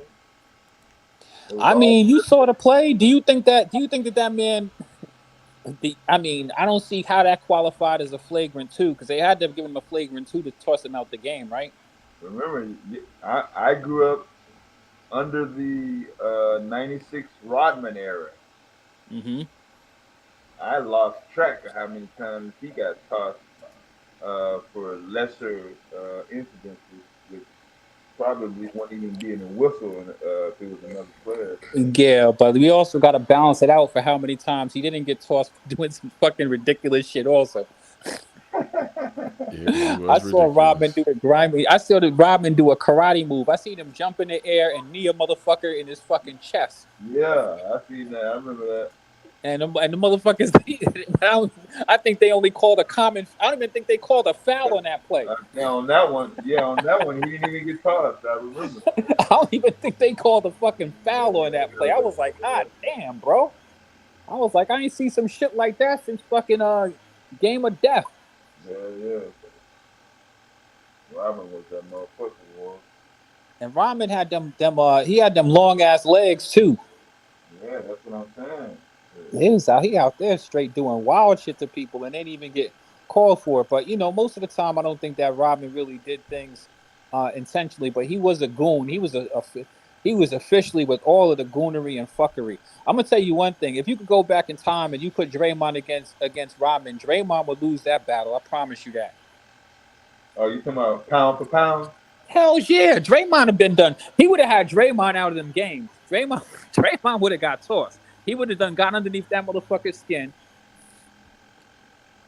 saying? I mean, you saw the play. Do you think that man? I mean, I don't see how that qualified as a flagrant two because they had to have given him a flagrant two to toss him out the game, right? Remember, I grew up under the '96 Rodman era. Mm-hmm. I lost track of how many times he got tossed for lesser incidences, which probably won't even be in a whistle if it was another player. Yeah, but we also got to balance it out for how many times he didn't get tossed for doing some fucking ridiculous shit. Also, Yeah, I saw Rodman do a grimy. I saw Rodman do a karate move. I seen him jump in the air and knee a motherfucker in his fucking chest. Yeah, I seen that. I remember that. And the motherfuckers, I think they only called a common. I don't even think they called a foul on that play. On that one, he didn't even get tossed. I remember. I don't even think they called a fucking foul on that play. I was like, God damn, bro. I was like, I ain't seen some shit like that since fucking Game of Death. Yeah. Robin was that motherfucker, boy. And Rodman had them long ass legs too. Yeah, that's what I'm saying. He out there straight doing wild shit to people and didn't even get called for it. But most of the time I don't think that Rodman really did things intentionally, but he was a goon. He was officially with all of the goonery and fuckery. I'm gonna tell you one thing: if you could go back in time and you put Draymond against Rodman, Draymond would lose that battle. I promise you that. Oh, you talking about pound for pound? Hell yeah, Draymond have been done. He would have had Draymond out of them games. Draymond would have got tossed. He would have got underneath that motherfucker's skin.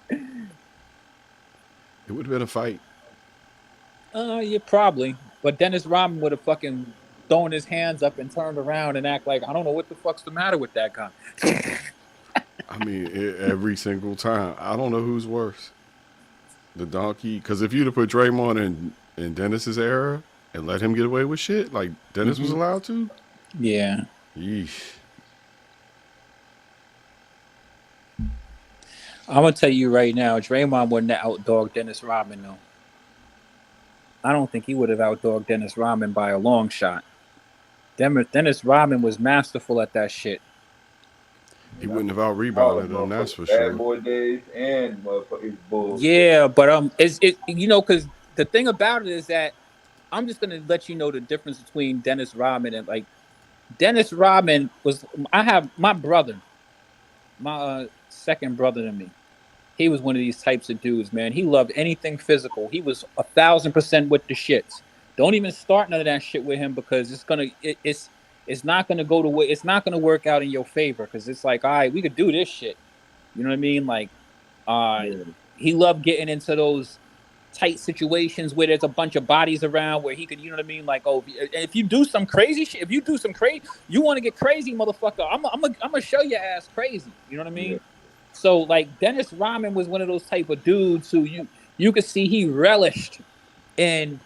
It would have been a fight. Yeah, probably. But Dennis Rodman would have fucking thrown his hands up and turned around and act like, I don't know what the fuck's the matter with that guy. I mean, every single time. I don't know who's worse. The donkey. Because if you'd have put Draymond in Dennis's era and let him get away with shit like Dennis was allowed to. Yeah. Yeesh. I'm going to tell you right now, Draymond wouldn't have outdogged Dennis Rodman, though. I don't think he would have outdogged Dennis Rodman by a long shot. Dennis Rodman was masterful at that shit. He wouldn't have out-rebounded him, that's for sure. Bad boy days and motherfuckers bull. Yeah, but because the thing about it is that I'm just gonna let you know the difference between Dennis Rodman and like Dennis Rodman was. I have my brother, my second brother to me. He was one of these types of dudes, man. He loved anything physical. He was 1,000% with the shits. Don't even start none of that shit with him because it's not gonna go the way. It's not gonna work out in your favor because it's like, all right, we could do this shit. You know what I mean? Like He loved getting into those tight situations where there's a bunch of bodies around where he could, you know what I mean? Like, oh, if you do some crazy shit, if you do some crazy, you want to get crazy, motherfucker. I'm gonna show your ass crazy. You know what I mean? Yeah. So like Dennis Rodman was one of those type of dudes who you could see he relished in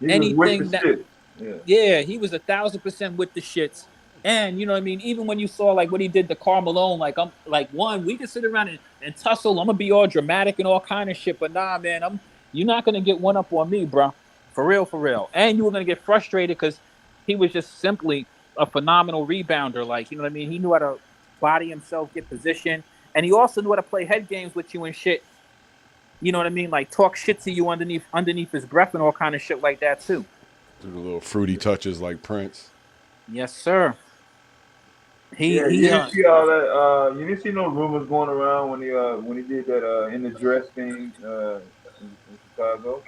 anything that. Shit. Yeah, he was 1,000% with the shits. And you know what I mean? Even when you saw like what he did to Karl Malone, like I'm like one, we can sit around and tussle. I'm gonna be all dramatic and all kind of shit, but nah, man, you're not gonna get one up on me, bro. For real, for real. And you were gonna get frustrated because he was just simply a phenomenal rebounder. Like, you know what I mean? He knew how to body himself, get position, and he also knew how to play head games with you and shit. You know what I mean? Like talk shit to you underneath his breath and all kind of shit like that too. Do the little fruity touches like Prince. Yes, sir. You didn't see all that. You didn't see no rumors going around when he did that in the dress thing in Chicago.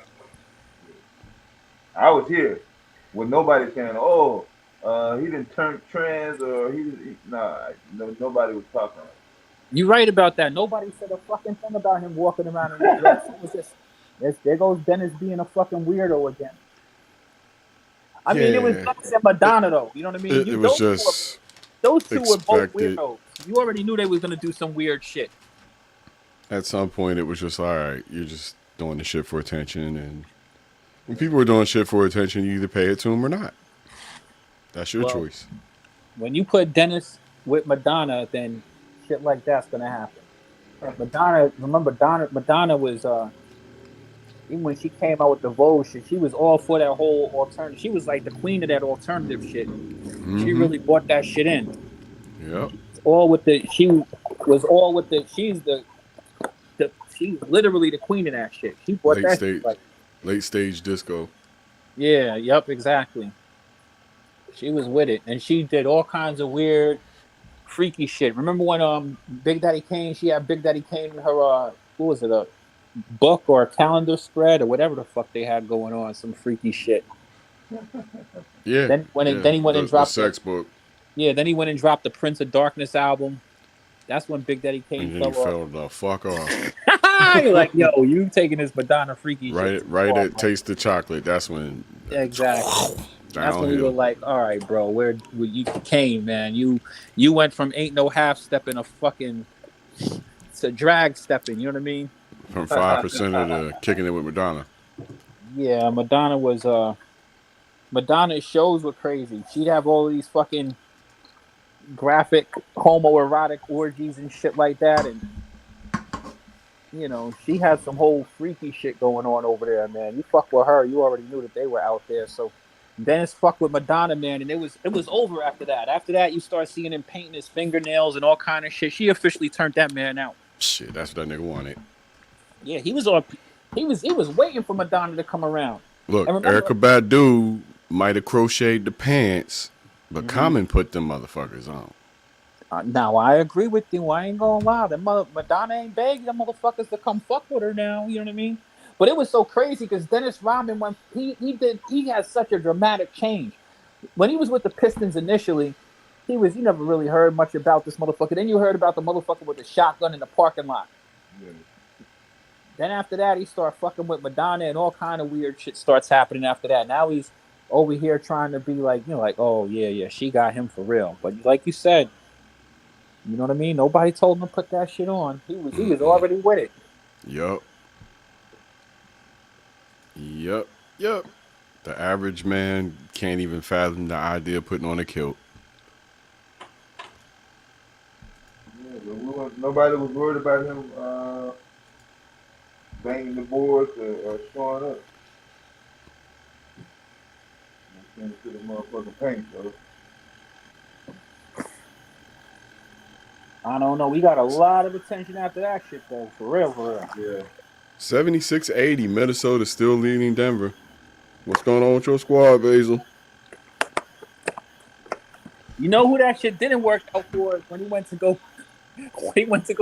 I was here with nobody saying, "Oh, he didn't turn trans," or nobody was talking. You're right about that. Nobody said a fucking thing about him walking around in the dress. It was just there goes Dennis being a fucking weirdo again. I mean, it was Dennis and Madonna though. You know what I mean? It was just. Those two were both weirdos. You already knew they was gonna do some weird shit. At some point, it was just all right. You're just doing the shit for attention, and when people are doing shit for attention, you either pay it to them or not. That's your choice. When you put Dennis with Madonna, then shit like that's gonna happen. Madonna was even when she came out with the Vogue shit, she was all for that whole alternative. She was like the queen of that alternative shit. Mm-hmm. She really brought that shit in. Yep. She's literally the queen of that shit. She brought late stage disco. Yeah, yep, exactly. She was with it, and she did all kinds of weird, freaky shit. Remember when Big Daddy Kane? She had Big Daddy Kane in her what was it, a book or a calendar spread or whatever the fuck they had going on, some freaky shit. Yeah. Then he went and dropped the sex book. Yeah, then he went and dropped the Prince of Darkness album. That's when Big Daddy Kane and then fell the fuck off. You're like, yo, you taking this Madonna freaky shit. Right at Taste the Chocolate. That's when. Exactly. That's when we were like, all right, bro, where you came, man? You went from ain't no half stepping to drag stepping. You know what I mean? From 5% to kicking it with Madonna. Yeah, Madonna's shows were crazy. She'd have all these fucking graphic homoerotic orgies and shit like that, and you know, she had some whole freaky shit going on over there, man. You fuck with her, you already knew that they were out there. So Dennis fucked with Madonna, man, and it was over after that. After that, you start seeing him painting his fingernails and all kind of shit. She officially turned that man out. Shit, that's what that nigga wanted. Yeah, he was waiting for Madonna to come around. Look, Erykah Badu might have crocheted the pants, but Common put them motherfuckers on. Now I agree with you. I ain't gonna lie. Madonna ain't begging them motherfuckers to come fuck with her now. You know what I mean? But it was so crazy because Dennis Rodman, when he had such a dramatic change. When he was with the Pistons initially, you never really heard much about this motherfucker. Then you heard about the motherfucker with the shotgun in the parking lot. Yeah. Then after that, he started fucking with Madonna, and all kind of weird shit starts happening after that. Now he's over here trying to be like, like, oh yeah, she got him for real. But like you said, you know what I mean? Nobody told him to put that shit on. He was already with it. Yup. The average man can't even fathom the idea of putting on a kilt. Yeah, but nobody was worried about him banging the boards or showing up. Into the motherfucking paint, though. I don't know. We got a lot of attention after that shit, though. For real. Yeah. 76-80. Minnesota still leading Denver. What's going on with your squad, Basil? You know who that shit didn't work out for when he went to go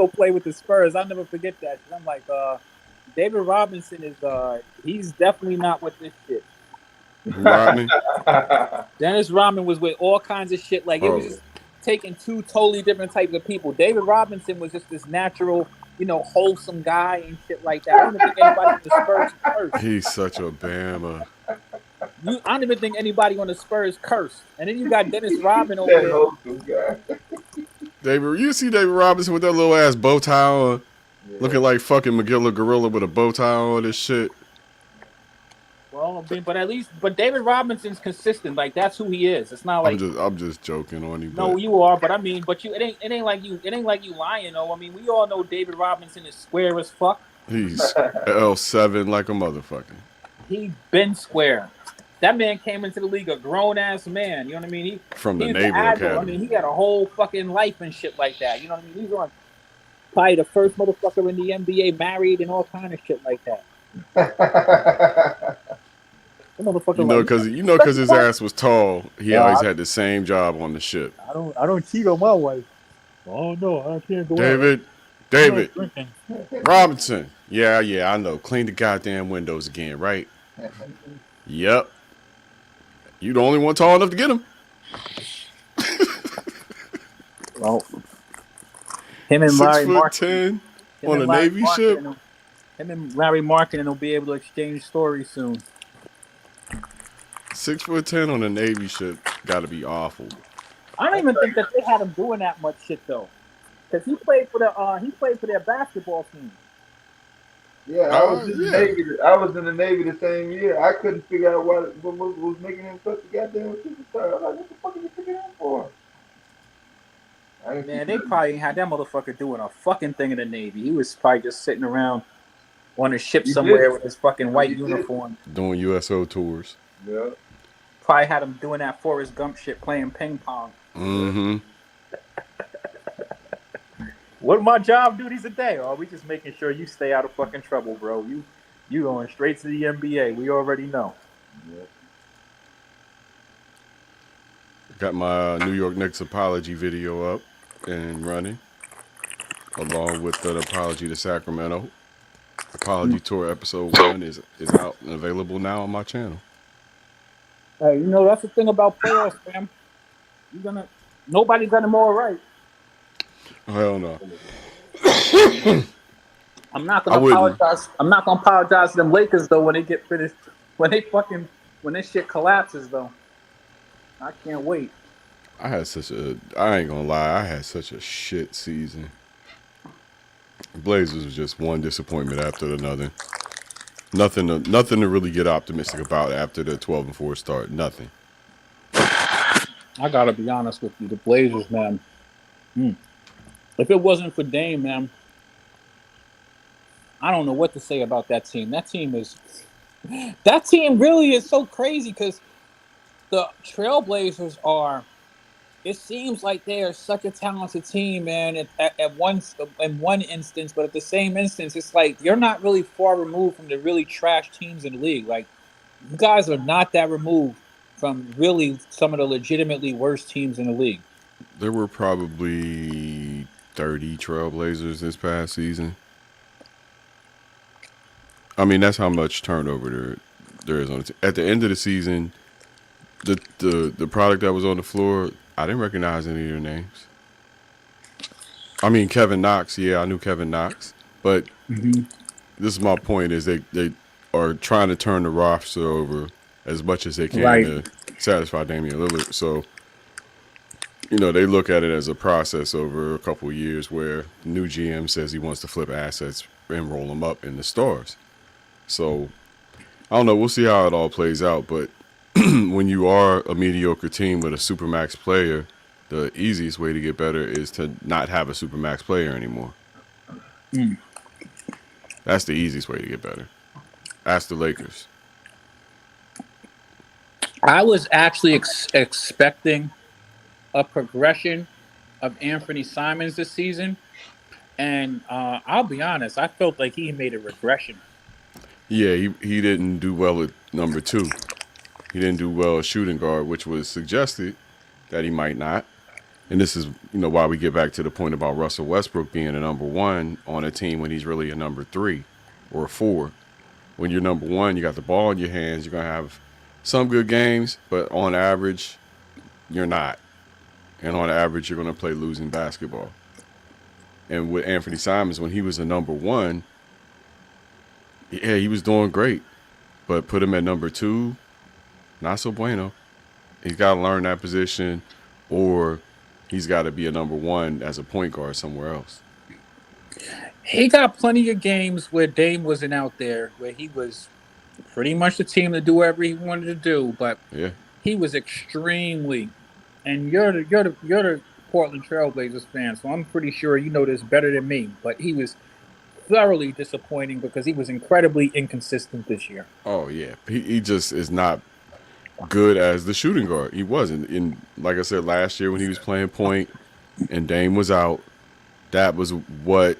play with the Spurs. I'll never forget that. I'm like, David Robinson he's definitely not with this shit. Rodman? Dennis Rodman was with all kinds of shit. Like, it was just taking two totally different types of people. David Robinson was just this natural wholesome guy and shit like that. I don't even think anybody on the Spurs cursed. He's such a Bama. I don't even think anybody on the Spurs cursed. And then you got Dennis Rodman over That there. wholesome guy. You see David Robinson with that little ass bow tie on, looking like fucking Magilla Gorilla with a bow tie on and shit. Well, but David Robinson's consistent. Like that's who he is. It's not like I'm just joking on him. no, you are. But I mean, it ain't like you lying though. I mean, we all know David Robinson is square as fuck. He's L7 like a motherfucker. He been square. That man came into the league a grown ass man. You know what I mean? From the he's Naval Academy. I mean, he got a whole fucking life and shit like that. You know what I mean? He's on probably the first motherfucker in the NBA married and all kind of shit like that. Because his ass was tall, he always had the same job on the ship. I don't cheat on my wife. Oh no, I can't go David Robinson. Yeah, I know. Clean the goddamn windows again, right? Yep. You the only one tall enough to get him. Well, him and Larry Markin 6'10" on a Navy ship. Him and Larry Markin will be able to exchange stories soon. 6'10" on a Navy ship got to be awful. I don't even think that they had him doing that much shit though, because he played for their basketball team. Yeah, I was in the Navy. I was in the Navy the same year. I couldn't figure out what was making him such a goddamn superstar. I was like, what the fuck are you picking him for? Man, they probably had that motherfucker doing a fucking thing in the Navy. He was probably just sitting around on a ship somewhere with his fucking white uniform. Doing USO tours. Yeah. Probably had him doing that Forrest Gump shit, playing ping pong. Mm-hmm. What are my job duties today? Or are we just making sure you stay out of fucking trouble, bro? You going straight to the NBA. We already know. Yep. Got my New York Knicks apology video up and running, along with an apology to Sacramento. Apology tour episode 1 is out and available now on my channel. Hey, that's the thing about playoffs, fam. Nobody got them all right. Hell no. I'm not gonna apologize. I'm not gonna apologize to them Lakers though when they get finished. When this shit collapses though. I can't wait. I ain't gonna lie, I had such a shit season. Blazers was just one disappointment after another. Nothing to really get optimistic about after the 12-4 start. Nothing. I gotta be honest with you, the Blazers, man. If it wasn't for Dame, man, I don't know what to say about that team. That team really is so crazy because the Trailblazers are. It seems like they are such a talented team, man. In one instance, but at the same instance, it's like you're not really far removed from the really trash teams in the league. Like you guys are not that removed from really some of the legitimately worst teams in the league. There were probably 30 Trailblazers this past season. I mean, that's how much turnover there is on the team. At the end of the season, the product that was on the floor, I didn't recognize any of their names. I mean, Kevin Knox, yeah, I knew Kevin Knox. But this is my point, is they are trying to turn the roster over as much as they can to satisfy Damian Lillard. So, they look at it as a process over a couple of years where the new GM says he wants to flip assets and roll them up in the stars. So, I don't know. We'll see how it all plays out. But when you are a mediocre team with a supermax player, the easiest way to get better is to not have a supermax player anymore. That's the easiest way to get better. Ask the Lakers. I was actually expecting a progression of Anthony Simons this season, and I'll be honest, I felt like he made a regression. Yeah, he didn't do well at number 2. He didn't do well at shooting guard, which was suggested that he might not. And this is, why we get back to the point about Russell Westbrook being a number 1 on a team when he's really a number 3 or a 4. When you're number 1, you got the ball in your hands. You're going to have some good games, but on average, you're not. And on average, you're going to play losing basketball. And with Anthony Simons, when he was a number one, yeah, he was doing great. But put him at number two, not so bueno. He's got to learn that position, or he's got to be a number one as a point guard somewhere else. He got plenty of games where Dame wasn't out there, where he was pretty much the team to do whatever he wanted to do, but Yeah. he was extremely. And you're the Portland Trailblazers fan, so I'm pretty sure you know this better than me. But he was thoroughly disappointing because he was incredibly inconsistent this year. Oh yeah, he just is not good as the shooting guard. He wasn't. In like I said last year when he was playing point and Dame was out, that was what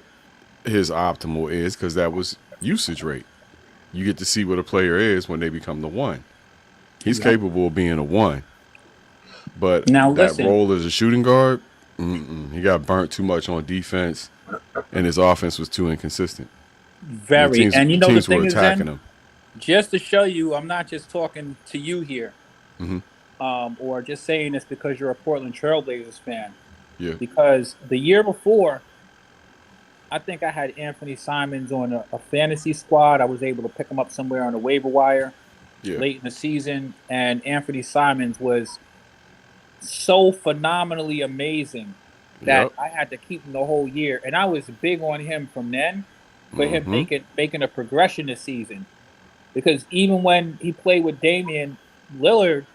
his optimal is because that was usage rate. You get to see what a player is when they become the one. He's capable of being a one, but Now, that listen. role as a shooting guard, he got burnt too much on defense, and his offense was too inconsistent. Very. Teams, And you know the teams thing were is, attacking then, him. just to show you, I'm not just talking to you here, Mhm. or just saying this because you're a Portland Trailblazers fan. Yeah, Because the year before, I think I had Anthony Simons on a fantasy squad. I was able to pick him up somewhere on the waiver wire yeah, late in the season, and Anthony Simons was so phenomenally amazing that Yep. I had to keep him the whole year. And I was big on him from then for him Mhm. making a progression this season. Because even when he played with Damian Lillard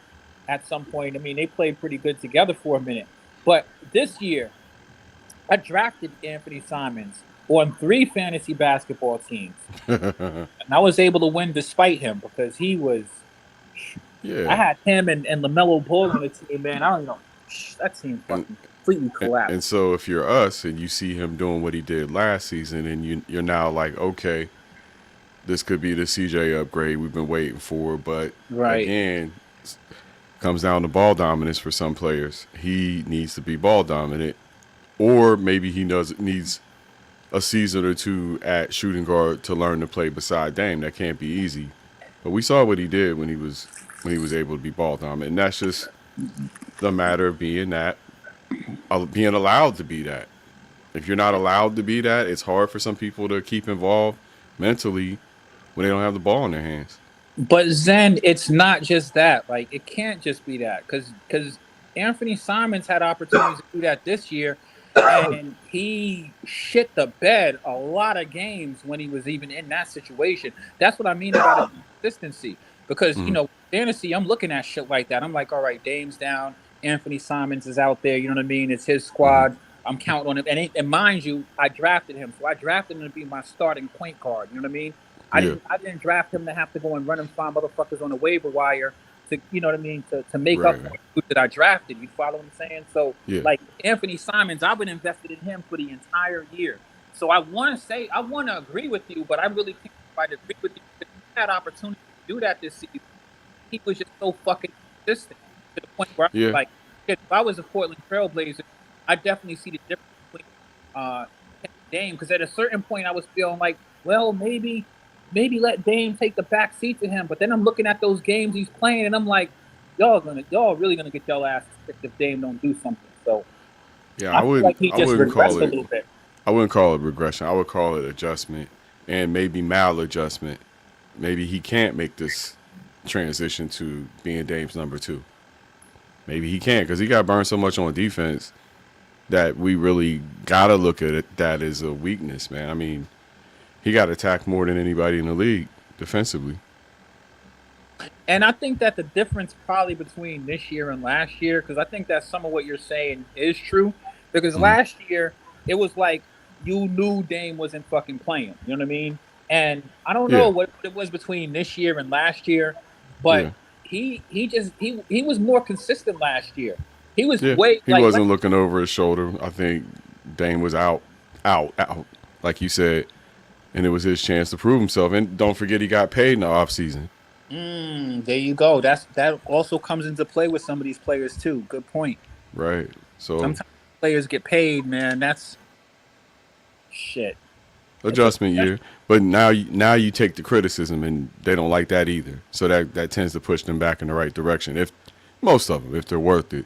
at some point, I mean, they played pretty good together for a minute. But this year, I drafted Anthony Simons on 3 fantasy basketball teams. And I was able to win despite him because he was. yeah. I had him and LaMelo Ball on the team, man. I don't know. That team fucking completely collapsed. And so if you're us and you see him doing what he did last season, and you're now like, okay, this could be the CJ upgrade we've been waiting for, but Right. again, comes down to ball dominance for some players. He needs to be ball dominant, or maybe he needs a season or two at shooting guard to learn to play beside Dame. That can't be easy, but we saw what he did when he was able to be ball dominant, and that's just the matter of being allowed to be that. If you're not allowed to be that, it's hard for some people to keep involved mentally when they don't have the ball in their hands. But Zen, it's not just that. Like, it can't just be that because Anthony Simons had opportunities to do that this year, and he shit the bed a lot of games when he was even in that situation. That's what I mean about consistency. Because you know, fantasy, I'm looking at shit like that. I'm like, all right, Dame's down, Anthony Simons is out there. You know what I mean? It's his squad. I'm counting on him, and mind you, I drafted him, so I drafted him to be my starting point guard. You know what I mean? I didn't draft him to have to go and run and find motherfuckers on the waiver wire to, you know what I mean, to make up for the that I drafted. You follow what I'm saying? So, like Anthony Simons, I've been invested in him for the entire year. So I want to agree with you, but I really can't quite agree with you. If he had opportunity to do that this season, he was just so fucking consistent to the point where I was like, if I was a Portland Trailblazer, I definitely see the difference between him and Dame, because at a certain point I was feeling like, well, maybe let Dame take the back seat to him. But then I'm looking at those games he's playing, and I'm like, y'all really gonna get y'all asses kicked if Dame don't do something. So yeah, I wouldn't. Like he just regressed a little bit. I wouldn't call it regression. I would call it adjustment and maybe maladjustment. Maybe he can't make this transition to being Dame's number 2. Maybe he can't because he got burned so much on defense that we really gotta look at it that as a weakness, man. I mean, he got attacked more than anybody in the league defensively. And I think that the difference probably between this year and last year, because I think that some of what you're saying is true, because last year it was like you knew Dame wasn't fucking playing. You know what I mean? And I don't know what it was between this year and last year, but he was more consistent last year. He was He wasn't looking over his shoulder. I think Dame was out, like you said, and it was his chance to prove himself. And don't forget, he got paid in the offseason. There you go. That also comes into play with some of these players too. Good point. Right. So sometimes players get paid, man. That's shit. Adjustment year. But now you take the criticism, and they don't like that either. So that tends to push them back in the right direction. If most of them, if they're worth it.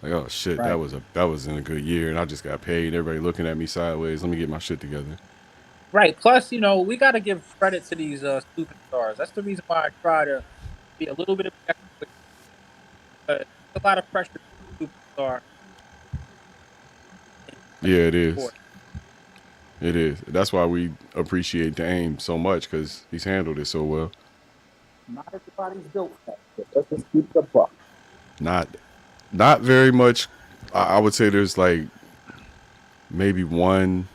Like, oh shit, Right. that was in a good year, and I just got paid. Everybody looking at me sideways. Let me get my shit together. Right. Plus, we got to give credit to these superstars. That's the reason why I try to be a little bit objective with there's a lot of pressure on superstar Yeah, it is. sport. It is. That's why we appreciate Dame so much because he's handled it so well. Not everybody's built for that. Let's just keep the buck. Not, not very much. I would say there's like maybe one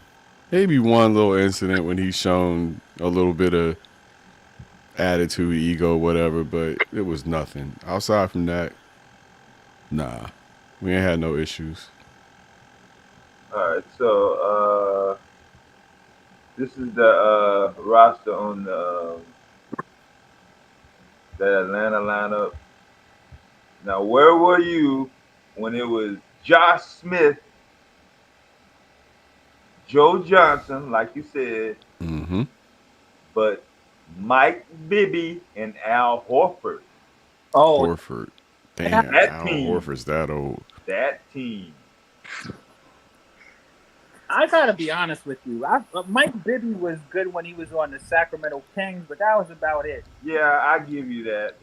little incident when he's shown a little bit of attitude, ego, whatever, but it was nothing. Outside from that, nah, we ain't had no issues. All right, so this is the roster on the Atlanta lineup. Now, where were you when it was Josh Smith, Joe Johnson, like you said, Mm-hmm. but Mike Bibby and Al Horford? Oh, Horford. Damn, That Al team. Horford's that old. That team. I gotta be honest with you. Mike Bibby was good when he was on the Sacramento Kings, but that was about it. Yeah, I give you that.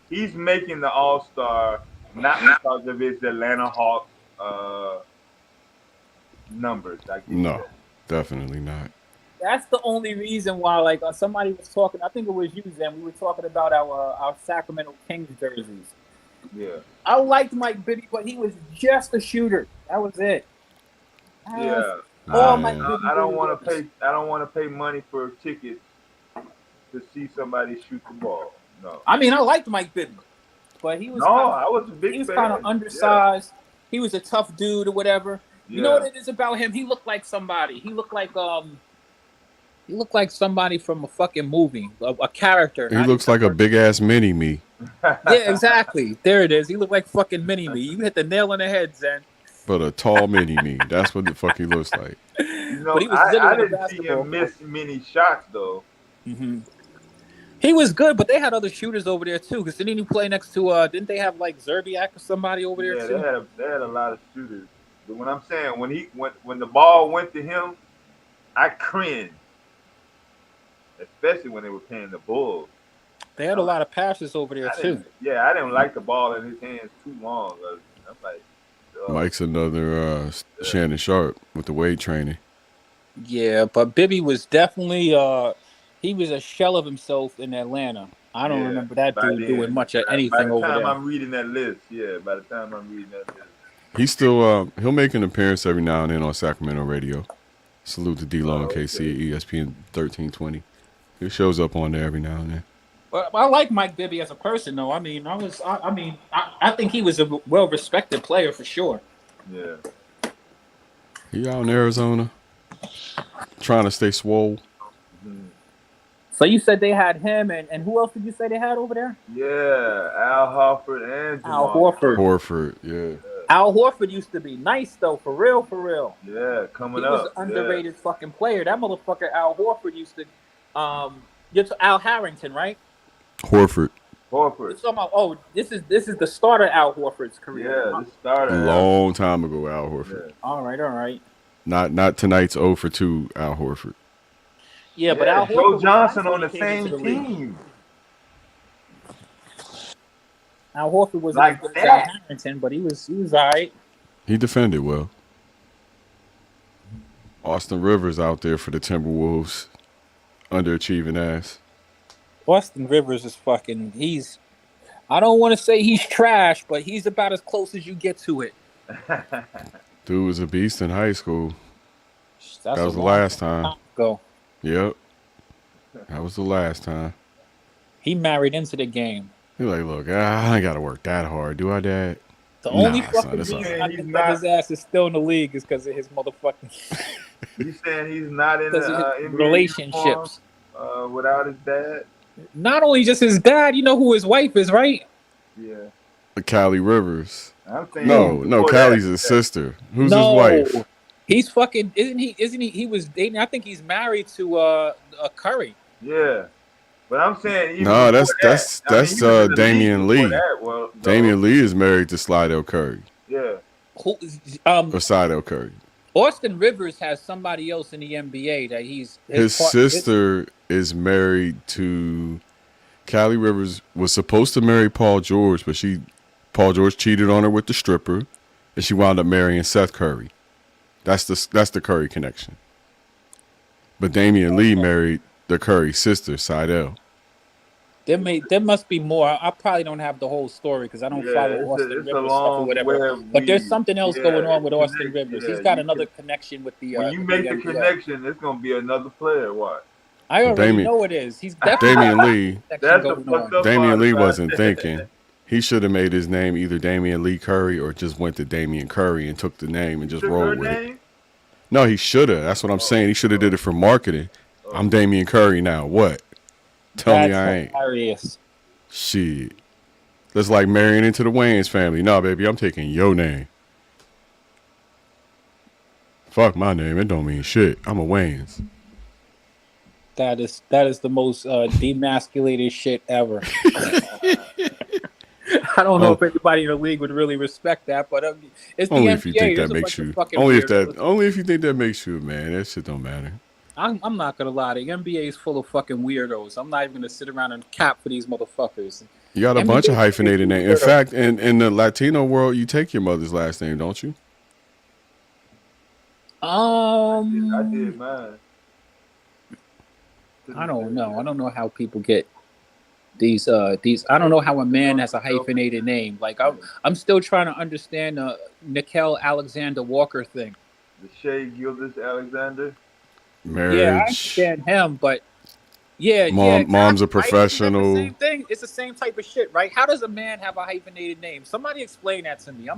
He's making the All-Star not because of his Atlanta Hawks numbers. I give you No, that. definitely not. That's the only reason why, like, somebody was talking. I think it was you, Zen. We were talking about our Sacramento Kings jerseys. Yeah. I liked Mike Bibby, but he was just a shooter. That was it. Yeah. All Man. Mike Bibby I don't really want was. to pay. I don't want to pay money for tickets to see somebody shoot the ball. No. I mean, I liked Mike Bibby, but he was No, I was a big he was fan. kind of undersized. He was a tough dude or whatever. Yeah. You know what it is about him? He looked like somebody. He looked like somebody from a fucking movie, a character. He looks like a big ass mini me. Yeah, exactly. There it is. He looked like fucking mini me. You hit the nail on the head, Zen. But a tall mini me. That's what the fuck he looks like. You know, But he was I good in the didn't see basketball him miss many shots though. Mm-hmm. He was good, but they had other shooters over there too. Because didn't he play next to? Didn't they have like Zerbiak or somebody over there Yeah, too? they had a lot of shooters. But when I'm saying when the ball went to him, I cringed. Especially when they were playing the Bulls. They had a lot of passes over there too. I didn't like the ball in his hands too long. I'm like, Mike's another Shannon Sharp with the weight training. Yeah, but Bibby was definitely he was a shell of himself in Atlanta. I don't remember that dude doing much of anything over there. By the time I'm reading that list, He's still he'll make an appearance every now and then on Sacramento radio. Salute to D-Lo and KC at ESPN 1320. He shows up on there every now and then. But I like Mike Bibby as a person, though. I mean, I think he was a well-respected player for sure. Yeah. He out in Arizona, trying to stay swole. Mm-hmm. So you said they had him, and who else did you say they had over there? Yeah, Al Horford and Al Horford. Horford, yeah. Al Horford used to be nice, though, for real, for real. Yeah, coming up. He was an underrated fucking player. That motherfucker Al Horford used to you're Al Harrington, right? Horford. Horford. Oh, this is the start of Al Horford's career. Yeah, this started a long time ago, Al Horford. Yeah. All right. Not tonight's 0 for 2 Al Horford. Yeah, but Al Horford Joe Johnson on the same team. Al Horford was like Al Harrington, but he was all right. He defended well. Austin Rivers out there for the Timberwolves, underachieving ass. Austin Rivers is fucking. I don't want to say he's trash, but he's about as close as you get to it. Dude was a beast in high school. That was the last time. Go. Yep. That was the last time. He married into the game. He's like, look, I ain't got to work that hard, do I, Dad? The only fucking reason I think that his ass is still in the league is because of his motherfucking. You saying he's not in the NBA relationships without his dad? Not only just his dad, you know who his wife is, right? Yeah. Callie Rivers. I'm saying no, Callie's his sister. Who's his wife? He's fucking. Isn't he? He was dating. I think he's married to Curry. Yeah. But I'm saying that's Damian Lee. Damian Lee is married to Slidell Curry. Yeah. Who? Or Seidel Curry. Austin Rivers has somebody else in the NBA that His sister is married to Callie Rivers. Was supposed to marry Paul George, but Paul George cheated on her with the stripper, and she wound up marrying Seth Curry. That's the Curry connection. But Damian Lee married the Curry sister, Seidel. There must be more. I probably don't have the whole story because I don't follow Austin Rivers stuff or whatever. But there's something else going on with Austin Rivers. He's got another connection with the. When you make the connection, it's gonna be another player. What? I already know it is. He's definitely Damian Lee. That's the fucked up Damian part Lee about wasn't it. thinking. He should have made his name either Damian Lee Curry or just went to Damian Curry and took the name and just rolled with it. No, he should have. That's what I'm saying. He should have did it for marketing. I'm Damian Curry now. What? Tell me I ain't. Hilarious. Shit. That's like marrying into the Wayans family. Nah, baby, I'm taking your name. Fuck my name. It don't mean shit. I'm a Wayans. That is the most demasculated shit ever. I don't know if anybody in the league would really respect that, but it's the only NBA. If you think that makes you. Only if you think that makes you, man. That shit don't matter. I'm not gonna lie. The NBA is full of fucking weirdos. I'm not even gonna sit around and cap for these motherfuckers. You got a bunch of hyphenated names. In fact, in the Latino world, you take your mother's last name, don't you? I did mine. I don't know. I don't know how people get these. I don't know how a man has a hyphenated name. Like I'm still trying to understand the Nickel Alexander Walker thing. The Shea Gildas Alexander. Marriage. Yeah, I understand him, but mom's a professional. Same thing. It's the same type of shit, right? How does a man have a hyphenated name? Somebody explain that to me. I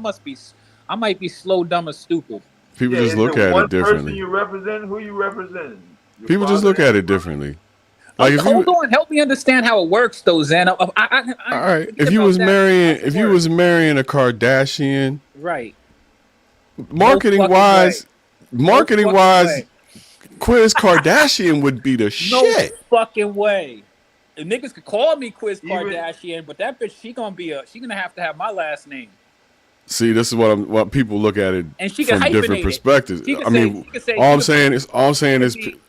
might be slow, dumb, or stupid. People just look at it differently. Person you represent? Who you representing? People just look at it differently. Like hold on, help me understand how it works, though, Zen. All right, if you was marrying a Kardashian, right? Marketing wise, Quiz Kardashian would be the shit. No fucking way. The niggas could call me Quiz Kardashian, but that bitch, she gonna have to have my last name. See, this is what people look at it and she from different perspectives. All I'm saying is,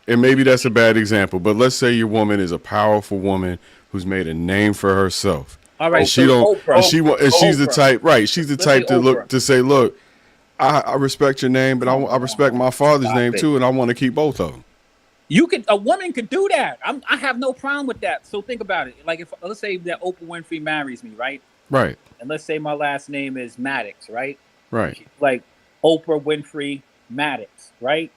and maybe that's a bad example, but let's say your woman is a powerful woman who's made a name for herself. All right, and she's the type, right? She's the type to say, look, I respect your name, but I respect my father's name too, and I want to keep both of them. A woman could do that. I have no problem with that. So think about it. Like let's say that Oprah Winfrey marries me, right? Right. And let's say my last name is Maddox, right? Right. Like Oprah Winfrey Maddox, right?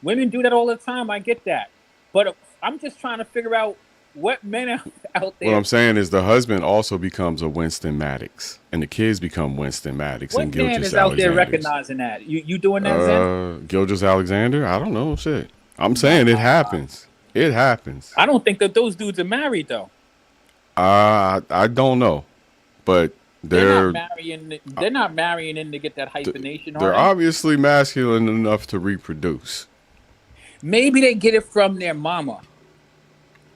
Women do that all the time. I get that. But I'm just trying to figure out what men are out there. What I'm saying is the husband also becomes a Winston Maddox, and the kids become Winston Maddox and Gilgeous Alexander. What man is out there recognizing that? You doing that, Zen? Gilgeous Alexander? I don't know. Shit. I'm saying it happens. It happens. I don't think that those dudes are married, though. I don't know. But they're not marrying in to get that hyphenation. They're obviously masculine enough to reproduce. Maybe they get it from their mama.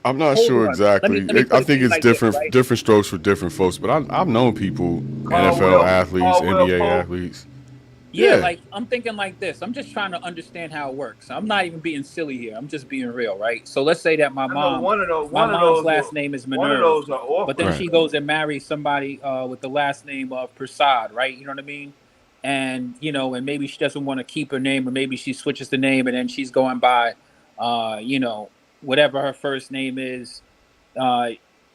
I'm not sure exactly. I think it's different strokes for different folks. But I've known people, NFL athletes, NBA athletes. Yeah, like I'm thinking like this. I'm just trying to understand how it works. I'm not even being silly here. I'm just being real, right? So let's say that my mom's last name is Minerva, but then she goes and marries somebody with the last name of Prasad, right? You know what I mean? And and maybe she doesn't want to keep her name, or maybe she switches the name, and then she's going by, whatever her first name is,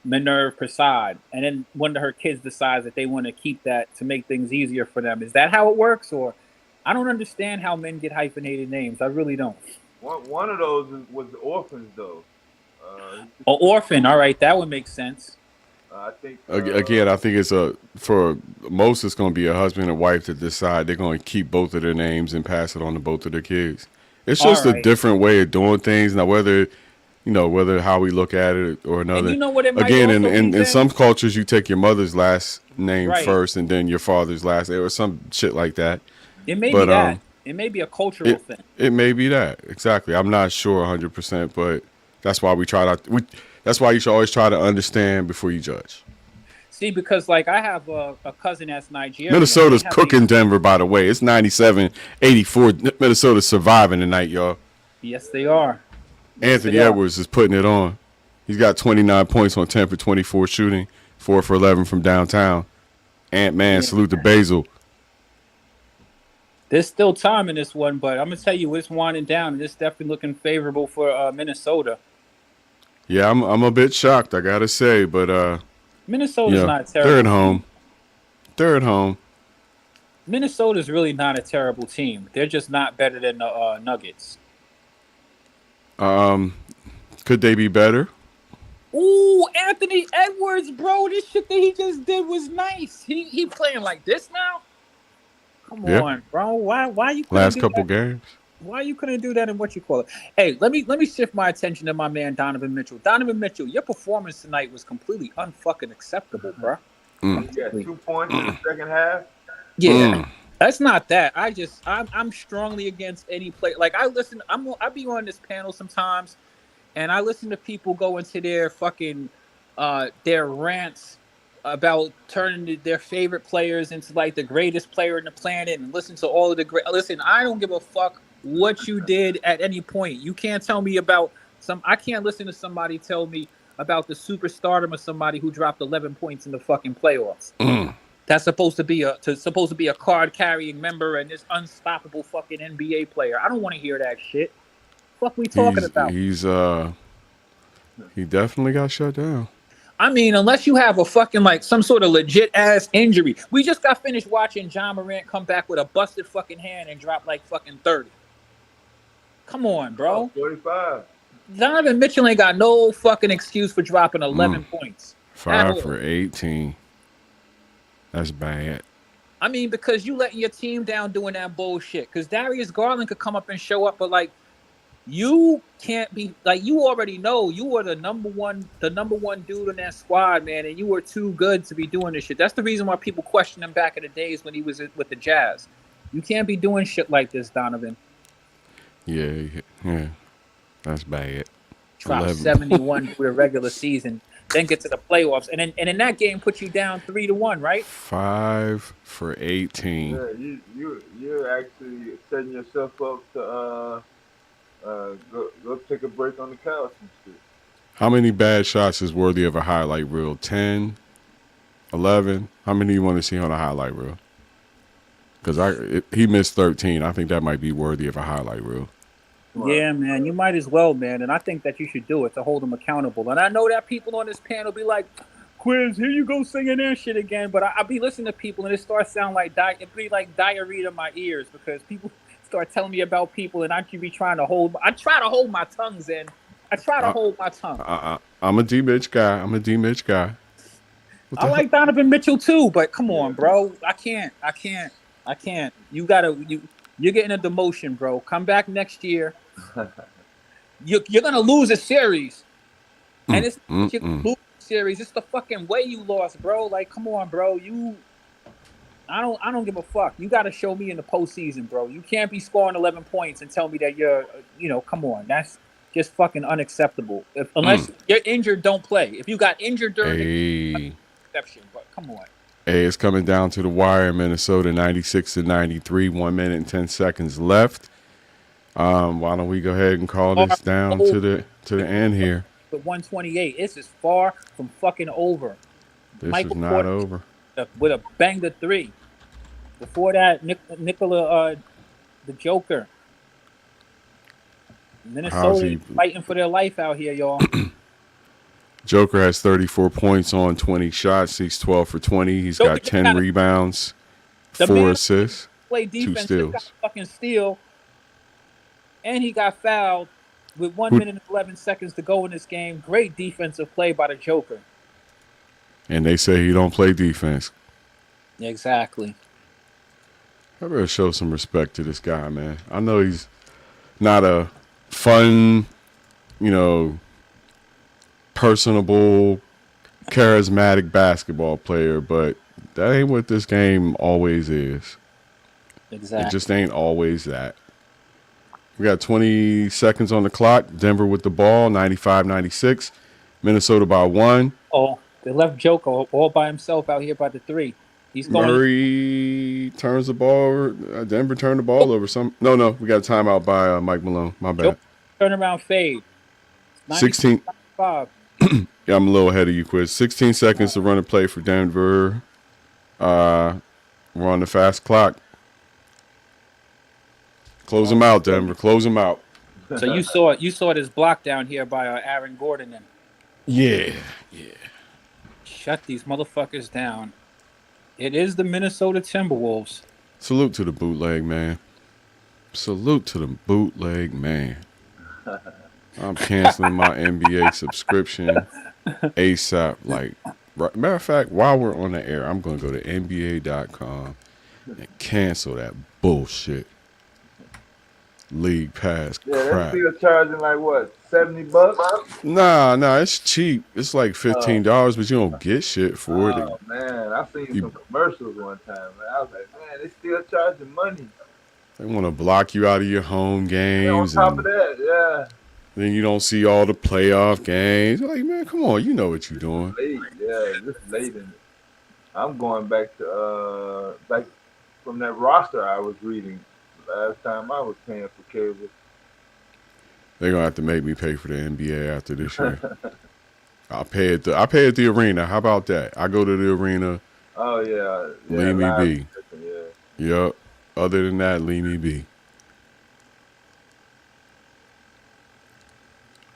Minerva Prasad, and then one of her kids decides that they want to keep that to make things easier for them. Is that how it works? Or I don't understand how men get hyphenated names. I really don't. One of those was orphans, though. An orphan, all right, that would make sense. I think again, I think it's for most it's going to be a husband and wife that decide they're going to keep both of their names and pass it on to both of their kids. It's just a different way of doing things. Now, whether how we look at it or another. And again, in some cultures, you take your mother's last name first and then your father's last name or some shit like that. It may be that. It may be a cultural thing. It may be that. Exactly. I'm not sure 100%, but that's why that's why you should always try to understand before you judge. See, because like I have a cousin that's Nigerian. Minnesota's They have cooking Denver, by the way. It's 97-84. Minnesota's surviving tonight, y'all. Yes, they are. Anthony Edwards is putting it on. He's got 29 points on 10 for 24 shooting, 4 for 11 from downtown. Ant-Man, salute to Basil. There's still time in this one, but I'm going to tell you, it's winding down, and it's definitely looking favorable for Minnesota. Yeah, I'm a bit shocked, I got to say, but Minnesota's not terrible. They're at home. Minnesota's really not a terrible team. They're just not better than the Nuggets. Could they be better? Ooh, Anthony Edwards, bro. This shit that he just did was nice. He playing like this now? Come on, bro. Why you last couple games? Why you couldn't do that in what you call it? Hey, let me shift my attention to my man Donovan Mitchell. Donovan Mitchell, your performance tonight was completely unfucking acceptable, bro. You got 2 points in the second half. Yeah. That's not that. I'm strongly against any play. Like I be on this panel sometimes, and I listen to people go into their fucking their rants about turning their favorite players into like the greatest player in the planet, and listen to all of the great. Listen, I don't give a fuck what you did at any point. You can't tell me about I can't listen to somebody tell me about the superstardom of somebody who dropped 11 points in the fucking playoffs. That's supposed to be a card carrying member and this unstoppable fucking NBA player. I don't want to hear that shit. Fuck we talking about? He definitely got shut down. I mean, unless you have a fucking like some sort of legit ass injury. We just got finished watching John Morant come back with a busted fucking hand and drop like fucking 30. Come on, bro. 45. Donovan Mitchell ain't got no fucking excuse for dropping 11 points. 5 for 18. That's bad. I mean, because you letting your team down doing that bullshit. Because Darius Garland could come up and show up, but like you can't be like you already know you were the number one dude in that squad, man, and you were too good to be doing this shit. That's the reason why people questioned him back in the days when he was with the Jazz. You can't be doing shit like this, Donovan. Yeah, that's bad. Drop 71 for the regular season. Then get to the playoffs, and in that game, put you down 3-1, right? 5 for 18. Yeah, you're actually setting yourself up to go take a break on the couch and shit. How many bad shots is worthy of a highlight reel? 10, 11? How many do you want to see on a highlight reel? Because he missed 13. I think that might be worthy of a highlight reel. Yeah, man, you might as well, man. And I think that you should do it to hold them accountable. And I know that people on this panel be like, Quiz, here you go singing that shit again. But I be listening to people and it starts sounding like it be like diarrhea in my ears because people start telling me about people and I should be trying to hold. I try to hold my tongues in. I try to hold my tongue. I'm a D-Mitch guy. I like Donovan Mitchell too, but come on, bro. I can't. You're getting a demotion, bro. Come back next year. You're gonna lose a series, and it's you lose a series. It's the fucking way you lost, bro. Like, come on, bro. I don't give a fuck. You got to show me in the postseason, bro. You can't be scoring 11 points and tell me that you're, come on. That's just fucking unacceptable. Unless you're injured, don't play. If you got injured during the exception, but come on. Hey, it's coming down to the wire in Minnesota, 96-93, 1 minute and 10 seconds left. Why don't we go ahead and call this down to the end here? With 128, this is far from fucking over. This is not over. With a bang to 3. Before that, Nikola, the Joker. Minnesota fighting for their life out here, y'all. Joker has 34 points on 20 shots. He's 12 for 20. He's got 10 rebounds, 4 assists, play defense, 2 steals. Got fucking steal, and he got fouled with 1 minute and 11 seconds to go in this game. Great defensive play by the Joker. And they say he don't play defense. Exactly. I better show some respect to this guy, man. I know he's not a fun, personable, charismatic basketball player, but that ain't what this game always is. Exactly. It just ain't always that. We got 20 seconds on the clock. Denver with the ball, 95-96. Minnesota by 1. Oh, They left Joker all by himself out here by the 3. He's going. Murray turns the ball over. Denver turned the ball over. No, we got a timeout by Mike Malone. My bad. Turnaround fade. 16. 95. Yeah, I'm a little ahead of you, Quiz. 16 seconds to run a play for Denver. We're on the fast clock. Close them out, Denver. Close them out. So you saw this block down here by Aaron Gordon. And Yeah. shut these motherfuckers down. It is the Minnesota Timberwolves. Salute to the bootleg man. I'm canceling my NBA subscription ASAP. Matter of fact, while we're on the air, I'm going to go to NBA.com and cancel that bullshit. League pass crap. They're still charging like what, $70? Nah, it's cheap. It's like $15, but you don't get shit for it. Oh man, I seen some commercials one time, man. I was like, man, they still charging money. They want to block you out of your home games. And on top of that, yeah. Then you don't see all the playoff games. Like, man, come on, you know what you're doing. This late in it. I'm going back to back from that roster I was reading last time I was paying for cable. They're gonna have to make me pay for the NBA after this year. I pay at the arena. How about that? I go to the arena. Oh yeah. Leave me be. Yeah. Yep. Other than that, leave me be.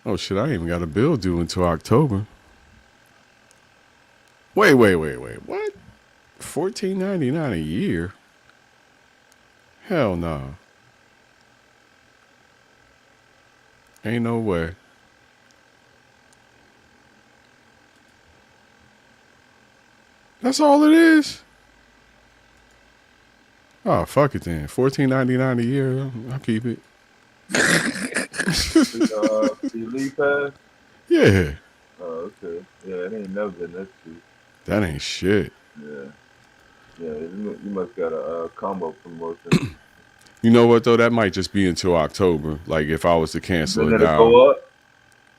Oh shit! I ain't even got a bill due until October. Wait. What? $14.99 a year? Hell no. Ain't no way. That's all it is? Oh, fuck it then. $14.99 a year. I'll keep it. The Elite Pass? Yeah. Oh, okay. Yeah, it ain't never been that cheap. That ain't shit. Yeah. Yeah, you must got a combo promotion. You know what, though? That might just be until October. Like, if I was to cancel it now, go up?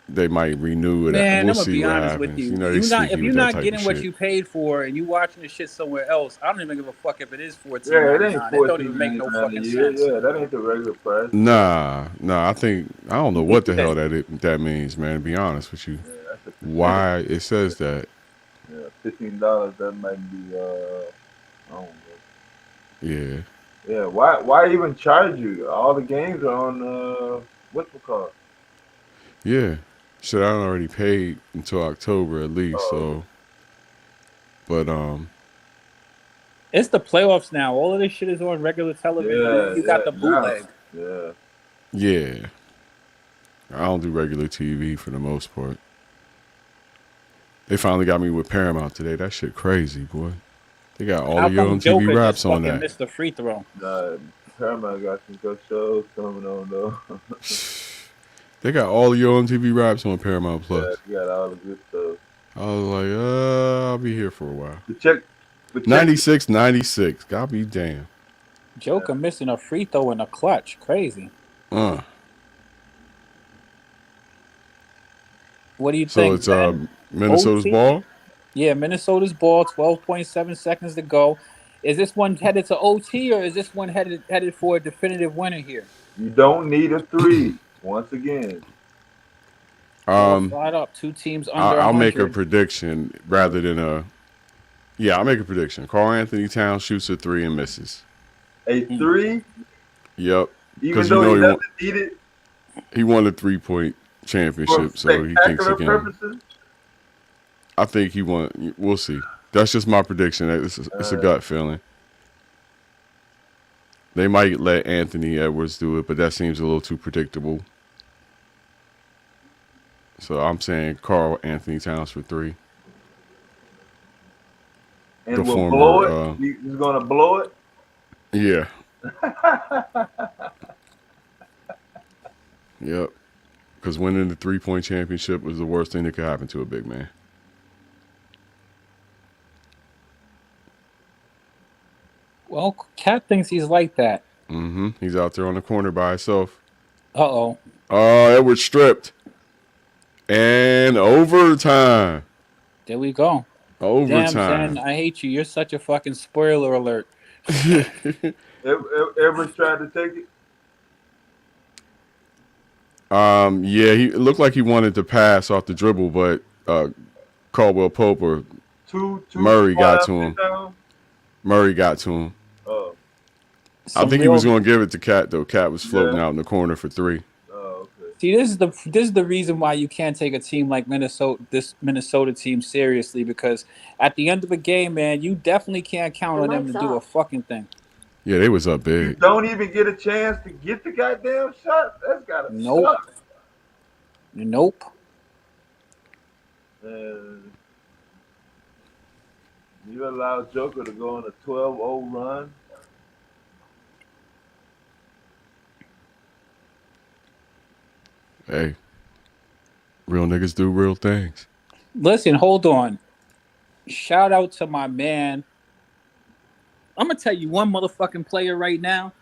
they might renew it. Man, We'll I'm gonna see be what honest happens. with you. You know, if you're not getting what shit. you paid for and you watching the shit somewhere else, I don't even give a fuck if it is $14. Yeah, it ain't $14. It don't even make no fucking sense. Yeah, that ain't the regular price. Nah. I don't know what the hell that means, man. To be honest with you, why it says that? Yeah, $15. That might be. I don't know. Yeah. Yeah. Why even charge you? All the games are on what's it called? Yeah. Shit, I already paid until October at least. So, but It's the playoffs now. All of this shit is on regular television. Yeah, you got the bootleg. Yeah. I don't do regular TV for the most part. They finally got me with Paramount today. That shit crazy, boy. They got all of your own TV raps on that. Missed the free throw. Nah, Paramount got some good shows coming on though. They got all of your own TV raps on Paramount Plus. Yeah, you got all the good stuff. I was like, I'll be here for a while. Check 96. God be damn. Joker missing a free throw in a clutch. Crazy. What do you think? So it's Minnesota's OT? ball? Yeah, Minnesota's ball. 12.7 seconds to go. Is this one headed to OT or is this one headed for a definitive winner here? You don't need a three. Once again. Slide up. Two teams under. I'll 100. make a prediction rather than a. Yeah, I'll make a prediction. Karl Anthony Towns shoots a 3 and misses. A 3? Yep. Even though he doesn't need it? He won a 3-point championship, so he thinks he can. Purposes? I think he won. We'll see. That's just my prediction. It's a gut feeling. They might let Anthony Edwards do it, but that seems a little too predictable. So I'm saying Karl Anthony Towns for 3. And we'll blow it? He's going to blow it? Yeah. Yep. Because winning the 3-point championship was the worst thing that could happen to a big man. Well, Cat thinks he's like that. Mm-hmm. He's out there on the corner by himself. Uh-oh. Oh, Edwards stripped. And overtime. There we go. Damn, Overtime. Zen, I hate you. You're such a fucking spoiler alert. Ever tried to take it? Yeah, it looked like he wanted to pass off the dribble, but Caldwell Pope or Two Murray got to slams him. down. Murray got to him. Oh, I Some think he real- was going to give it to Cat though. Cat was floating Yeah. out in the corner for 3. oh, okay. See, this is the reason why you can't take a team like this Minnesota team seriously, because at the end of a game, man, you definitely can't count on them to do a fucking thing. Yeah, they was up You big. don't even get a chance to get the goddamn shot. That's gotta Nope. suck. Nope. And you allow Joker to go on a 12-0 run. Hey, real niggas do real things. Listen, hold on. Shout out to my man. I'm gonna tell you one motherfucking player right now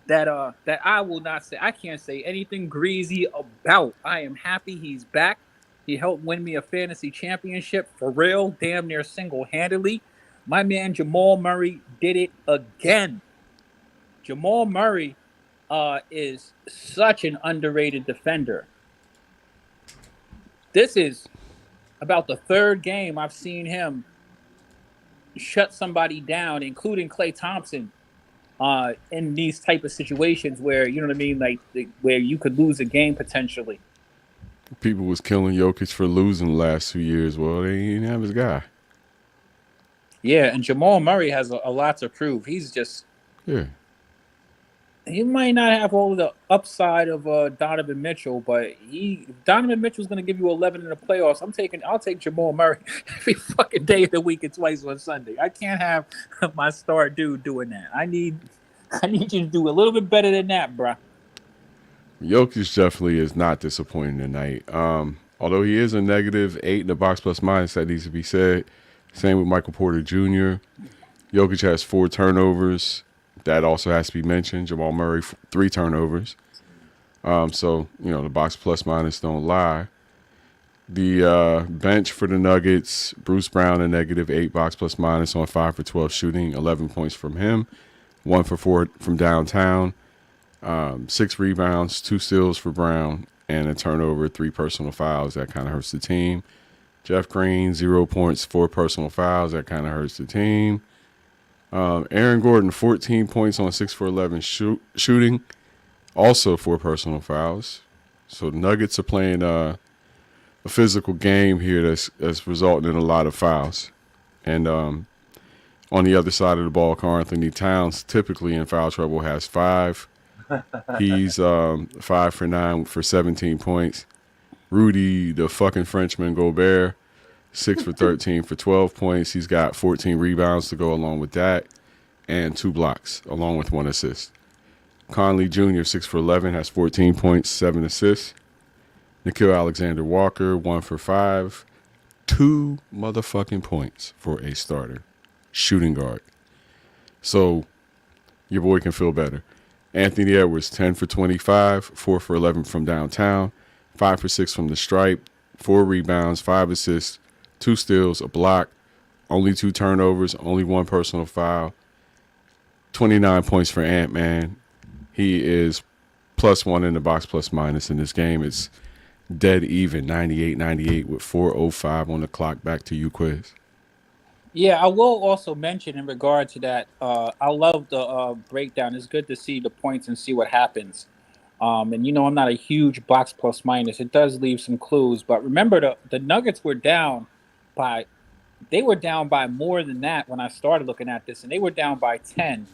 that I will not say. I can't say anything greasy about. I am happy he's back. He helped win me a fantasy championship for real, damn near single-handedly. My man Jamal Murray did it again. Jamal Murray is such an underrated defender. This is about the third game I've seen him shut somebody down, including Klay Thompson, in these type of situations where, you know what I mean, like where you could lose a game potentially. People was killing Jokic for losing the last 2 years. Well, they didn't have his guy. Yeah, and Jamal Murray has a lot to prove. He's just he might not have all the upside of Donovan Mitchell, but Donovan Mitchell's going to give you 11 in the playoffs. I'll take Jamal Murray every fucking day of the week and twice on Sunday. I can't have my star dude doing that. I need you to do a little bit better than that, bruh. Jokic definitely is not disappointing tonight. Although he is a -8 in the box plus minus, that needs to be said. Same with Michael Porter Jr. Jokic has 4 turnovers. That also has to be mentioned. Jamal Murray, 3 turnovers. So, the box plus minus don't lie. The bench for the Nuggets, Bruce Brown, a -8 box plus minus on 5 for 12 shooting, 11 points from him, 1 for 4 from downtown, 6 rebounds, 2 steals for Brown, and a turnover, 3 personal fouls. That kind of hurts the team. Jeff Green, 0 points, 4 personal fouls. That kind of hurts the team. Aaron Gordon, 14 points on 6 for 11 shooting, also 4 personal fouls. So the Nuggets are playing a physical game here that's resulting in a lot of fouls. And on the other side of the ball, Karl Anthony Towns, typically in foul trouble, has 5. He's 5 for 9 for 17 points. Rudy, the fucking Frenchman, Gobert, 6 for 13 for 12 points. He's got 14 rebounds to go along with that and 2 blocks along with 1 assist. Conley Jr., 6 for 11, has 14 points, 7 assists. Nickeil Alexander-Walker, 1 for 5, 2 motherfucking points for a starter. Shooting guard. So your boy can feel better. Anthony Edwards, 10 for 25, 4 for 11 from downtown, 5 for 6 from the stripe, 4 rebounds, 5 assists, 2 steals, a block, only 2 turnovers, only 1 personal foul, 29 points for Ant-Man. He is +1 in the box plus minus in this game. It's dead even, 98-98 with 4:05 on the clock. Back to you, Quiz. Yeah, I will also mention in regard to that, I love the breakdown. It's good to see the points and see what happens. And I'm not a huge box plus minus. It does leave some clues. But remember, the Nuggets were down by more than that when I started looking at this. And they were down by 10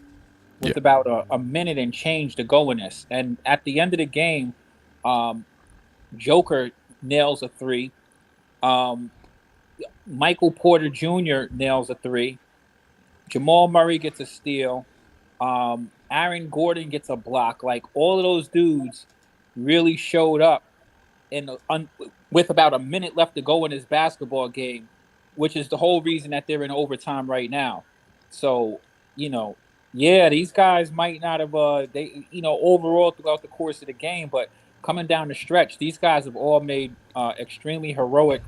with about a minute and change to go in this. And at the end of the game, Joker nails a 3. Michael Porter Jr. nails a 3. Jamal Murray gets a steal. Aaron Gordon gets a block. Like, all of those dudes really showed up with about a minute left to go in this basketball game, which is the whole reason that they're in overtime right now. So, these guys might not have overall throughout the course of the game, but coming down the stretch, these guys have all made extremely heroic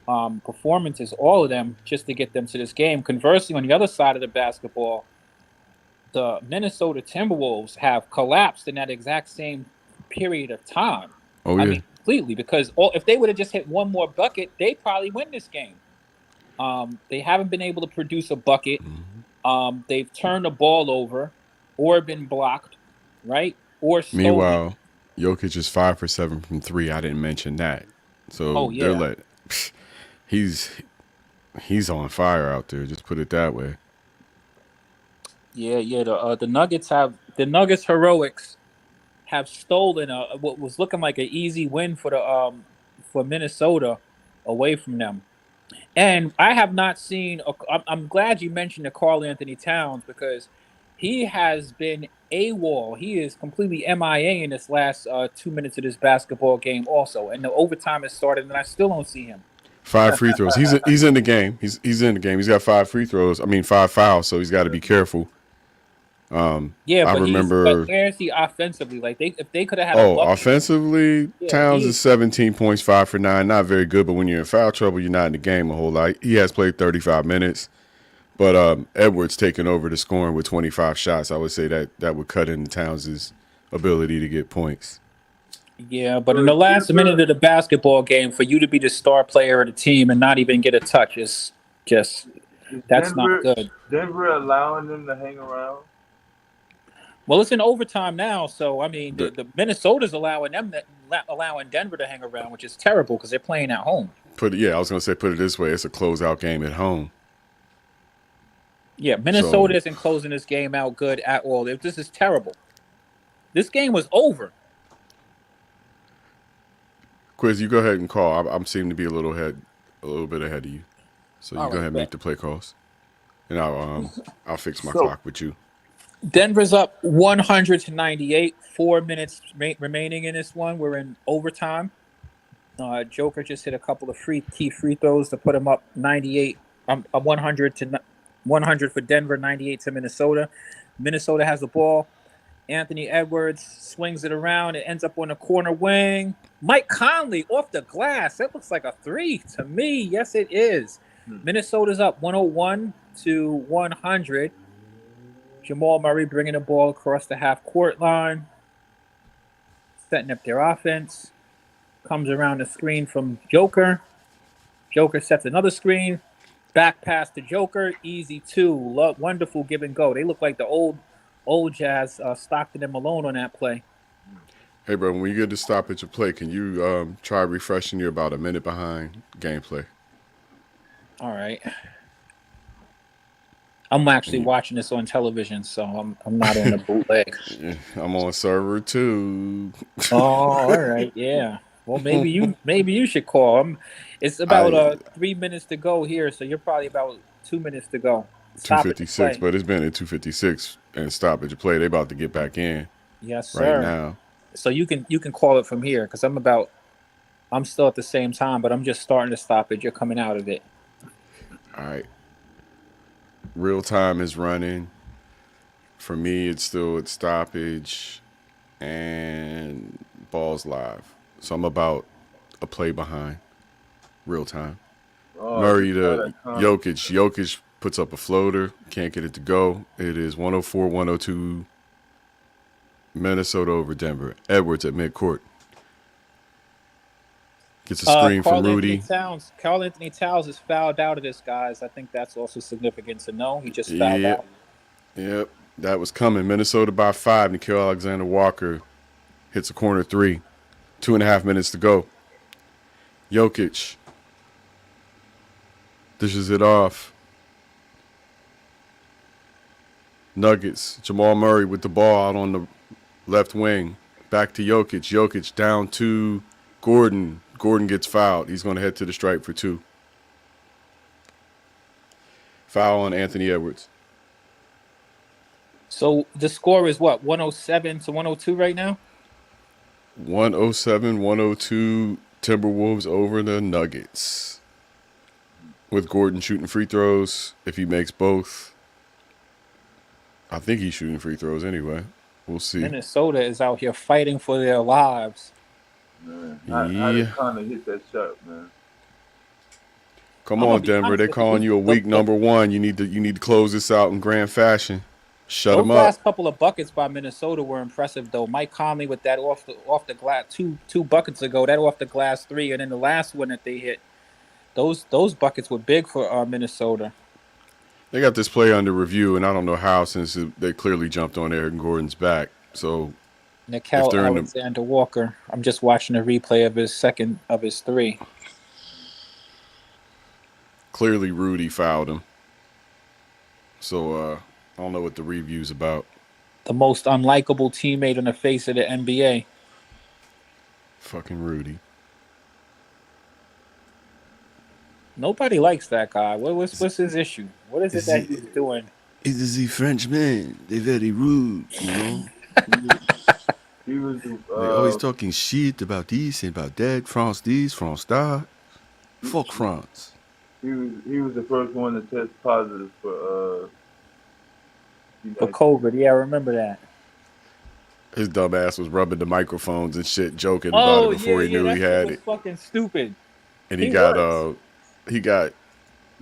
performances, all of them, just to get them to this game. Conversely, on the other side of the basketball, the Minnesota Timberwolves have collapsed in that exact same period of time. Oh, I yeah. mean, completely, because if they would have just hit one more bucket, they probably win this game. They haven't been able to produce a bucket. They've turned the ball over or been blocked, right? Or stolen. Meanwhile, Jokic is 5 for 7 from 3. I didn't mention that. So Oh, yeah. he's on fire out there. Just put it that way. Yeah. The Nuggets heroics have stolen what was looking like an easy win for Minnesota away from them. And I have not seen. I'm glad you mentioned the Karl Anthony Towns, because he has been AWOL. He is completely MIA in this last 2 minutes of this basketball game. Also, and the overtime has started, and I still don't see him. 5 free throws. He's in the game. He's in the game. He's got 5 free throws. 5 fouls. So he's got to be careful. Yeah, I but remember. where is he offensively? Like if they could have had. Offensively, Towns is 17 points, 5 for 9. Not very good, but when you're in foul trouble, you're not in the game a whole lot. He has played 35 minutes, but Edwards taking over the scoring with 25 shots. I would say that would cut into Towns' ability to get points. Yeah, but in the last minute of the basketball game, for you to be the star player of the team and not even get a touch is just not good. Denver allowing them to hang around. Well, it's in overtime now, so I mean, the Minnesota's allowing Denver to hang around, which is terrible because they're playing at home. I was going to say, put it this way: it's a closeout game at home. Yeah, Minnesota isn't closing this game out good at all. This is terrible. This game was over. Quiz, you go ahead and call. I'm seeming to be a little bit ahead of you, so you go ahead and make the play calls, and I'll fix my clock with you. Denver's up 100-98. 4 minutes remaining in this one. We're in overtime. Joker just hit a couple of key free throws to put him up 98. 100 for Denver, 98 to Minnesota. Minnesota has the ball. Anthony Edwards swings it around. It ends up on the corner wing. Mike Conley off the glass. That looks like a 3 to me. Yes, it is. Minnesota's up 101-100. Jamal Murray bringing the ball across the half-court line, setting up their offense. Comes around the screen from Joker. Joker sets another screen. Back pass to Joker. Easy 2. Wonderful give and go. They look like the old Jazz, Stockton and Malone on that play. Hey, bro, when you get to stoppage of play, can you try refreshing? You're about a minute behind gameplay. All right. I'm actually watching this on television, so I'm not on the bootleg. Yeah, I'm on server 2. Oh, all right, yeah. Well, maybe you should call. It's about 3 minutes to go here, so you're probably about 2 minutes to go. 2:56, but it's been at 2:56 and stoppage of play. They about to get back in. Yes, sir. Right now. So you can call it from here, because I'm still at the same time, but I'm just starting to stoppage. You're coming out of it. All right. Real time is running. For me, it's still at stoppage and ball's live. So I'm about a play behind. Real time. Murray to Jokic. Jokic puts up a floater. Can't get it to go. It is 104-102 Minnesota over Denver. Edwards at midcourt. Gets a screen from Rudy. Karl Anthony Towns is fouled out of this, guys. I think that's also significant to know. He just fouled out. Yep, that was coming. Minnesota by 5. Nickeil Alexander-Walker hits a corner 3. 2.5 minutes to go. Jokic dishes it off. Nuggets. Jamal Murray with the ball out on the left wing. Back to Jokic. Jokic down to Gordon. Gordon gets fouled. He's going to head to the stripe for 2. Foul on Anthony Edwards. So the score is what, 107-102 right now? 107-102 Timberwolves over the Nuggets. With Gordon shooting free throws. If he makes both, I think he's shooting free throws anyway. We'll see. Minnesota is out here fighting for their lives. Man, I just kind of hit that shot, man. Come I'm gonna on, be Denver. honest They're with you. calling you a week number one. You need to close this out in grand fashion. Shut Those them up. last couple of buckets by Minnesota were impressive, though. Mike Conley with that off the glass two buckets ago, that off the glass three, and then the last one that they hit. Those buckets were big for Minnesota. They got this play under review, and I don't know how since they clearly jumped on Eric Gordon's back. So if Nickel they're in the Alexander Walker. I'm just watching a replay of his second of his three. clearly Rudy fouled him. So I don't know what the review's about. The most unlikable teammate on the face of the NBA. Fucking Rudy. Nobody likes that guy. What's his issue? What is it that he's doing? He's a Frenchman. They're very rude, you know. He was They always talking shit about this and about that. France this, France that. Fuck France. he was the first one to test positive for COVID. Yeah, I remember that. His dumb ass was rubbing the microphones and shit, joking about it before he knew he had it. Fucking stupid. And he got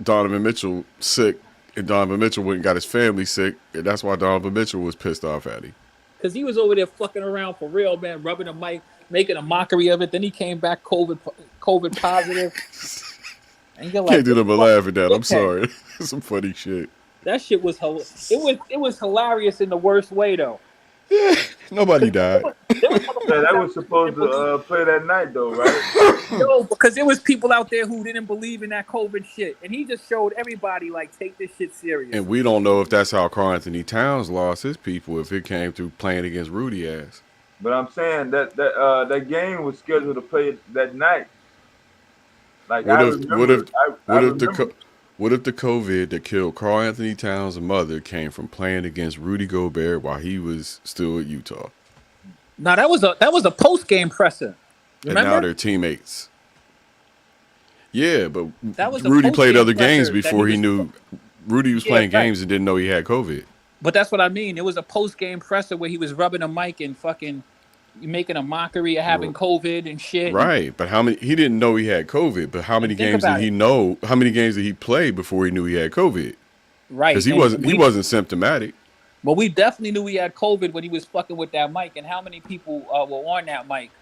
Donovan Mitchell sick, and Donovan Mitchell went and got his family sick, and that's why Donovan Mitchell was pissed off at him. Because he was over there fucking around for real, man, rubbing the mic, making a mockery of it. Then he came back COVID positive. And you're like, Can't do nothing but laugh at that. I'm sorry. Some funny shit. That shit was it was hilarious in the worst way though. Yeah, nobody died. that was supposed to play that night though, right? No, because there was people out there who didn't believe in that COVID shit, and he just showed everybody like take this shit serious. And we don't know if that's how Karl Anthony Towns lost his people, if it came through playing against Rudy ass. But I'm saying that game was scheduled to play that night. Like what if the COVID that killed Karl Anthony Towns' mother came from playing against Rudy Gobert while he was still at Utah? Now that was a post game presser. Remember? And now they're teammates. Yeah, but Rudy played other games before he knew Rudy was playing games and didn't know he had COVID. But that's what I mean. It was a post game presser where he was rubbing a mic and fucking making a mockery of having COVID and shit. Right, but he didn't know he had COVID, but how many games did he know? How many games did he play before he knew he had COVID? Right. Because he wasn't symptomatic. Well, we definitely knew he had COVID when he was fucking with that mic, and how many people were on that mic?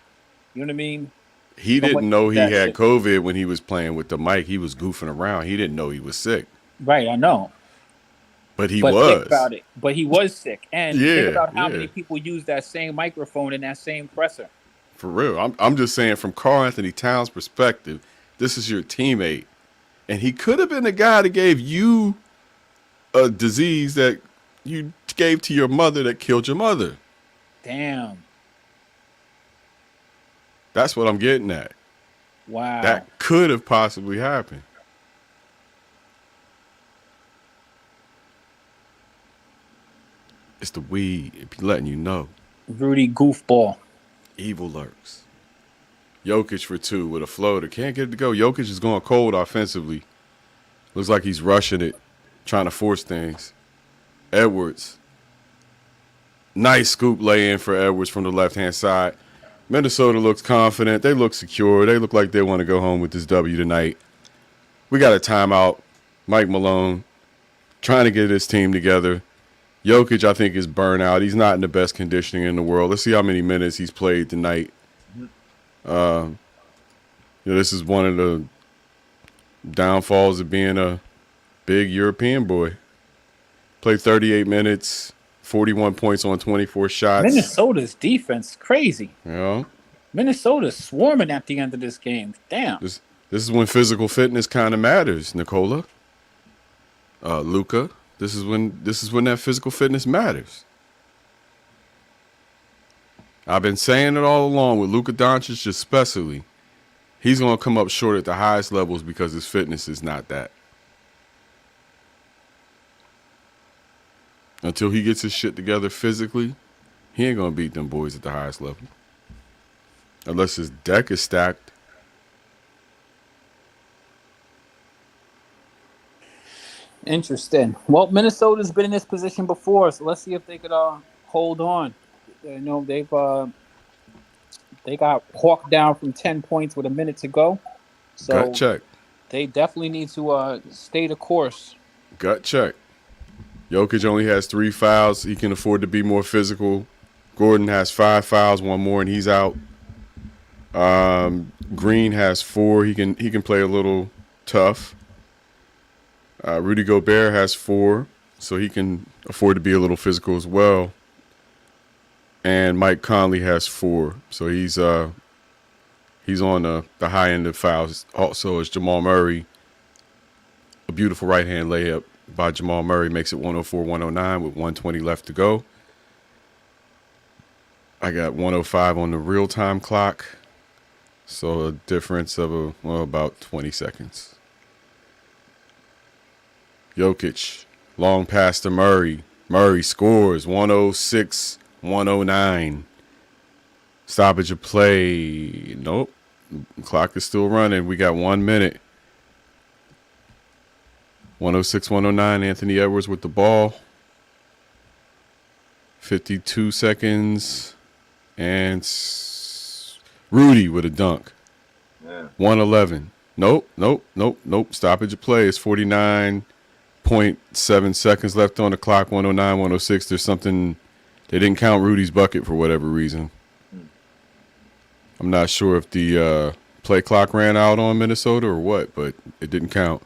You know what I mean? He didn't know he had COVID when he was playing with the mic. He was goofing around. He didn't know he was sick. Right, I know. But he was. Think about it. But he was sick. And think about how many people use that same microphone and that same presser. For real. I'm just saying from Karl Anthony Towns' perspective, this is your teammate. And he could have been the guy that gave you a disease that you gave to your mother that killed your mother. Damn. That's what I'm getting at. Wow. That could have possibly happened. It's the weed. It be letting you know. Rudy goofball. Evil lurks. Jokic for 2 with a floater. Can't get it to go. Jokic is going cold offensively. Looks like he's rushing it, trying to force things. Edwards. Nice scoop lay-in for Edwards from the left-hand side. Minnesota looks confident. They look secure. They look like they want to go home with this W tonight. We got a timeout. Mike Malone trying to get his team together. Jokic, I think, is burnt out. He's not in the best conditioning in the world. Let's see how many minutes he's played tonight. This is one of the downfalls of being a big European boy. Played 38 minutes, 41 points on 24 shots. Minnesota's defense crazy. Yeah. Minnesota's swarming at the end of this game. Damn. This is when physical fitness kind of matters, Nicola. Luka. This is when that physical fitness matters. I've been saying it all along with Luka Doncic especially. He's going to come up short at the highest levels because his fitness is not that. Until he gets his shit together physically, he ain't going to beat them boys at the highest level. Unless his deck is stacked. Interesting. Well, Minnesota's been in this position before, so let's see if they could hold on. You know, they got hawked down from 10 points with a minute to go. So Gut check. They definitely need to stay the course. Gut check. Jokic only has 3 fouls. He can afford to be more physical. Gordon has 5 fouls, 1 more, and he's out. Green has 4. He can play a little tough. Rudy Gobert has 4, so he can afford to be a little physical as well. And Mike Conley has 4, so he's on the high end of fouls. Also, is Jamal Murray. A beautiful right hand layup by Jamal Murray makes it 104-109 with 120 left to go. I got 105 on the real time clock, so a difference of about 20 seconds. Jokic, long pass to Murray. Murray scores 106-109. Stoppage of play. Nope. Clock is still running. We got 1 minute. 106-109. Anthony Edwards with the ball. 52 seconds. And Rudy with a dunk. Yeah. 111. Nope. Stoppage of play. It's 49.7 seconds left on the clock. 109, 106. There's something. They didn't count Rudy's bucket for whatever reason. I'm not sure if the play clock ran out on Minnesota or what, but it didn't count.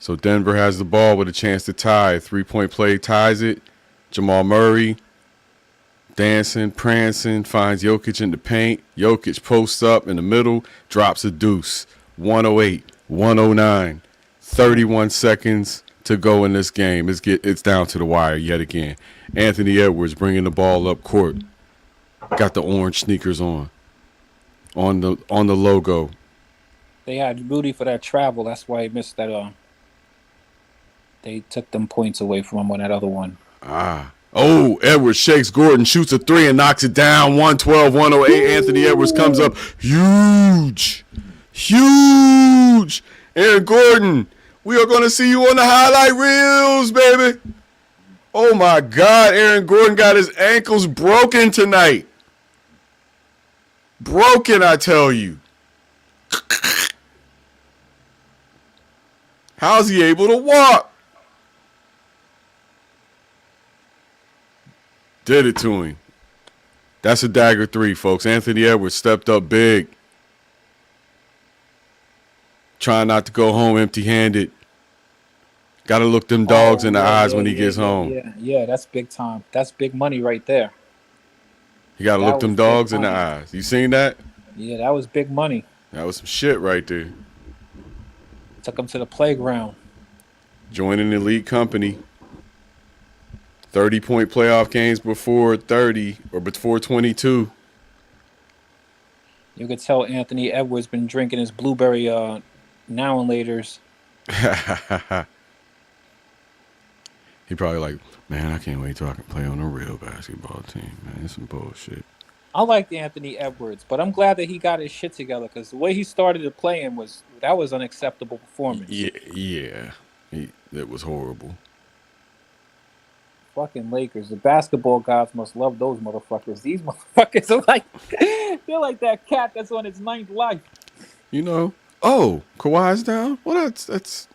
So Denver has the ball with a chance to tie. 3-point play ties it. Jamal Murray dancing, prancing, finds Jokic in the paint. Jokic posts up in the middle, drops a deuce. 108, 109, 31 seconds to go in this game. It's down to the wire yet again. Anthony Edwards bringing the ball up court. Got the orange sneakers on the logo. They had Rudy for that travel. That's why he missed that. They took them points away from him on that other one. Oh, Edwards shakes Gordon, shoots a 3 and knocks it down. 112-108. Anthony Edwards comes up huge. Aaron Gordon, we are going to see you on the highlight reels, baby. Oh, my God. Aaron Gordon got his ankles broken tonight. Broken, I tell you. How's he able to walk? Did it to him. That's a dagger 3, folks. Anthony Edwards stepped up big. Trying not to go home empty-handed. Got to look them dogs in the eyes when he gets home. Yeah, that's big time. That's big money right there. You got to look them dogs in the eyes. You seen that? Yeah, that was big money. That was some shit right there. Took him to the playground. Joining the elite company. 30-point playoff games before 30 or before 22. You could tell Anthony Edwards been drinking his blueberry now and laters. He probably like, man, I can't wait till I can play on a real basketball team, man. It's some bullshit. I liked Anthony Edwards, but I'm glad that he got his shit together because the way he started playing was unacceptable performance. Yeah. It was horrible. Fucking Lakers. The basketball gods must love those motherfuckers. These motherfuckers are like, they're like that cat that's on its 9th life. You know, Kawhi's down? Well, that's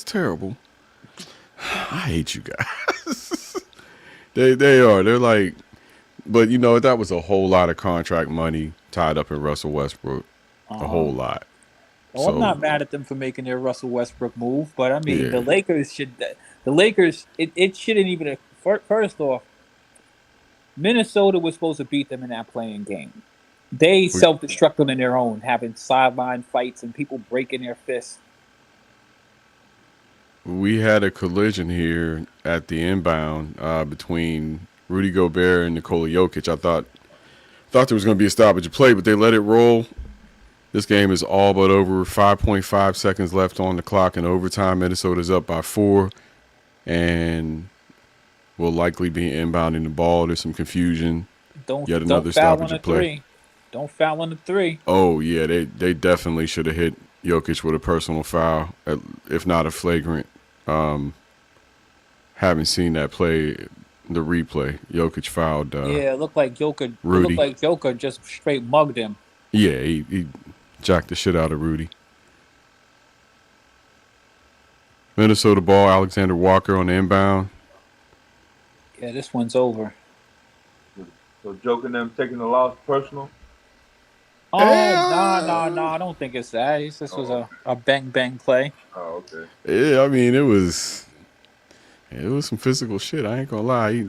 terrible. I hate you guys. They are. They're like, but you know, that was a whole lot of contract money tied up in Russell Westbrook. A whole lot. Well, I'm not mad at them for making their Russell Westbrook move, but I mean, the Lakers it shouldn't even. First off, Minnesota was supposed to beat them in that playing game. They self-destructed on their own, having sideline fights and people breaking their fists. We had a collision here at the inbound between Rudy Gobert and Nikola Jokic. I thought there was going to be a stoppage of play, but they let it roll. This game is all but over. 5.5 seconds left on the clock in overtime. Minnesota's up by 4 and will likely be inbounding the ball. There's some confusion. Yet another stoppage of play. Don't foul on the 3. Oh, yeah, they definitely should have hit Jokic with a personal foul, if not a flagrant. Haven't seen that play, the replay. Jokic fouled. It looked like Jokic. Rudy. It looked like Jokic just straight mugged him. Yeah, he jacked the shit out of Rudy. Minnesota ball. Alexander Walker on the inbound. Yeah, this one's over. So joking them taking the loss personal. Oh, no. I don't think it's that. This was a bang play. Oh, okay. Yeah, I mean it was some physical shit. I ain't gonna lie. He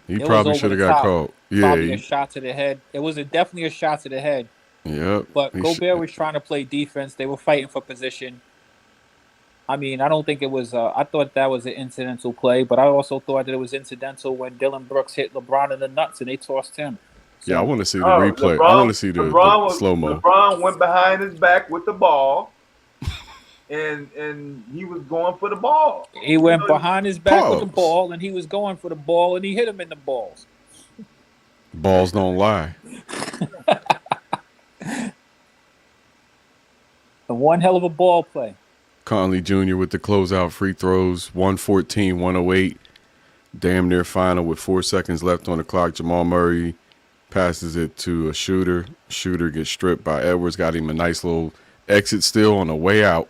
It was probably over should the have got top. caught. Yeah. Probably a shot to the head. It was definitely a shot to the head. Yep. But Gobert was trying to play defense. They were fighting for position. I mean, I don't think it was. I thought that was an incidental play, but I also thought that it was incidental when Dylan Brooks hit LeBron in the nuts and they tossed him. So, Yeah, I want to see the Oh, replay. LeBron, I want to see the slow mo. LeBron went behind his back with the ball, and he was going for the ball. He went behind his back with the ball, and he was going for the ball, and he hit him in the balls. Balls don't lie. One hell of a ball play. Conley Jr. with the closeout free throws. 114-108. Damn near final with 4 seconds left on the clock. Jamal Murray passes it to a shooter. Shooter gets stripped by Edwards. Got him a nice little exit steal on the way out.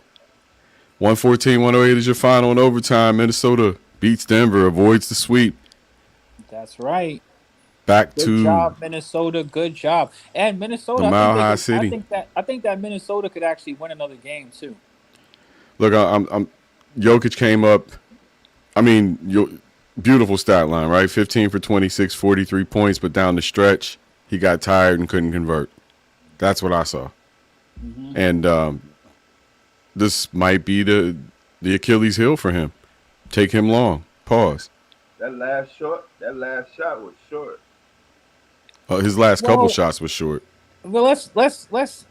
114-108 is your final in overtime. Minnesota beats Denver, avoids the sweep. That's right. Good to job, Minnesota. Good job. And Minnesota, the Mile High City. I think that Minnesota could actually win another game too. Look, I'm Jokic came up. I mean, beautiful stat line, right? 15 for 26, 43 points, but down the stretch, he got tired and couldn't convert. That's what I saw. Mm-hmm. And this might be the Achilles heel for him. Take him long. Pause. That last shot was short. His last couple shots was short. Well, let's.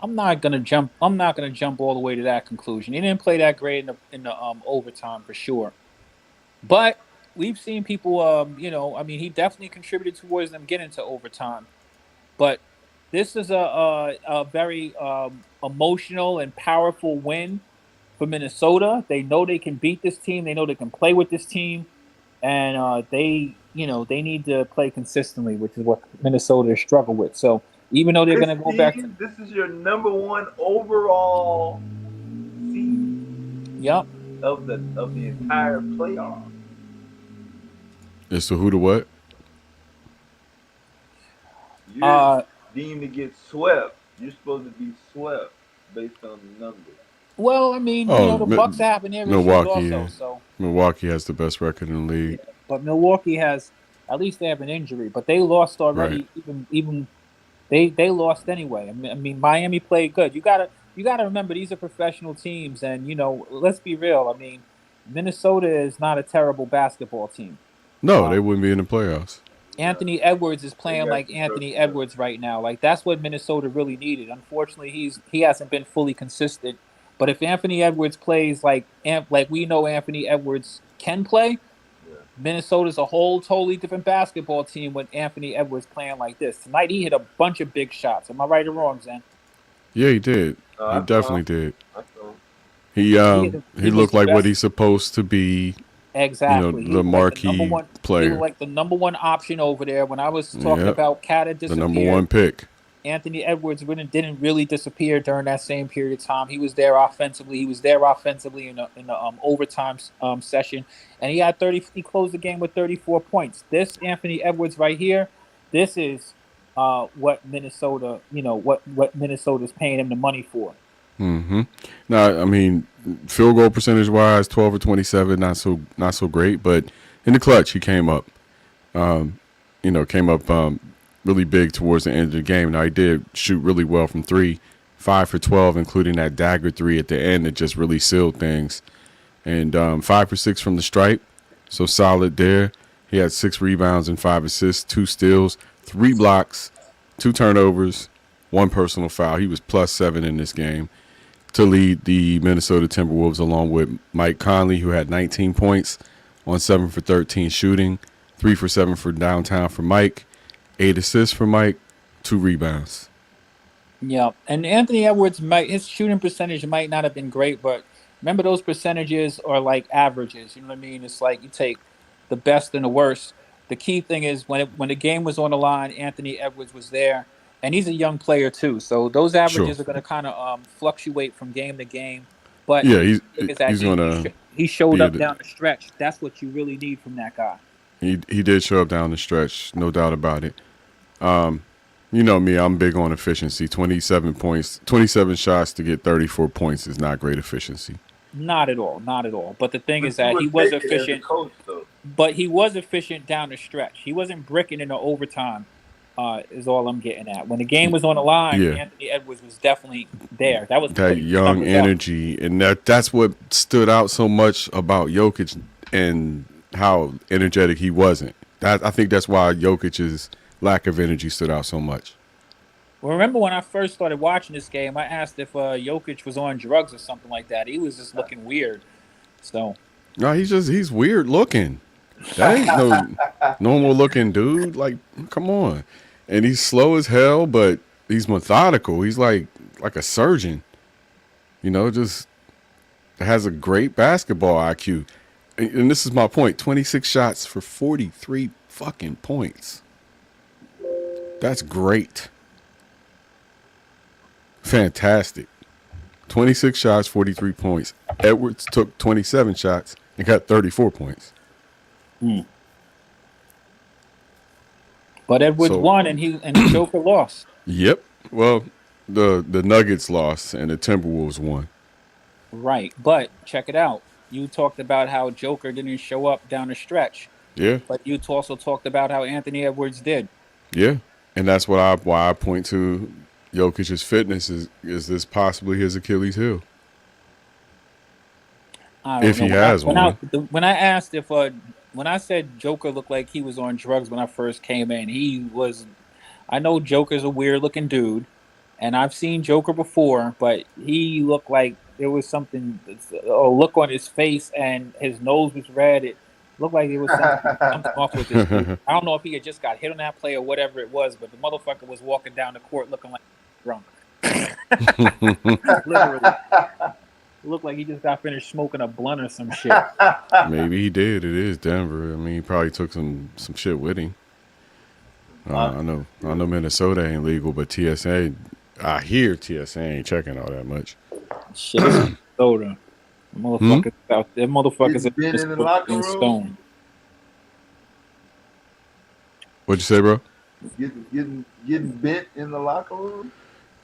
I'm not gonna jump all the way to that conclusion. He didn't play that great in the overtime for sure. But we've seen people, he definitely contributed towards them getting to overtime. But this is a very emotional and powerful win for Minnesota. They know they can beat this team. They know they can play with this team, and they need to play consistently, which is what Minnesota has struggled with. So even though they're going to go back, this is your number one overall seed. Yep. Of the entire playoff. And so who to what? You're deemed to get swept. You're supposed to be swept based on the numbers. Well, I mean, the Bucks have an area also. So Milwaukee has the best record in the league. Yeah, but Milwaukee has, at least they have an injury, but they lost already. Right. Even they lost anyway. I mean, Miami played good. You gotta remember these are professional teams, and let's be real. I mean, Minnesota is not a terrible basketball team. No, they wouldn't be in the playoffs. Anthony Edwards is playing like Anthony Edwards right now. Like that's what Minnesota really needed. Unfortunately, he hasn't been fully consistent. But if Anthony Edwards plays like we know Anthony Edwards can play, Minnesota's a whole totally different basketball team with Anthony Edwards playing like this. Tonight he hit a bunch of big shots. Am I right or wrong, Zen? Yeah, he did. He definitely did. He looked like what he's supposed to be. Exactly. The marquee player. He was like the number one option over there. When I was talking about Cat had disappeared, the number one pick. Anthony Edwards didn't really disappear during that same period of time. He was there offensively. He was there offensively in the overtime session, and he had 30. He closed the game with 34 points. This Anthony Edwards right here, this is what Minnesota, what Minnesota's paying him the money for. Mm-hmm. Now, I mean, field goal percentage wise, 12 or 27, not so great, but in the clutch he came up. Really big towards the end of the game. Now he did shoot really well from 3, 5 for 12, including that dagger 3 at the end that just really sealed things. And 5 for 6 from the stripe, so solid there. He had 6 rebounds and 5 assists, 2 steals, 3 blocks, 2 turnovers, 1 personal foul. He was +7 in this game to lead the Minnesota Timberwolves, along with Mike Conley, who had 19 points on 7 for 13 shooting, 3 for 7 for downtown for Mike, 8 assists for Mike, 2 rebounds. Yeah, and Anthony Edwards, his shooting percentage might not have been great, but remember those percentages are like averages. You know what I mean? It's like you take the best and the worst. The key thing is when the game was on the line, Anthony Edwards was there, and he's a young player too. So those averages are going to kind of fluctuate from game to game. But Yeah, the thing is that he's gonna he showed be up down the stretch. That's what you really need from that guy. he did show up down the stretch, no doubt about it. You know me, I'm big on efficiency. 27 points, 27 shots to get 34 points is not great efficiency. Not at all, not at all. But the thing But is that you he would was take it as a efficient. coach, though. But he was efficient down the stretch. He wasn't bricking in the overtime. Is all I'm getting at. When the game was on the line, Yeah. Anthony Edwards was definitely there. That was That young energy, and that's what stood out so much about Jokic and how energetic he wasn't. I think that's why Jokic's lack of energy stood out so much. Well, remember when I first started watching this game, I asked if Jokic was on drugs or something like that. He was just looking weird. So No, he's weird looking. That ain't no normal looking dude. Like, come on. And he's slow as hell, but he's methodical. He's like a surgeon. You know, just has a great basketball IQ. And this is my point. 26 shots for 43 fucking points. That's great. Fantastic. 26 shots, 43 points. Edwards took 27 shots and got 34 points. But Edwards won and Joker lost. Yep. Well, the Nuggets lost and the Timberwolves won. Right. But check it out. You talked about how Joker didn't show up down the stretch. Yeah. But you also talked about how Anthony Edwards did. Yeah. And that's why I point to Jokic's fitness is this possibly his Achilles heel? If he has one. When I asked if when I said Joker looked like he was on drugs when I first came in, he was. I know Joker's a weird looking dude, and I've seen Joker before, but he looked like there was something, a look on his face, and his nose was red. It looked like there was something off with this dude. I don't know if he had just got hit on that play or whatever it was, but the motherfucker was walking down the court looking like drunk. Literally. It looked like he just got finished smoking a blunt or some shit. Maybe he did. It is Denver. I mean, he probably took some shit with him. I know Minnesota ain't legal, but TSA, I hear TSA ain't checking all that much. Shit, Minnesota. Motherfuckers out there. Motherfuckers He's been in the locker room. Stone. What'd you say, bro? Getting bent in the locker room.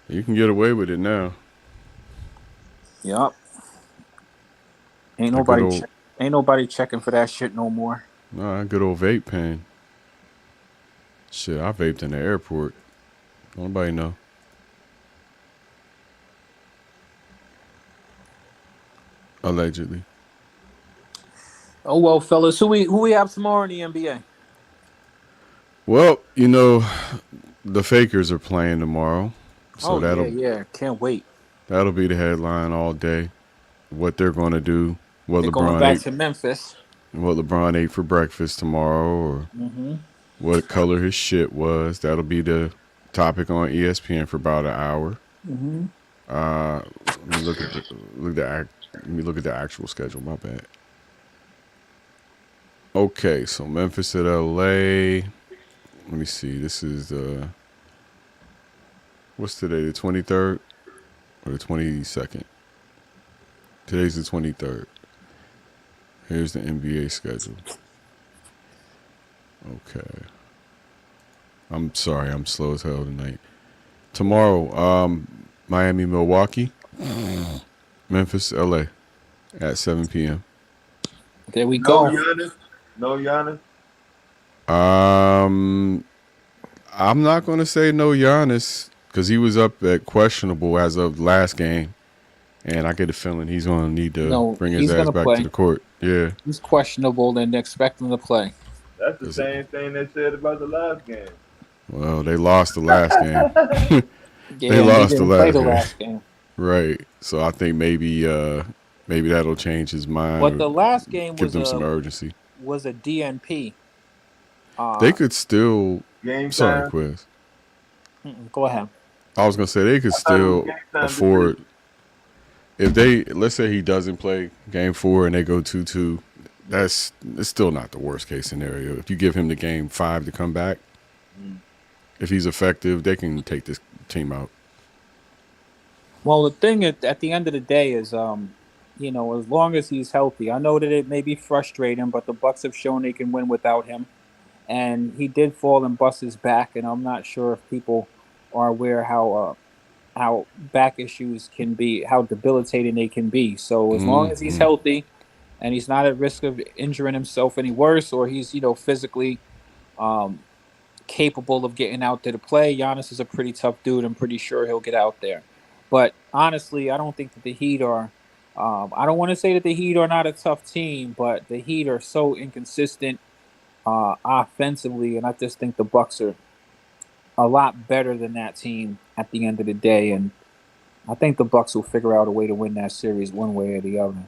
You can get away with it now. Yup. Ain't nobody checking for that shit no more. Nah, good old vape pen. Shit, I vaped in the airport. Nobody know. Allegedly. Oh well, fellas, who we have tomorrow in the NBA? Well, you know, the Fakers are playing tomorrow, so can't wait. That'll be the headline all day. What they're going to do. They're going back to Memphis. What LeBron ate for breakfast tomorrow, or what color his shit was. That'll be the topic on ESPN for about an hour. Let me look at the actual schedule. My bad. Okay, so Memphis at LA. Let me see. This is what's today? The 23rd or the 22nd? Today's the 23rd. Here's the NBA schedule. Okay. I'm sorry, I'm slow as hell tonight. Tomorrow, Miami, Milwaukee, Memphis, LA at 7 p.m. There we go. No Giannis. I'm not going to say no Giannis because he was up at questionable as of last game. And I get a feeling he's going to need to bring his ass back to the court. Yeah. He's questionable and expect him to play. That's the same thing they said about the last game. Well, they lost the last game. They lost the last game. Right. So I think maybe that'll change his mind. But the last game give them some urgency. Was a DNP. They could still. Game sorry, time. Quiz. Go ahead. I was gonna say they could still afford. If let's say he doesn't play game 4 and they go 2-2, it's still not the worst case scenario. If you give him the game 5 to come back, if he's effective, they can take this team out. Well, the thing at the end of the day is as long as he's healthy. I know that it may be frustrating, but the Bucks have shown they can win without him. And he did fall and bust his back, and I'm not sure if people are aware how back issues can be, how debilitating they can be. So as long as he's healthy and he's not at risk of injuring himself any worse, or he's physically capable of getting out there to play, Giannis is a pretty tough dude. I'm pretty sure he'll get out there. But honestly, I don't think that the Heat are. I don't want to say that the Heat are not a tough team, but the Heat are so inconsistent offensively, and I just think the Bucks are a lot better than that team at the end of the day, and I think the Bucks will figure out a way to win that series one way or the other.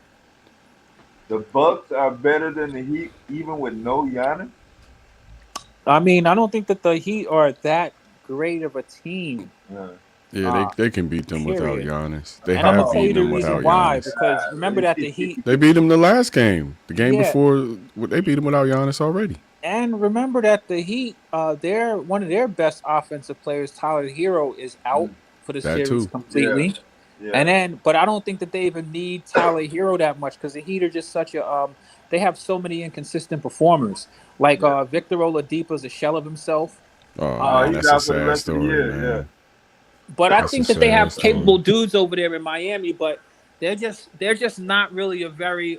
The Bucks are better than the Heat, even with no Giannis. I mean, I don't think that the Heat are that great of a team. Yeah, they can beat them without period. Giannis. They And I'm have gonna tell you beaten the them reason without why, Giannis. because remember that the Heat. They beat him the last game. The game Yeah. before, they beat him without Giannis already. And remember that the Heat, one of their best offensive players, Tyler Hero, is out for the That series too. completely. Yeah. And then, but I don't think that they even need Tyler Hero that much, because the Heat are just such a they have so many inconsistent performers. Like Victor Oladipo's a shell of himself. Oh, man, he's that's a out for the sad rest of the story, year, man. But I That's think a that they have sad story. capable dudes over there in Miami, but they're just not really a very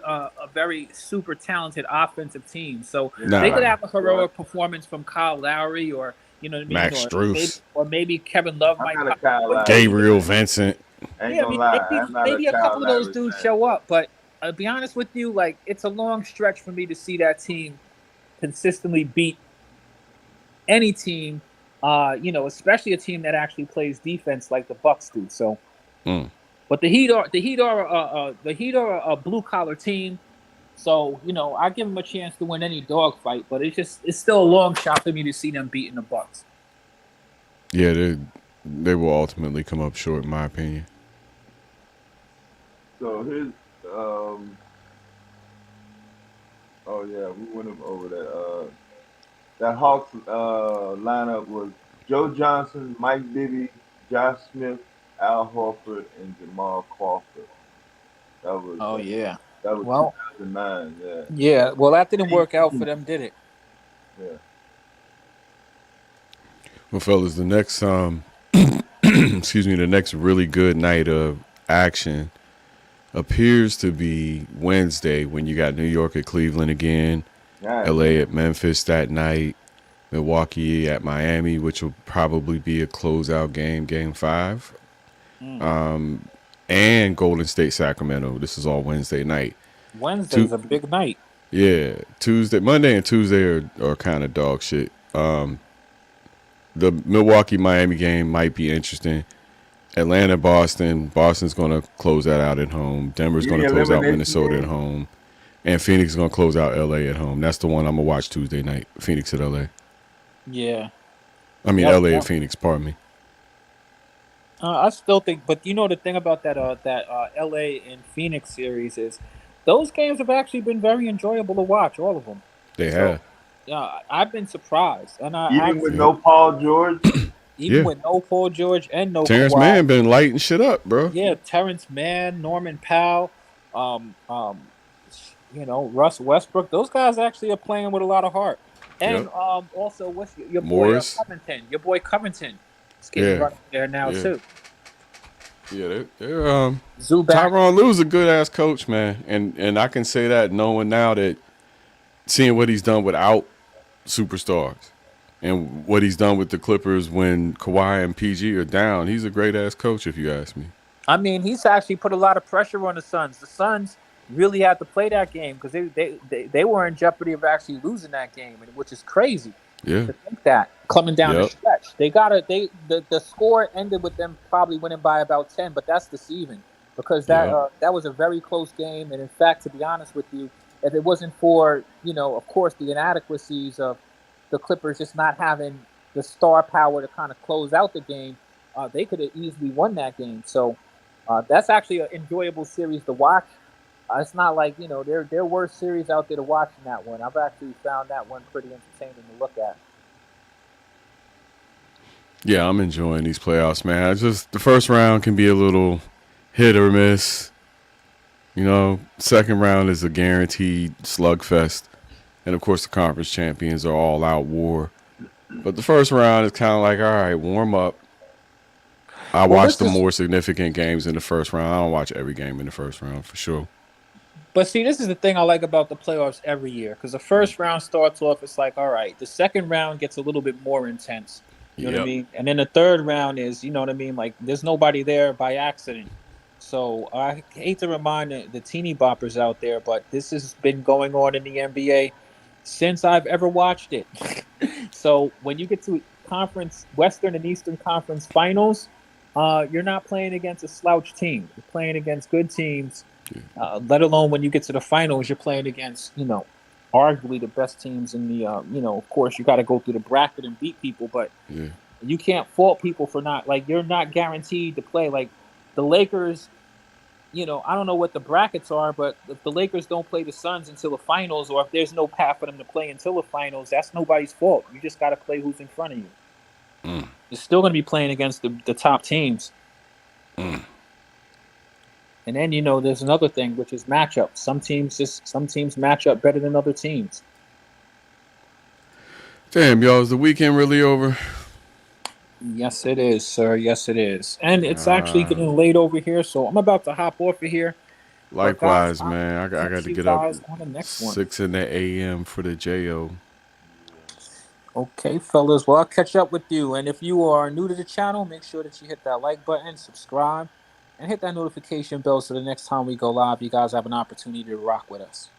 super talented offensive team. So Nah. they could have a heroic performance from Kyle Lowry, or you know what I mean, Max Strus. or maybe Kevin Love I'm might. not a Kyle Lowry. Gabriel Vincent. Ain't Yeah, I gonna mean, lie. I'm not maybe a Kyle couple of those Lowry dudes fan. show up, but I'll be honest with you, like it's a long stretch for me to see that team consistently beat any team, especially a team that actually plays defense like the Bucks do. So, but the Heat are a blue collar team. So I give them a chance to win any dogfight, but it's still a long shot for me to see them beating the Bucks. Yeah, they will ultimately come up short, in my opinion. So here's we went over that. That Hawks lineup was Joe Johnson, Mike Bibby, Josh Smith, Al Horford, and Jamal Crawford. That was That was 2009. Yeah. Yeah. Well, that didn't work out for them, did it? Yeah. Well, fellas, the next the next really good night of action appears to be Wednesday, when you got New York at Cleveland again, LA at Memphis that night, Milwaukee at Miami, which will probably be a closeout game, Game 5, and Golden State Sacramento. This is all Wednesday night. Wednesday's a big night. Yeah, Monday and Tuesday are kind of dog shit. The Milwaukee-Miami game might be interesting. Atlanta-Boston. Boston's going to close that out at home. Denver's going to close out Minnesota at home. And Phoenix is going to close out L.A. at home. That's the one I'm going to watch Tuesday night. Phoenix at L.A. Yeah. I mean, L.A. at Phoenix, pardon me. I still think, but the thing about that L.A. and Phoenix series is those games have actually been very enjoyable to watch, all of them. They have. Yeah, I've been surprised. And Even with no Paul George? Even with no Paul George and no Terrence Kawhi. Mann been lighting shit up, bro. Yeah, Terrence Mann, Norman Powell, Russ Westbrook. Those guys actually are playing with a lot of heart. And also, what's your boy Morris. Covington? Your boy Covington is getting right there now too. Yeah, they're Zubac. Tyronn Lue's a good ass coach, man, and I can say that knowing now that seeing what he's done without superstars and what he's done with the Clippers when Kawhi and PG are down. He's a great ass coach, if you ask me. I mean, he's actually put a lot of pressure on the Suns. The Suns really had to play that game because they were in jeopardy of actually losing that game, which is crazy. Yeah, to think that coming down the stretch, the score ended with them probably winning by about 10, but that's deceiving because that was a very close game. And in fact, to be honest with you, if it wasn't for of course, the inadequacies of the Clippers just not having the star power to kind of close out the game, they could have easily won that game. So that's actually an enjoyable series to watch. It's not like, there were series out there to watch in that one. I've actually found that one pretty entertaining to look at. Yeah, I'm enjoying these playoffs, man. The first round can be a little hit or miss. You know, second round is a guaranteed slugfest, and of course the conference champions are all out war. But the first round is kind of like, all right, warm up. I Well, watch this the is, more significant games in the first round. I don't watch every game in the first round for sure. but see, this is the thing I like about the playoffs every year because the first round starts off, it's like, all right, the second round gets a little bit more intense. You know what I Yep. mean? And then the third round is, you know what I mean? Like, there's nobody there by accident. So I hate to remind the teeny boppers out there, but this has been going on in the NBA since I've ever watched it. So when you get to conference, Western and Eastern Conference finals, you're not playing against a slouch team. You're playing against good teams. Let alone when you get to the finals, you're playing against, arguably the best teams in the, of course, you got to go through the bracket and beat people, but Yeah. you can't fault people for not, like, you're not guaranteed to play. Like, the Lakers, I don't know what the brackets are, but if the Lakers don't play the Suns until the finals, or if there's no path for them to play until the finals, that's nobody's fault. You just got to play who's in front of you. You're still going to be playing against the top teams. And then there's another thing, which is matchups. Some teams match up better than other teams. Damn, y'all, is the weekend really over? Yes, it is, sir. Yes, it is. And it's actually Uh, getting late over here, so I'm about to hop off of here. But guys, Likewise, I'll man. I got catch to you get up guys on the next one. 6 in the a.m. for the JO. Okay, fellas. Well, I'll catch up with you. And if you are new to the channel, make sure that you hit that like button, subscribe, and hit that notification bell so the next time we go live, you guys have an opportunity to rock with us.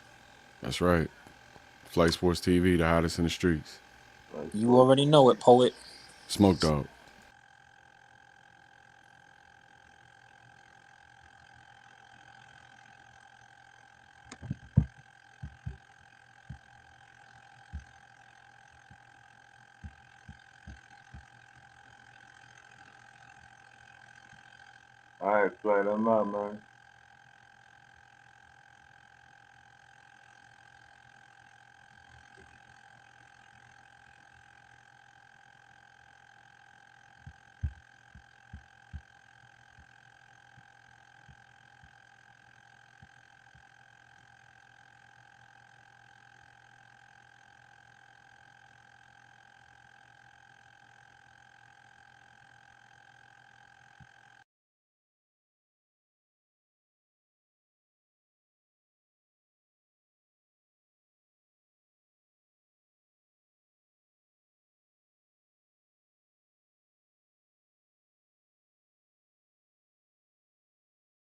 That's right. Flight Sports TV, the hottest in the streets. You already know it, poet. Smoke Dog. All right, play them out, man.